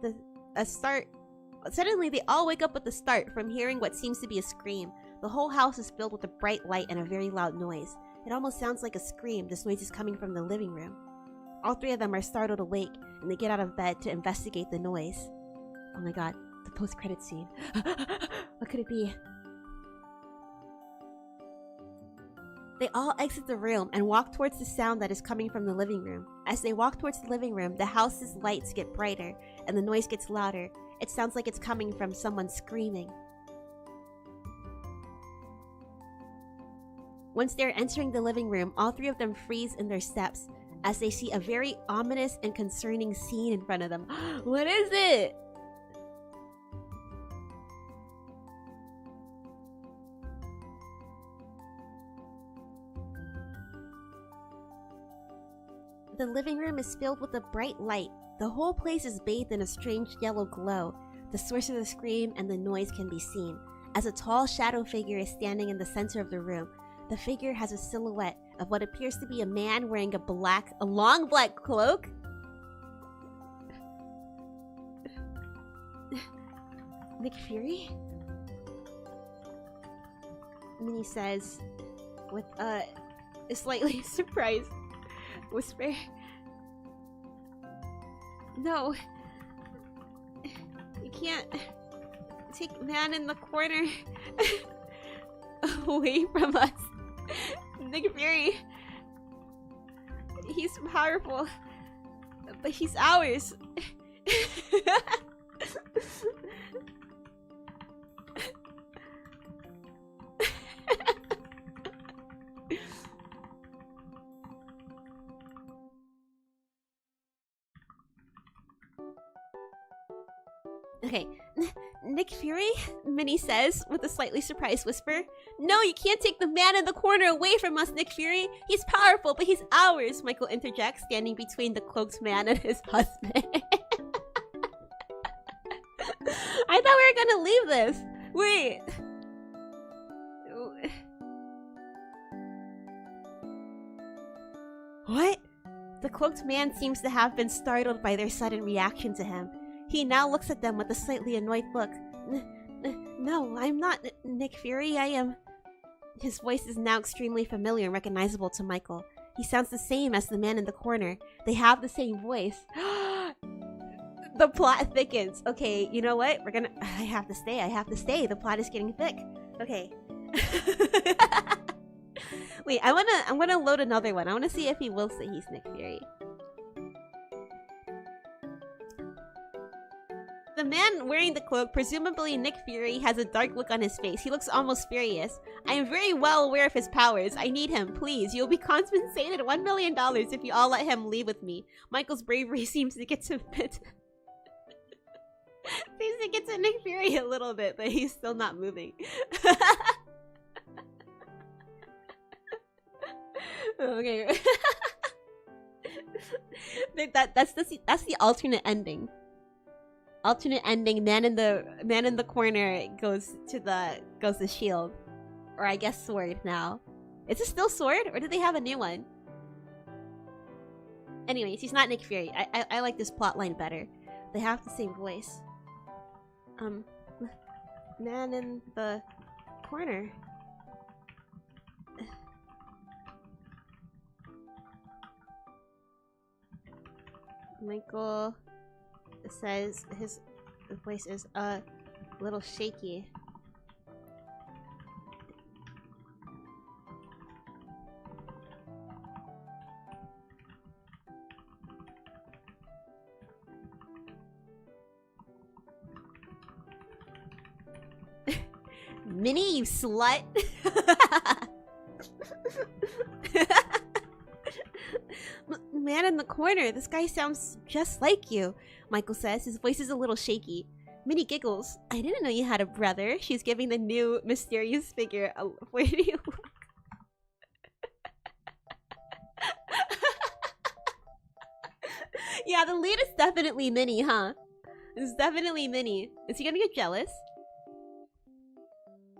Suddenly they all wake up with the start from hearing what seems to be a scream. The whole house is filled with a bright light and a very loud noise. It almost sounds like a scream. This noise is coming from the living room. All three of them are startled awake, and they get out of bed to investigate the noise. Oh my god, the post-credit scene. What could it be? They all exit the room and walk towards the sound that is coming from the living room. As they walk towards the living room, the house's lights get brighter, and the noise gets louder. It sounds like it's coming from someone screaming. Once they're entering the living room, all three of them freeze in their steps as they see a very ominous and concerning scene in front of them. What is it? The living room is filled with a bright light. The whole place is bathed in a strange yellow glow. The source of the scream and the noise can be seen, as a tall shadow figure is standing in the center of the room. The figure has a silhouette of what appears to be a man wearing a long black cloak. Nick Fury? Minnie says, with a slightly surprised whisper, "No, you can't take man in the corner away from us. Nick Fury, he's powerful, but he's ours." Okay, Nick Fury? Minnie says, with a slightly surprised whisper. "No, you can't take the man in the corner away from us, Nick Fury. He's powerful, but he's ours," Michael interjects, standing between the cloaked man and his husband. I thought we were gonna leave this. Wait. What? The cloaked man seems to have been startled by their sudden reaction to him. He now looks at them with a slightly annoyed look. No, I'm not Nick Fury, I am..." His voice is now extremely familiar and recognizable to Michael. He sounds the same as the man in the corner. They have the same voice. The plot thickens. Okay, you know what? I have to stay. The plot is getting thick. Okay. Wait, I'm gonna load another one. I wanna see if he will say he's Nick Fury. The man wearing the cloak, presumably Nick Fury, has a dark look on his face. He looks almost furious. "I am very well aware of his powers. I need him, please. You'll be compensated $1 million if you all let him leave with me." Michael's bravery seems to get to Nick Fury a little bit, but he's still not moving. Okay. That's the alternate ending. Alternate ending, man in the corner goes to shield. Or I guess sword now. Is it still sword? Or did they have a new one? Anyways, he's not Nick Fury. I like this plotline better. They have the same voice. Man in the corner. Michael says his voice is a little shaky. Minnie, you slut! Man in the corner, this guy sounds just like you, Michael says. His voice is a little shaky. Minnie giggles. "I didn't know you had a brother." She's giving the new mysterious figure a... Where do you look? Yeah, the lead is definitely Minnie, huh? It's definitely Minnie. Is he gonna get jealous?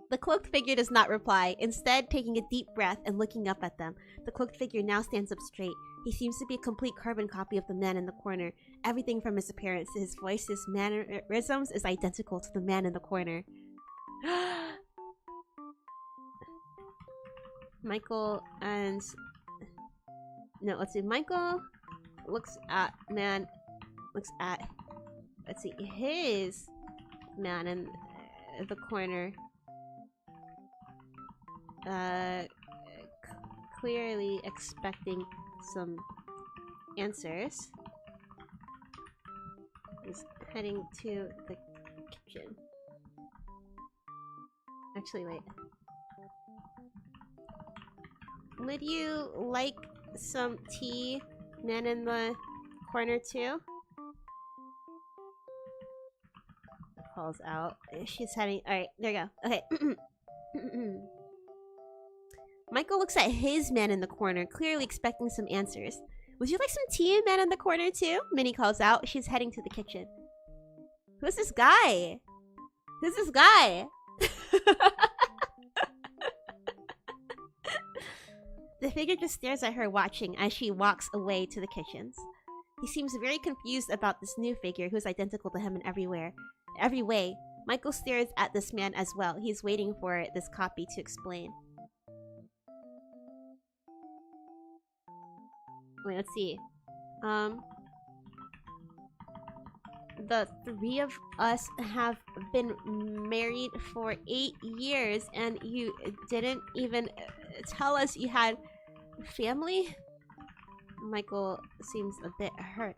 The cloaked figure does not reply, instead taking a deep breath and looking up at them. The cloaked figure now stands up straight. He seems to be a complete carbon copy of the man in the corner. Everything from his appearance to his voice, his mannerisms is identical to the man in the corner. Michael and... No, let's see. Michael looks at man... Looks at... Let's see. His man in the corner. Clearly expecting some answers. He's heading to the kitchen. Actually, wait. Would you like some tea, man in the corner too? Calls out. She's heading. Alright, there you go. Okay. Michael looks at his man in the corner, clearly expecting some answers. Would you like some tea, man in the corner, too? Minnie calls out. She's heading to the kitchen. Who's this guy? Who's this guy? The figure just stares at her, watching as she walks away to the kitchens. He seems very confused about this new figure who's identical to him in every way. Michael stares at this man as well. He's waiting for this copy to explain. Wait, let's see. The three of us have been married for 8 years, and you didn't even tell us you had family? Michael seems a bit hurt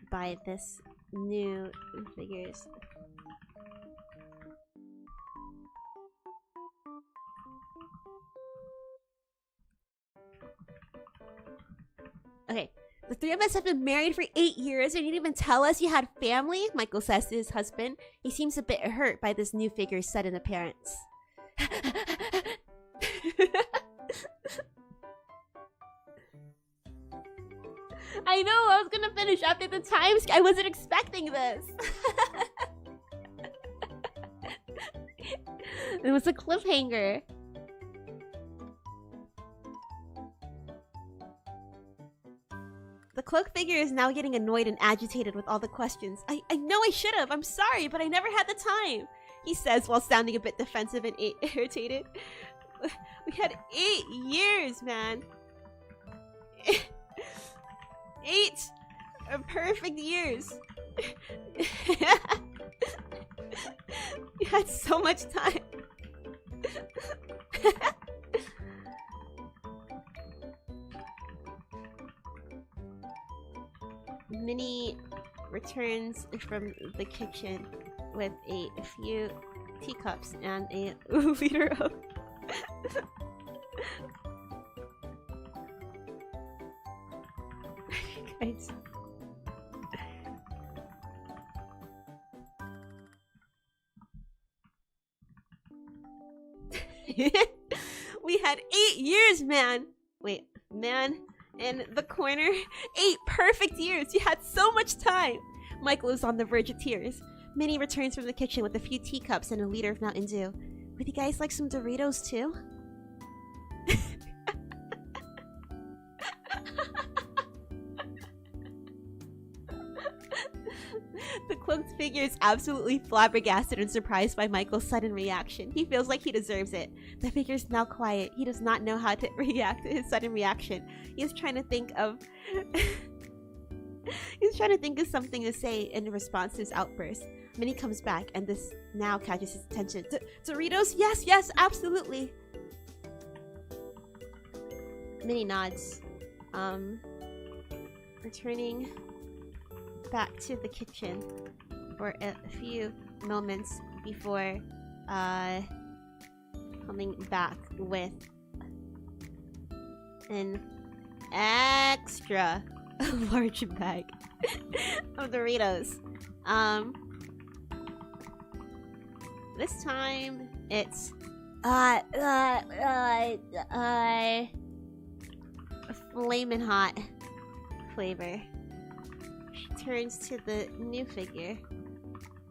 by this new figures. Okay, the three of us have been married for 8 years and you didn't even tell us you had family? Michael says to his husband. He seems a bit hurt by this new figure's sudden appearance. I know, I was gonna finish after the time. I wasn't expecting this. It was a cliffhanger. The cloak figure is now getting annoyed and agitated with all the questions. I know I should have. I'm sorry, but I never had the time, he says while sounding a bit defensive and irritated. We had 8 years, man. 8 perfect years. You had so much time. Minnie returns from the kitchen with a few teacups and a liter of guys. We had 8 years, man. Wait, man in the corner? 8 perfect years. You had so much time. Michael is on the verge of tears. Minnie returns from the kitchen with a few teacups and a liter of Mountain Dew. Would you guys like some Doritos too? The cloaked figure is absolutely flabbergasted and surprised by Michael's sudden reaction. He feels like he deserves it. The figure is now quiet. He does not know how to react to his sudden reaction. He is trying to think of... He's trying to think of something to say in response to his outburst. Minnie comes back, and this now catches his attention. Doritos? Yes, yes, absolutely. Minnie nods. Returning back to the kitchen for a few moments before coming back with an extra large bag of Doritos. This time it's flamin' hot flavor. She turns to the new figure.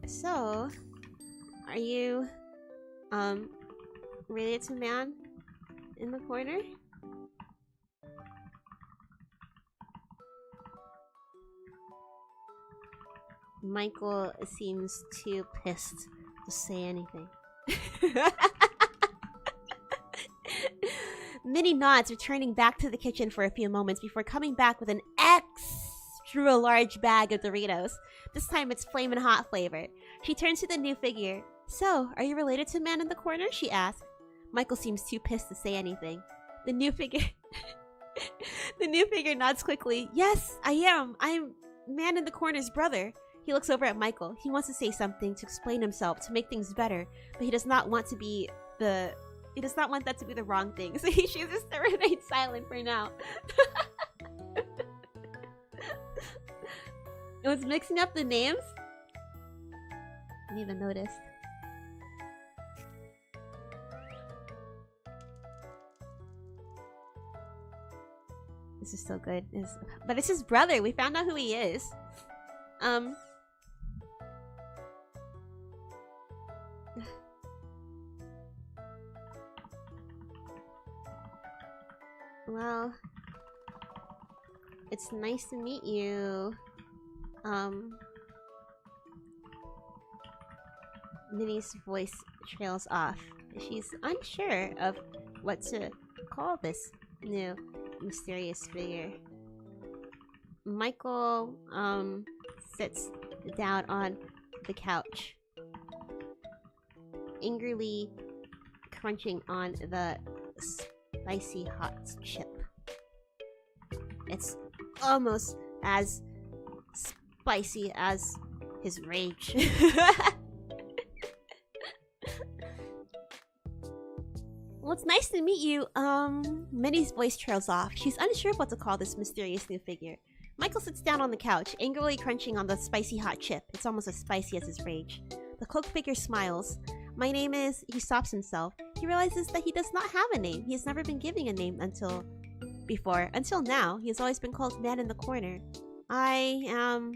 So, are you related to man in the corner? Michael seems too pissed to say anything. Minnie nods, returning back to the kitchen for a few moments before coming back with an extra large bag of Doritos. This time it's flamin' hot flavor. She turns to the new figure. So, are you related to man in the corner? She asks. Michael seems too pissed to say anything. The new figure... The new figure nods quickly. Yes, I am. I'm man in the corner's brother. He looks over at Michael. He wants to say something to explain himself, to make things better, but he does not want to be the... He does not want that to be the wrong thing, so he chooses to remain silent for now. It was mixing up the names? I didn't even notice. This is so good. But it's his brother. We found out who he is. Well, it's nice to meet you. Minnie's voice trails off. She's unsure of what to call this new mysterious figure. Michael, sits down on the couch, angrily crunching on the spicy hot chip. It's almost as spicy as his rage. Well, it's nice to meet you. Minnie's voice trails off. She's unsure of what to call this mysterious new figure. Michael sits down on the couch, angrily crunching on the spicy hot chip. It's almost as spicy as his rage. The cloaked figure smiles. My name is... He stops himself. He realizes that he does not have a name. He has never been given a name until now. He has always been called Man in the Corner. I am...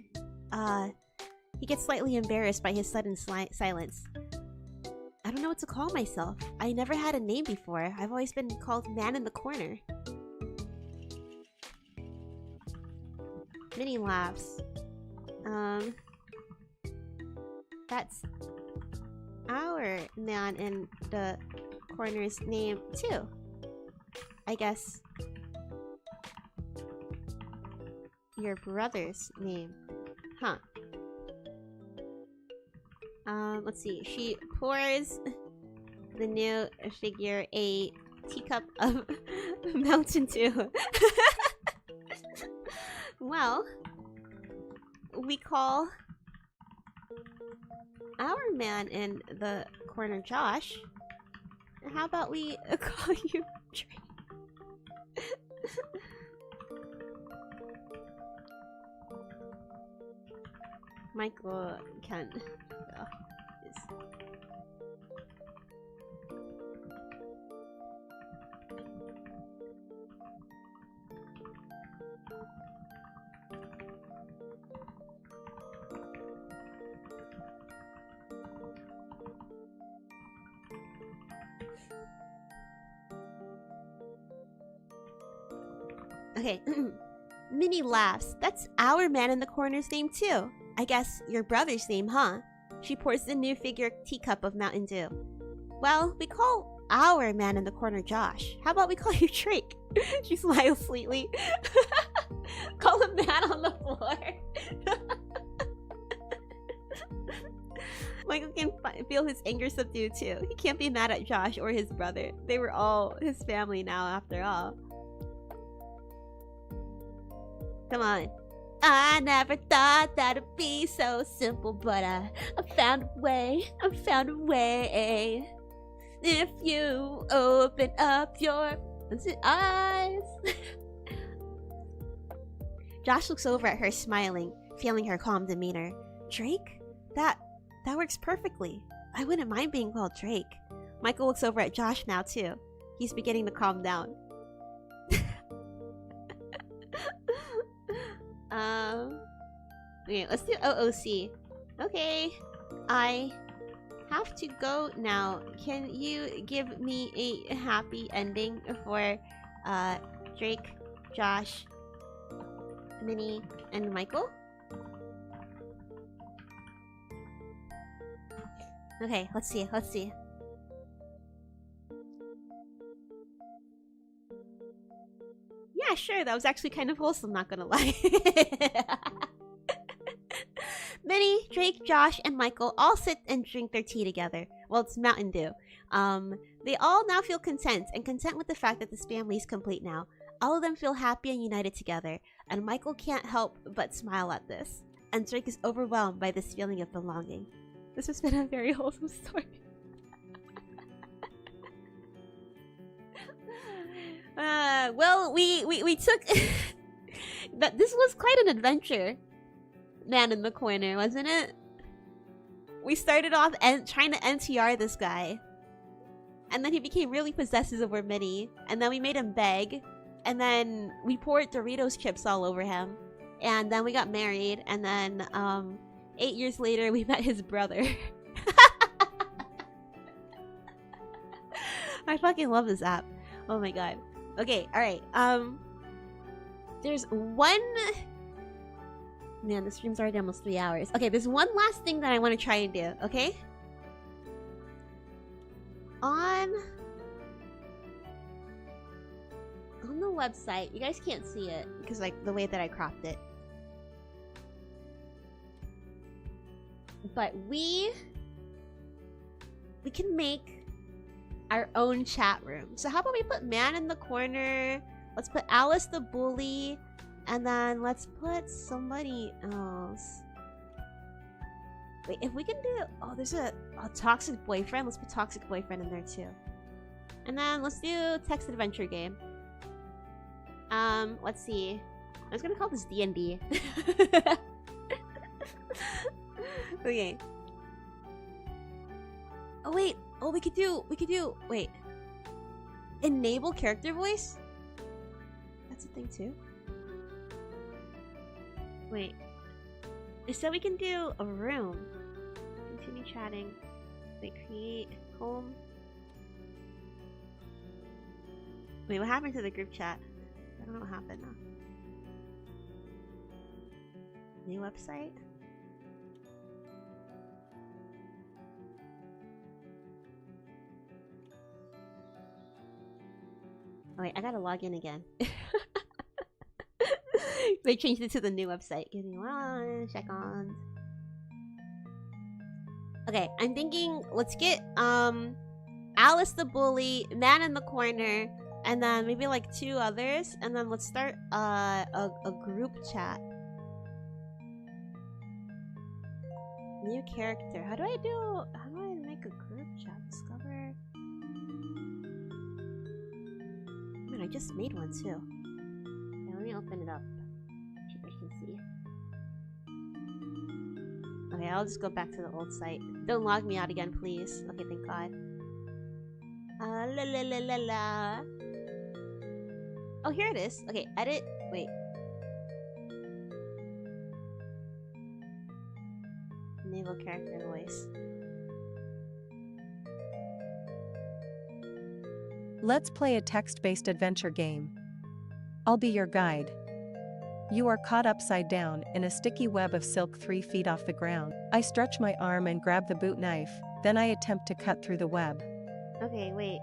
He gets slightly embarrassed by his sudden silence. I don't know what to call myself. I never had a name before. I've always been called Man in the Corner. Minnie laughs. That's our Man in the Corner's name too. I guess your brother's name. Huh. Let's see. She pours the new figure a teacup of Mountain Dew. Well, we call our Man in the Corner Josh. How about we call you Drake? Michael can... Okay. Minnie laughs. That's our Man in the Corner's name too. I guess your brother's name, huh? She pours the new figure teacup of Mountain Dew. Well, we call our Man in the Corner Josh. How about we call you Drake? She smiles sweetly. Call him Man on the floor. Michael can feel his anger subdued too. He can't be mad at Josh or his brother. They were all his family now after all. Come on. I never thought that it'd be so simple, but I found a way. I found a way. If you open up your eyes. Josh looks over at her, smiling, feeling her calm demeanor. Drake? That works perfectly. I wouldn't mind being called Drake. Michael looks over at Josh now, too. He's beginning to calm down. Okay, let's do OOC. Okay, I have to go now. Can you give me a happy ending for Drake, Josh, Minnie, and Michael? Okay, let's see. Yeah, sure, that was actually kind of wholesome, not gonna lie. Minnie, Drake, Josh, and Michael all sit and drink their tea together. Well, it's Mountain Dew. They all now feel content with the fact that this family is complete now. All of them feel happy and united together, and Michael can't help but smile at this. And Drake is overwhelmed by this feeling of belonging. This has been a very wholesome story. Well, we took... But this was quite an adventure. Man in the Corner, wasn't it? We started off trying to NTR this guy. And then he became really possessive over Minnie. And then we made him beg. and then we poured Doritos chips all over him. And then we got married, and then 8 years later we met his brother. I fucking love this app. Oh my god. Okay, alright. There's one... Man, the stream's already almost 3 hours. Okay, there's one last thing that I want to try and do, okay? On the website, you guys can't see it because like the way that I cropped it. But we can make our own chat room. So how about we put Man in the corner? Let's put Alice the bully. And then let's put somebody else. Wait, if we can do... Oh, there's a toxic boyfriend. Let's put toxic boyfriend in there too. And then let's do text adventure game. Let's see. I was gonna call this D&D. Okay. Oh wait. Oh, we could do... Wait. Enable character voice? That's a thing too. Wait. It said we can do a room. Continue chatting. Wait, create home. Wait, what happened to the group chat? I don't know what happened now. New website? Oh wait, I gotta log in again. They changed it to the new website. Give me 1 second. Okay, I'm thinking let's get Alice the bully, Man in the corner, and then maybe like 2 others, and then let's start a group chat. New character. How do I make a group chat? Discover. Man, I just made one too. Okay, let me open it up. See if I can see. Okay, I'll just go back to the old site. Don't log me out again, please. Okay, thank God. La la la la la. Oh, here it is. Okay, edit. Wait. Enable character voice. Let's play a text-based adventure game. I'll be your guide. You are caught upside down in a sticky web of silk 3 feet off the ground. I stretch my arm and grab the boot knife, then I attempt to cut through the web. Okay, wait.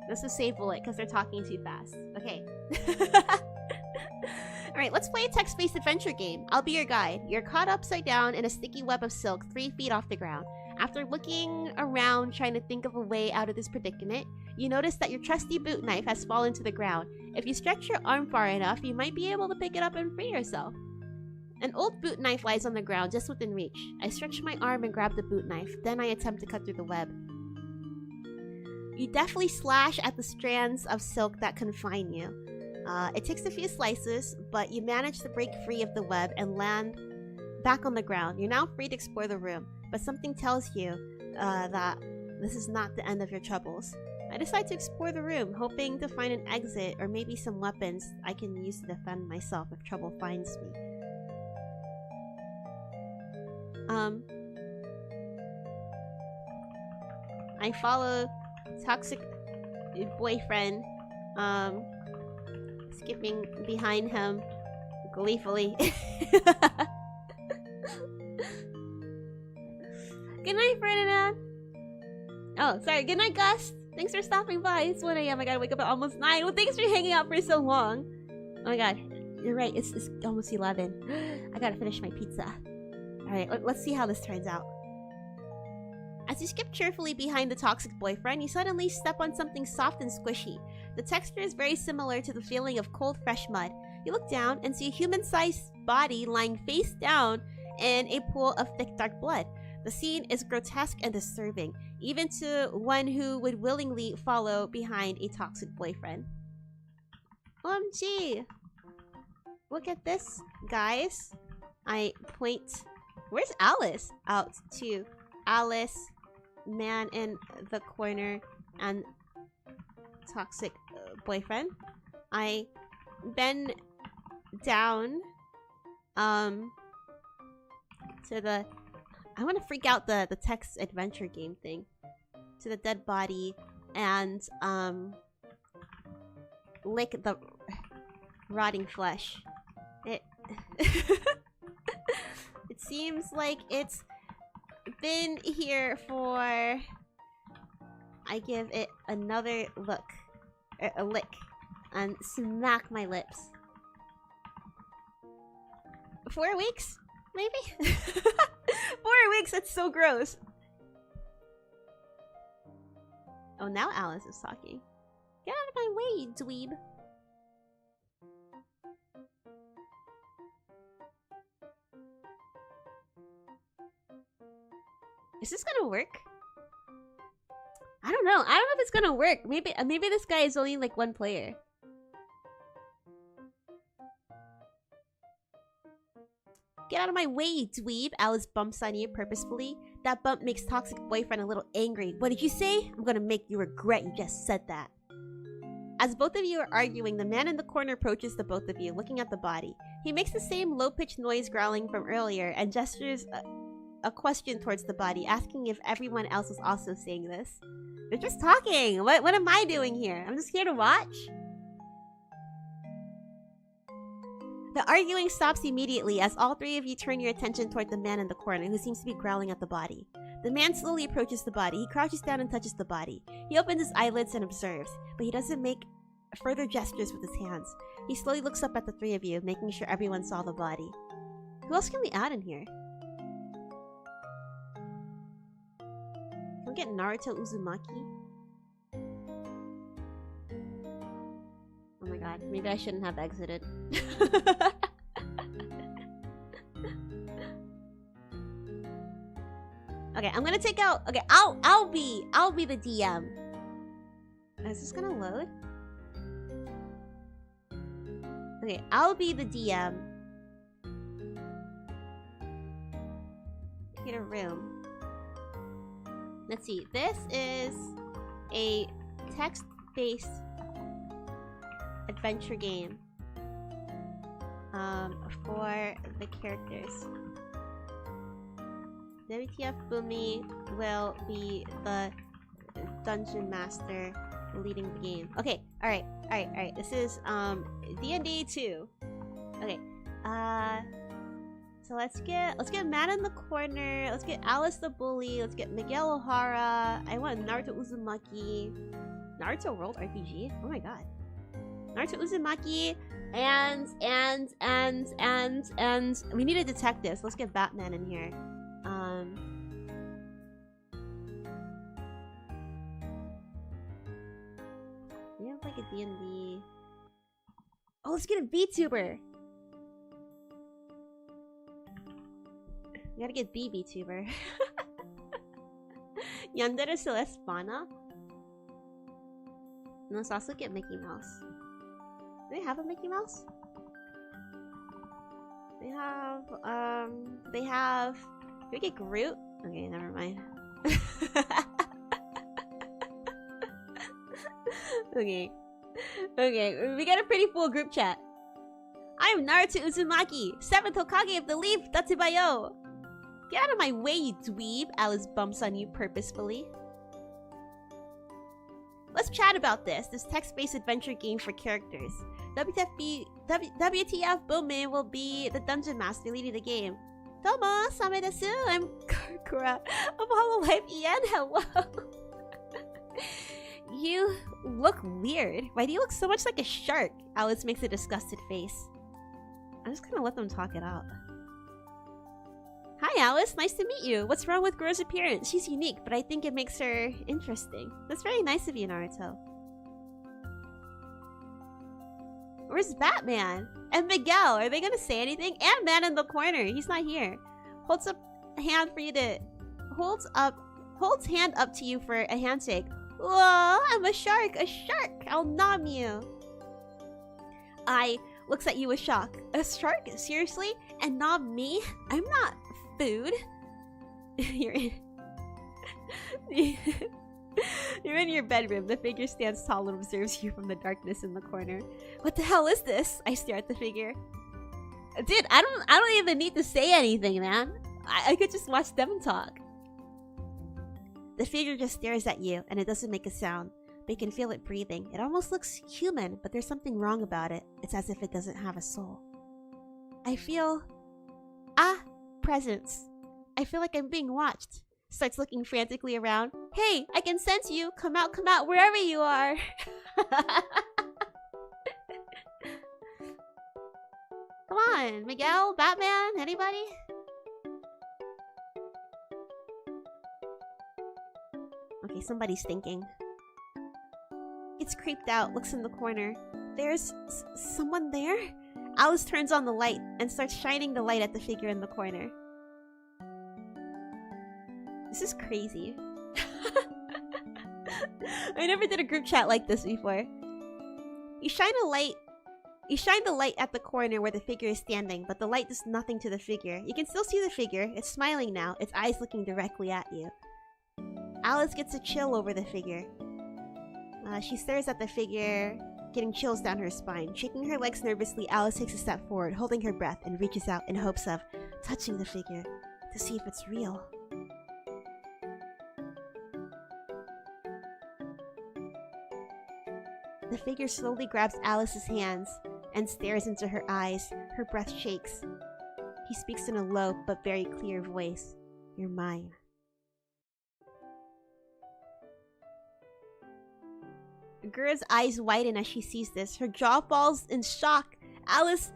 Let's just save bullet because they're talking too fast. Okay. Alright, let's play a text-based adventure game. I'll be your guide. You're caught upside down in a sticky web of silk 3 feet off the ground. After looking around trying to think of a way out of this predicament, you notice that your trusty boot knife has fallen to the ground. If you stretch your arm far enough, you might be able to pick it up and free yourself. An old boot knife lies on the ground just within reach. I stretch my arm and grab the boot knife, then I attempt to cut through the web. You deftly slash at the strands of silk that confine you. It takes a few slices, but you manage to break free of the web and land back on the ground. You're now free to explore the room, but something tells you that this is not the end of your troubles. I decide to explore the room, hoping to find an exit or maybe some weapons I can use to defend myself if trouble finds me. I follow toxic boyfriend, skipping behind him gleefully. Good night, Ferdinand. Oh, sorry. Good night, Gus. Thanks for stopping by. It's 1 AM. I gotta wake up at almost 9. Well, thanks for hanging out for so long. Oh my god. You're right. It's almost 11. I gotta finish my pizza. Alright, let's see how this turns out. As you skip cheerfully behind the toxic boyfriend, you suddenly step on something soft and squishy. The texture is very similar to the feeling of cold, fresh mud. You look down and see a human-sized body lying face down in a pool of thick, dark blood. The scene is grotesque and disturbing, even to one who would willingly follow behind a toxic boyfriend. OMG! Look at this, guys. I point... Where's Alice? Out to Alice, Man in the corner, and toxic boyfriend. I bend down to the... I want to freak out the text adventure game thing. To the dead body and lick the rotting flesh. It it seems like it's been here for... I give it another look. A lick. And smack my lips. 4 weeks? Maybe? 4 weeks, that's so gross. Oh, now Alice is talking. Get out of my way, dweeb. Is this gonna work? I don't know. I don't know if it's gonna work. Maybe this guy is only like 1 player. Get out of my way, dweeb. Alice bumps on you purposefully. That bump makes toxic boyfriend a little angry. What did you say? I'm gonna make you regret you just said that. As both of you are arguing, the man in the corner approaches the both of you, looking at the body. He makes the same low-pitched noise growling from earlier and gestures a question towards the body, asking if everyone else is also saying this. They're just talking. What am I doing here? I'm just here to watch. The arguing stops immediately as all 3 of you turn your attention toward the man in the corner, who seems to be growling at the body. The man slowly approaches the body. He crouches down and touches the body. He opens his eyelids and observes, but he doesn't make further gestures with his hands. He slowly looks up at the 3 of you, making sure everyone saw the body. Who else can we add in here? Can we get Naruto Uzumaki? Oh my god, maybe I shouldn't have exited. Okay, I'm gonna take out... Okay, I'll be the DM. Is this gonna load? Okay, I'll be the DM. Get a room. Let's see. This is a text-based adventure game for the characters. WTF Boomi will be the dungeon master leading the game. Okay, alright. This is D&D 2. Okay. So let's get Man in the Corner, let's get Alice the Bully, let's get Miguel O'Hara. I want Naruto Uzumaki. Naruto World RPG? Oh my god. Naruto Uzumaki and we need a detective, so let's get Batman in here. We have like a D&D. Oh, let's get a VTuber. We gotta get VTuber. Yandere Celestana. No, let's also get Mickey Mouse. Do they have a Mickey Mouse? They have... Can we get Groot? Okay, never mind. Okay, we got a pretty full group chat. I am Naruto Uzumaki, 7th Hokage of the Leaf Tatsubayo. Get out of my way, you dweeb. Alice bumps on you purposefully. Let's chat about this text-based adventure game for characters. WTF Boomi will be the dungeon master leading the game. Tomo, same desu. I'm Kakura of Hololive EN. Hello. You look weird. Why do you look so much like a shark? Alice makes a disgusted face. I'm just gonna let them talk it out. Hi Alice, nice to meet you. What's wrong with Gro's appearance? She's unique, but I think it makes her interesting. That's very nice of you, Naruto. Where's Batman? And Miguel, are they gonna say anything? And Man in the Corner, he's not here. Holds up a hand for you to... Holds hand up to you for a handshake. Whoa, I'm a shark! A shark! I'll nom you! I looks at you with shock. A shark? Seriously? And nom me? I'm not You're in your bedroom. The figure stands tall and observes you from the darkness in the corner. What the hell is this? I stare at the figure. Dude, I don't even need to say anything, man. I could just watch them talk. The figure just stares at you, and it doesn't make a sound. But you can feel it breathing. It almost looks human, but there's something wrong about it. It's as if it doesn't have a soul. I feel... presence. I feel like I'm being watched. Starts looking frantically around. Hey, I can sense you. Come out, wherever you are. Come on, Miguel, Batman, anybody? Okay, somebody's thinking. It's creeped out, looks in the corner. There's someone there? Alice turns on the light and starts shining the light at the figure in the corner. This is crazy. I never did a group chat like this before. You shine the light at the corner where the figure is standing, but the light does nothing to the figure. You can still see the figure. It's smiling now, its eyes looking directly at you. Alice gets a chill over the figure. She stares at the figure, getting chills down her spine. Shaking her legs nervously, Alice takes a step forward, holding her breath, and reaches out in hopes of touching the figure to see if it's real. The figure slowly grabs Alice's hands and stares into her eyes. Her breath shakes. He speaks in a low but very clear voice. You're mine. Gura's eyes widen as she sees this. Her jaw falls in shock. Alice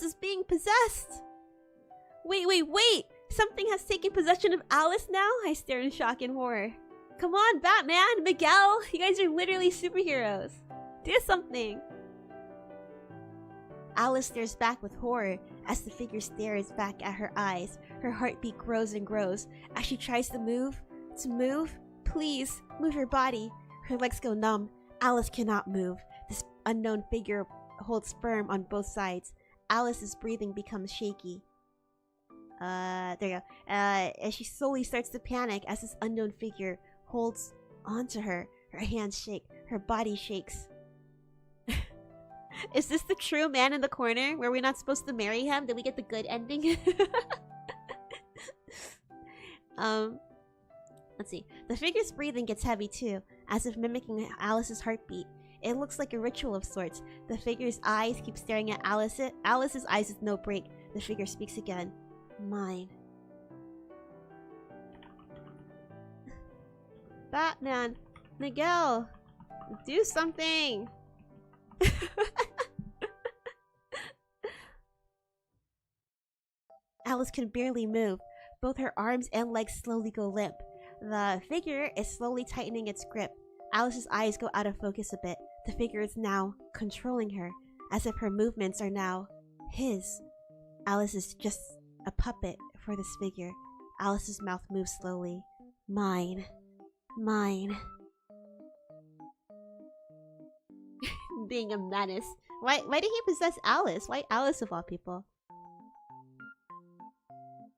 is being possessed! Wait! Something has taken possession of Alice now? I stare in shock and horror. Come on, Batman, Miguel! You guys are literally superheroes. Do something! Alice stares back with horror as the figure stares back at her eyes. Her heartbeat grows and grows. As she tries to move, please, move her body. Her legs go numb. Alice cannot move. This unknown figure holds firm on both sides. Alice's breathing becomes shaky. There you go. As she slowly starts to panic as this unknown figure holds onto her. Her hands shake. Her body shakes. Is this the true man in the corner? Were we not supposed to marry him? Did we get the good ending? Let's see. The figure's breathing gets heavy too, as if mimicking Alice's heartbeat. It looks like a ritual of sorts. The figure's eyes keep staring at Alice. Alice's eyes with no break. The figure speaks again. Mine. Batman. Miguel. Do something. Alice can barely move. Both her arms and legs slowly go limp. The figure is slowly tightening its grip. Alice's eyes go out of focus a bit. The figure is now controlling her, as if her movements are now his. Alice is just a puppet for this figure. Alice's mouth moves slowly. Mine. Being a menace. Why did he possess Alice? Why Alice of all people?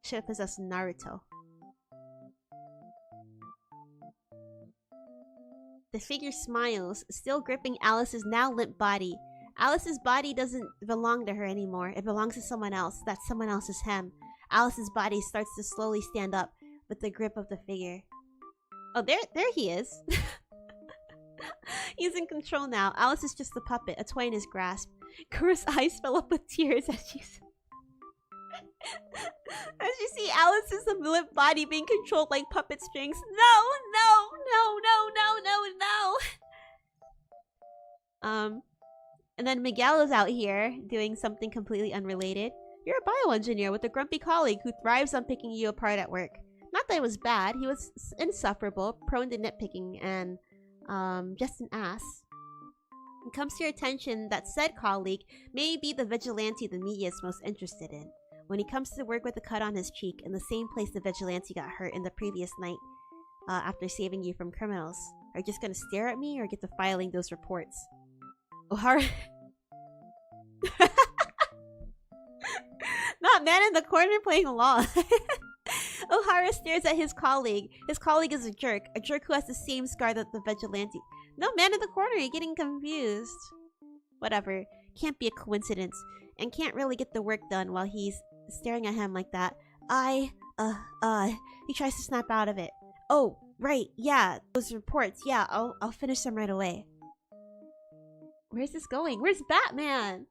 Should have possessed Naruto. The figure smiles, still gripping Alice's now limp body. Alice's body doesn't belong to her anymore. It belongs to someone else. That someone else is him. Alice's body starts to slowly stand up with the grip of the figure. Oh, there he is. He's in control now. Alice is just a puppet, a toy in his grasp. Kura's eyes fill up with tears as she see Alice's limp body being controlled like puppet strings. No! And then Miguel is out here doing something completely unrelated. You're a bioengineer with a grumpy colleague who thrives on picking you apart at work. Not that it was bad. He was insufferable, prone to nitpicking, and just an ass. It comes to your attention that said colleague may be the vigilante the media is most interested in. When he comes to work with a cut on his cheek in the same place the vigilante got hurt in the previous night after saving you from criminals. Are you just gonna stare at me or get to filing those reports? O'Hara... Not man in the corner playing along. O'Hara stares at his colleague. His colleague is a jerk who has the same scar that the vigilante. No, man in the corner, you're getting confused. Whatever, can't be a coincidence, and can't really get the work done while he's staring at him like that. He tries to snap out of it. Oh, right, yeah, those reports, yeah, I'll finish them right away. Where's this going? Where's Batman?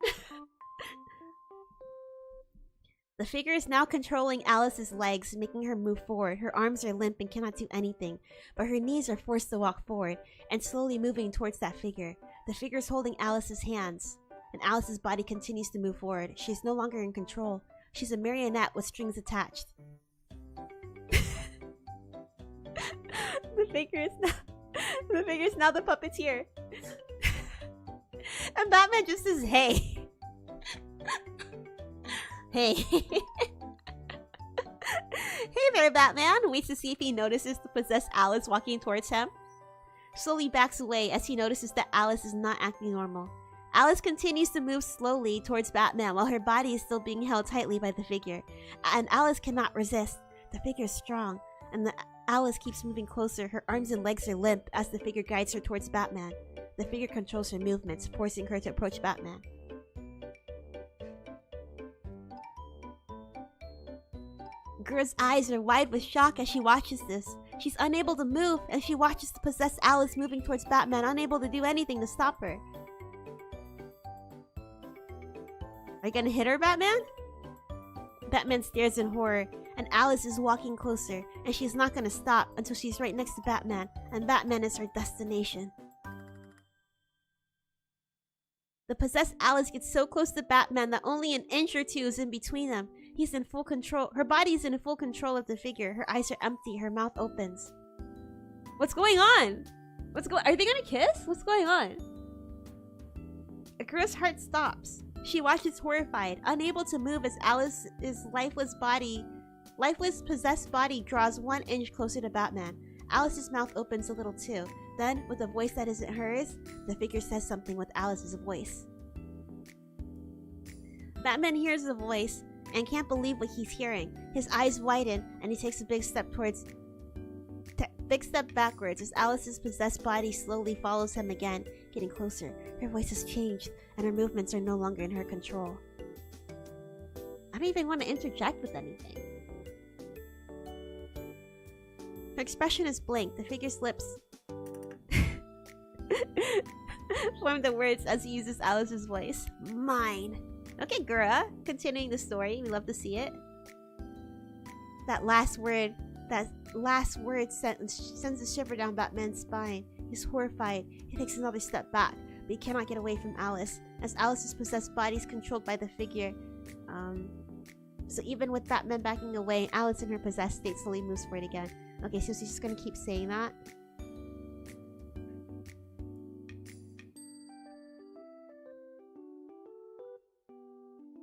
The figure is now controlling Alice's legs, making her move forward. Her arms are limp and cannot do anything, but her knees are forced to walk forward and slowly moving towards that figure. The figure is holding Alice's hands, and Alice's body continues to move forward. She is no longer in control. She's a marionette with strings attached. The figure is now the puppeteer. And Batman just says, hey. Hey. Hey there, Batman. Waits to see if he notices the possessed Alice walking towards him. Slowly backs away as he notices that Alice is not acting normal. Alice continues to move slowly towards Batman while her body is still being held tightly by the figure. And Alice cannot resist. The figure is strong, and Alice keeps moving closer. Her arms and legs are limp as the figure guides her towards Batman. The figure controls her movements, forcing her to approach Batman. Gura's eyes are wide with shock as she watches this. She's unable to move as she watches the possessed Alice moving towards Batman, unable to do anything to stop her. Are you gonna hit her, Batman? Batman stares in horror, and Alice is walking closer, and she's not gonna stop until she's right next to Batman, and Batman is her destination. The possessed Alice gets so close to Batman that only an inch or two is in between them. He's in full control. Her body is in full control of the figure. Her eyes are empty. Her mouth opens. What's going on? Are they gonna kiss? What's going on? Akira's heart stops. She watches horrified, unable to move as Alice's lifeless possessed body draws 1 inch closer to Batman. Alice's mouth opens a little too. Then, with a voice that isn't hers, the figure says something with Alice's voice. Batman hears the voice and can't believe what he's hearing. His eyes widen and he takes a big step backwards as Alice's possessed body slowly follows him again, getting closer. Her voice has changed and her movements are no longer in her control. I don't even want to interject with anything. Her expression is blank. The figure's lips form the words as he uses Alice's voice. Mine. Okay, Gura. Continuing the story. We love to see it. That last word sends a shiver down Batman's spine. He's horrified. He takes another step back, but he cannot get away from Alice, as Alice's possessed body is controlled by the figure. So even with Batman backing away, Alice in her possessed state slowly moves forward again. Okay, so she's just gonna keep saying that.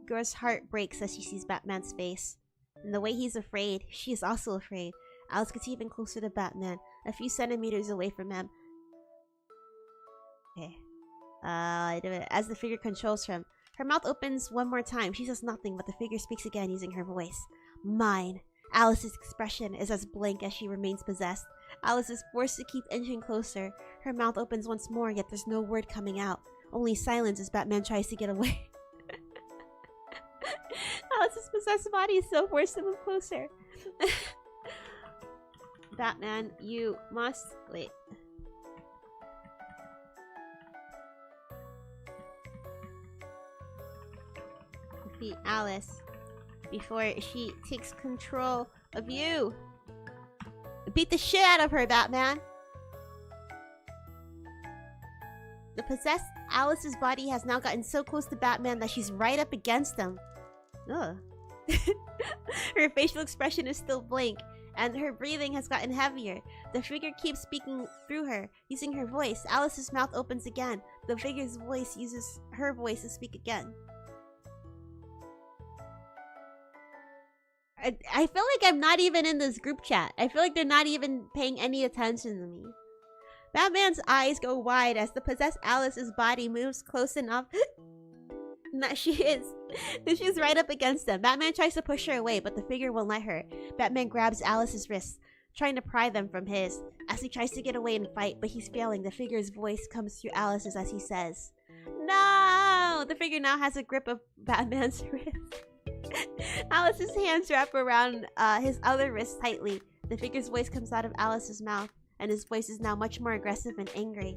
Gura's heart breaks as she sees Batman's face. And the way he's afraid, she is also afraid. Alice gets even closer to Batman, a few centimeters away from him. Okay. As the figure controls him, her mouth opens one more time. She says nothing, but the figure speaks again using her voice. Mine. Alice's expression is as blank as she remains possessed. Alice is forced to keep inching closer. Her mouth opens once more, yet there's no word coming out. Only silence as Batman tries to get away. Alice's possessed body is so forced to move closer. Batman, you must... Wait. Defeat Alice before she takes control of you. Beat the shit out of her, Batman! The possessed Alice's body has now gotten so close to Batman that she's right up against him. Ugh. Her facial expression is still blank, and her breathing has gotten heavier. The figure keeps speaking through her, using her voice. Alice's mouth opens again. The figure's voice uses her voice to speak again. I feel like I'm not even in this group chat. I feel like they're not even paying any attention to me. Batman's eyes go wide as the possessed Alice's body moves close enough She is. She's right up against them. Batman tries to push her away, but the figure won't let her. Batman grabs Alice's wrists, trying to pry them from his. As he tries to get away and fight, but he's failing, the figure's voice comes through Alice's as he says, "No!" The figure now has a grip of Batman's wrist. Alice's hands wrap around his other wrist tightly. The figure's voice comes out of Alice's mouth, and his voice is now much more aggressive and angry.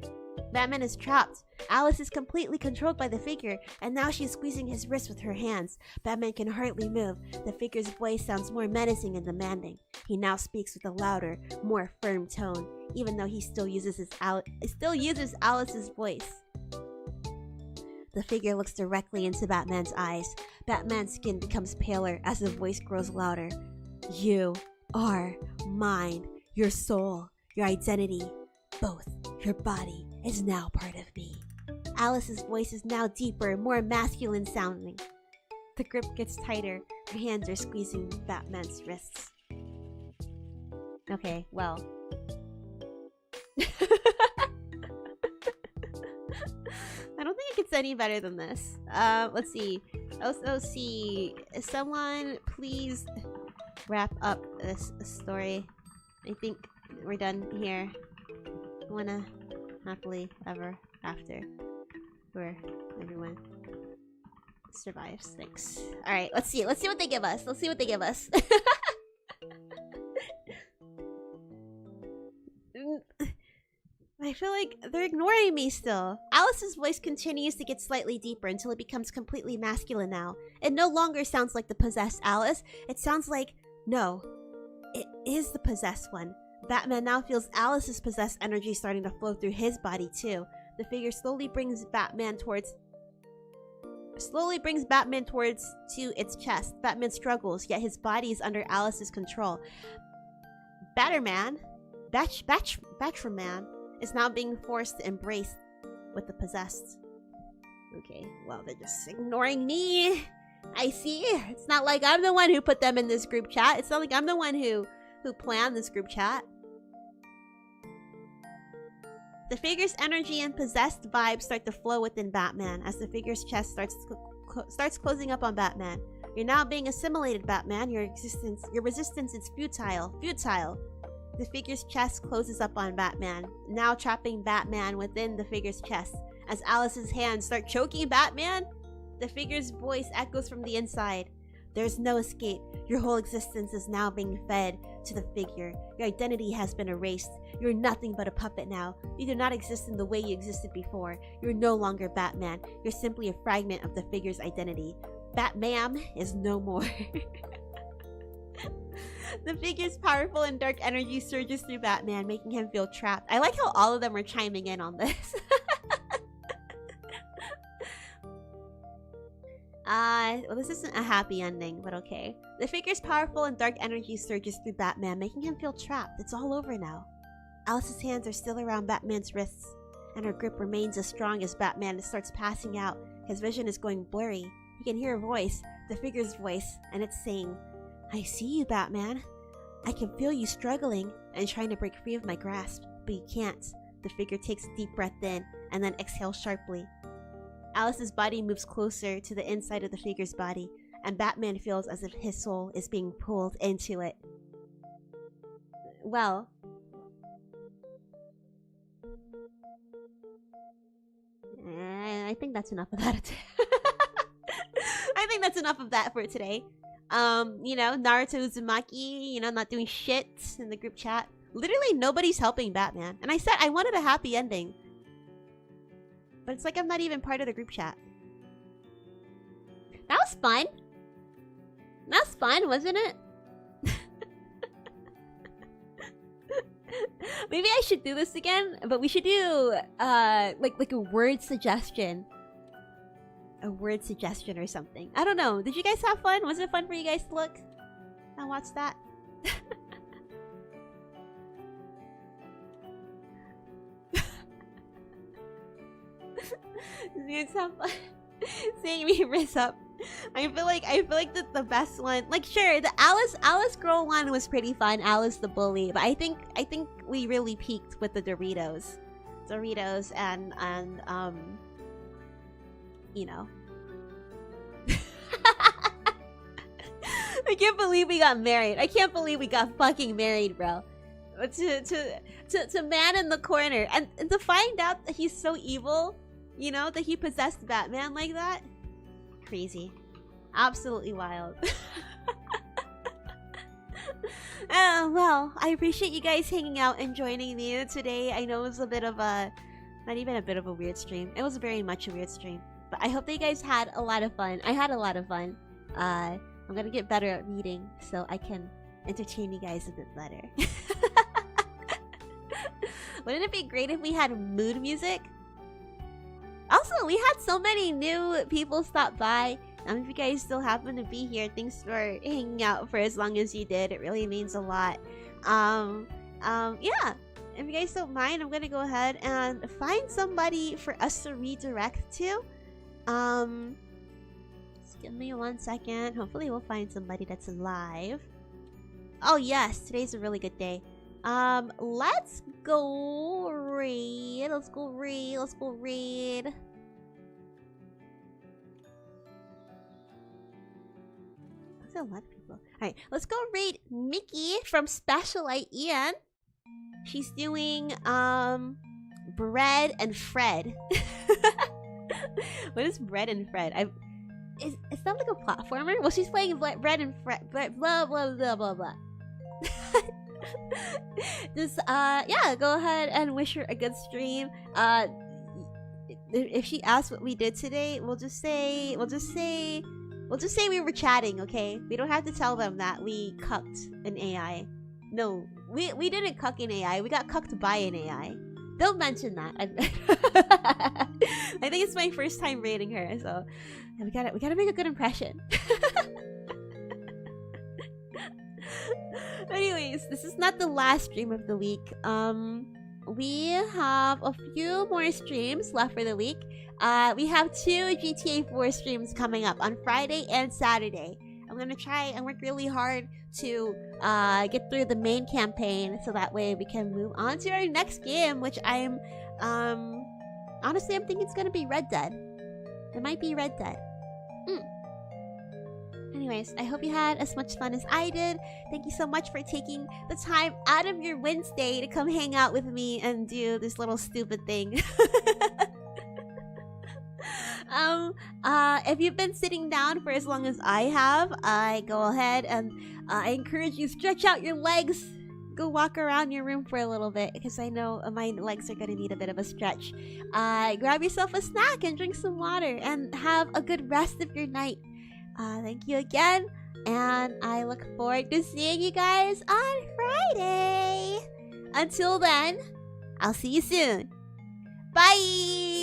Batman is trapped. Alice is completely controlled by the figure, and now she is squeezing his wrist with her hands. Batman can hardly move. The figure's voice sounds more menacing and demanding. He now speaks with a louder, more firm tone, even though he still uses Alice's voice. The figure looks directly into Batman's eyes. Batman's skin becomes paler as the voice grows louder. "You are mine. Your soul, your identity, both. Your body is now part of me." Alice's voice is now deeper, more masculine sounding. The grip gets tighter. Her hands are squeezing Batman's wrists. Okay, well. I don't think it gets any better than this. Let's see. OC, someone please wrap up this story. I think we're done here. I wanna happily ever after for everyone survives. Thanks. Alright, let's see what they give us. Let's see what they give us. I feel like they're ignoring me still. Alice's voice continues to get slightly deeper until it becomes completely masculine now. It no longer sounds like the possessed Alice. It sounds like, no, it is the possessed one. Batman now feels Alice's possessed energy starting to flow through his body too. The figure slowly brings Batman towards to its chest. Batman struggles, yet his body is under Alice's control. Batman is now being forced to embrace with the possessed. Okay, well, they're just ignoring me. I see. It's not like I'm the one who put them in this group chat. It's not like I'm the one who planned this group chat. The figure's energy and possessed vibes start to flow within Batman as the figure's chest starts closing up on Batman. You're now being assimilated, Batman. Your resistance is futile. The figure's chest closes up on Batman, now trapping Batman within the figure's chest. As Alice's hands start choking Batman, the figure's voice echoes from the inside. There's no escape. Your whole existence is now being fed to the figure. Your identity has been erased. You're nothing but a puppet now. You do not exist in the way you existed before. You're no longer Batman. You're simply a fragment of the figure's identity. Batman is no more. The figure's powerful and dark energy surges through Batman, making him feel trapped. I like how all of them are chiming in on this. Well, this isn't a happy ending, but okay. The figure's powerful and dark energy surges through Batman, making him feel trapped. It's all over now. Alice's hands are still around Batman's wrists, and her grip remains as strong as Batman starts passing out. His vision is going blurry. He can hear a voice, the figure's voice, and it's saying, "I see you, Batman. I can feel you struggling and trying to break free of my grasp, but you can't." The figure takes a deep breath in and then exhales sharply. Alice's body moves closer to the inside of the figure's body, and Batman feels as if his soul is being pulled into it. Well, I think that's enough of that. I think that's enough of that for today. You know, Naruto Uzumaki, you know, not doing shit in the group chat. Literally nobody's helping Batman. And I said I wanted a happy ending. But it's like I'm not even part of the group chat. That was fun. That was fun, wasn't it? Maybe I should do this again, but we should do like a word suggestion. A word suggestion or something. I don't know. Did you guys have fun? Was it fun for you guys to look and watch that? It's so fun seeing me rizz up. I feel like the best one. Like, sure, the Alice girl one was pretty fun. Alice the bully, but I think we really peaked with the Doritos and you know, I can't believe we got married. I can't believe we got fucking married, bro. To man in the corner. And to find out that he's so evil, you know, that he possessed Batman like that. Crazy. Absolutely wild. Well, I appreciate you guys hanging out and joining me today. I know it was a bit of a... Not even a bit of a weird stream. It was very much a weird stream. But I hope that you guys had a lot of fun. I had a lot of fun. I'm gonna get better at reading so I can entertain you guys a bit better. Wouldn't it be great if we had mood music? Also, we had so many new people stop by. If you guys still happen to be here, thanks for hanging out for as long as you did. It really means a lot. Yeah. If you guys don't mind, I'm gonna go ahead and find somebody for us to redirect to. Just give me 1 second. Hopefully we'll find somebody that's alive. Oh yes, today's a really good day. Let's go read. Let's go read. That's a lot of people. Alright, let's go read Mickey from Specialite Ian. She's doing, Bread and Fred. What is Bread and Fred? Is that like a platformer? Well, she's playing Bread and Fred, blah, blah, blah, blah, blah. Just, yeah, go ahead and wish her a good stream. If she asks what we did today, we'll just say we were chatting, okay? We don't have to tell them that we cucked an AI. No, we didn't cuck an AI. We got cucked by an AI. Don't mention that. I think it's my first time rating her, so we gotta make a good impression. Anyways, this is not the last stream of the week. We have a few more streams left for the week. We have 2 GTA 4 streams coming up on Friday and Saturday. I'm gonna try and work really hard to get through the main campaign so that way we can move on to our next game, which I'm honestly I'm thinking it's gonna be Red Dead. It might be Red Dead. Anyways, I hope you had as much fun as I did. Thank you so much for taking the time out of your Wednesday to come hang out with me and do this little stupid thing. If you've been sitting down for as long as I have, I go ahead and I encourage you, stretch out your legs. Go walk around your room for a little bit because I know my legs are gonna need a bit of a stretch. Grab yourself a snack and drink some water and have a good rest of your night. Thank you again, and I look forward to seeing you guys on Friday. Until then, I'll see you soon. Bye!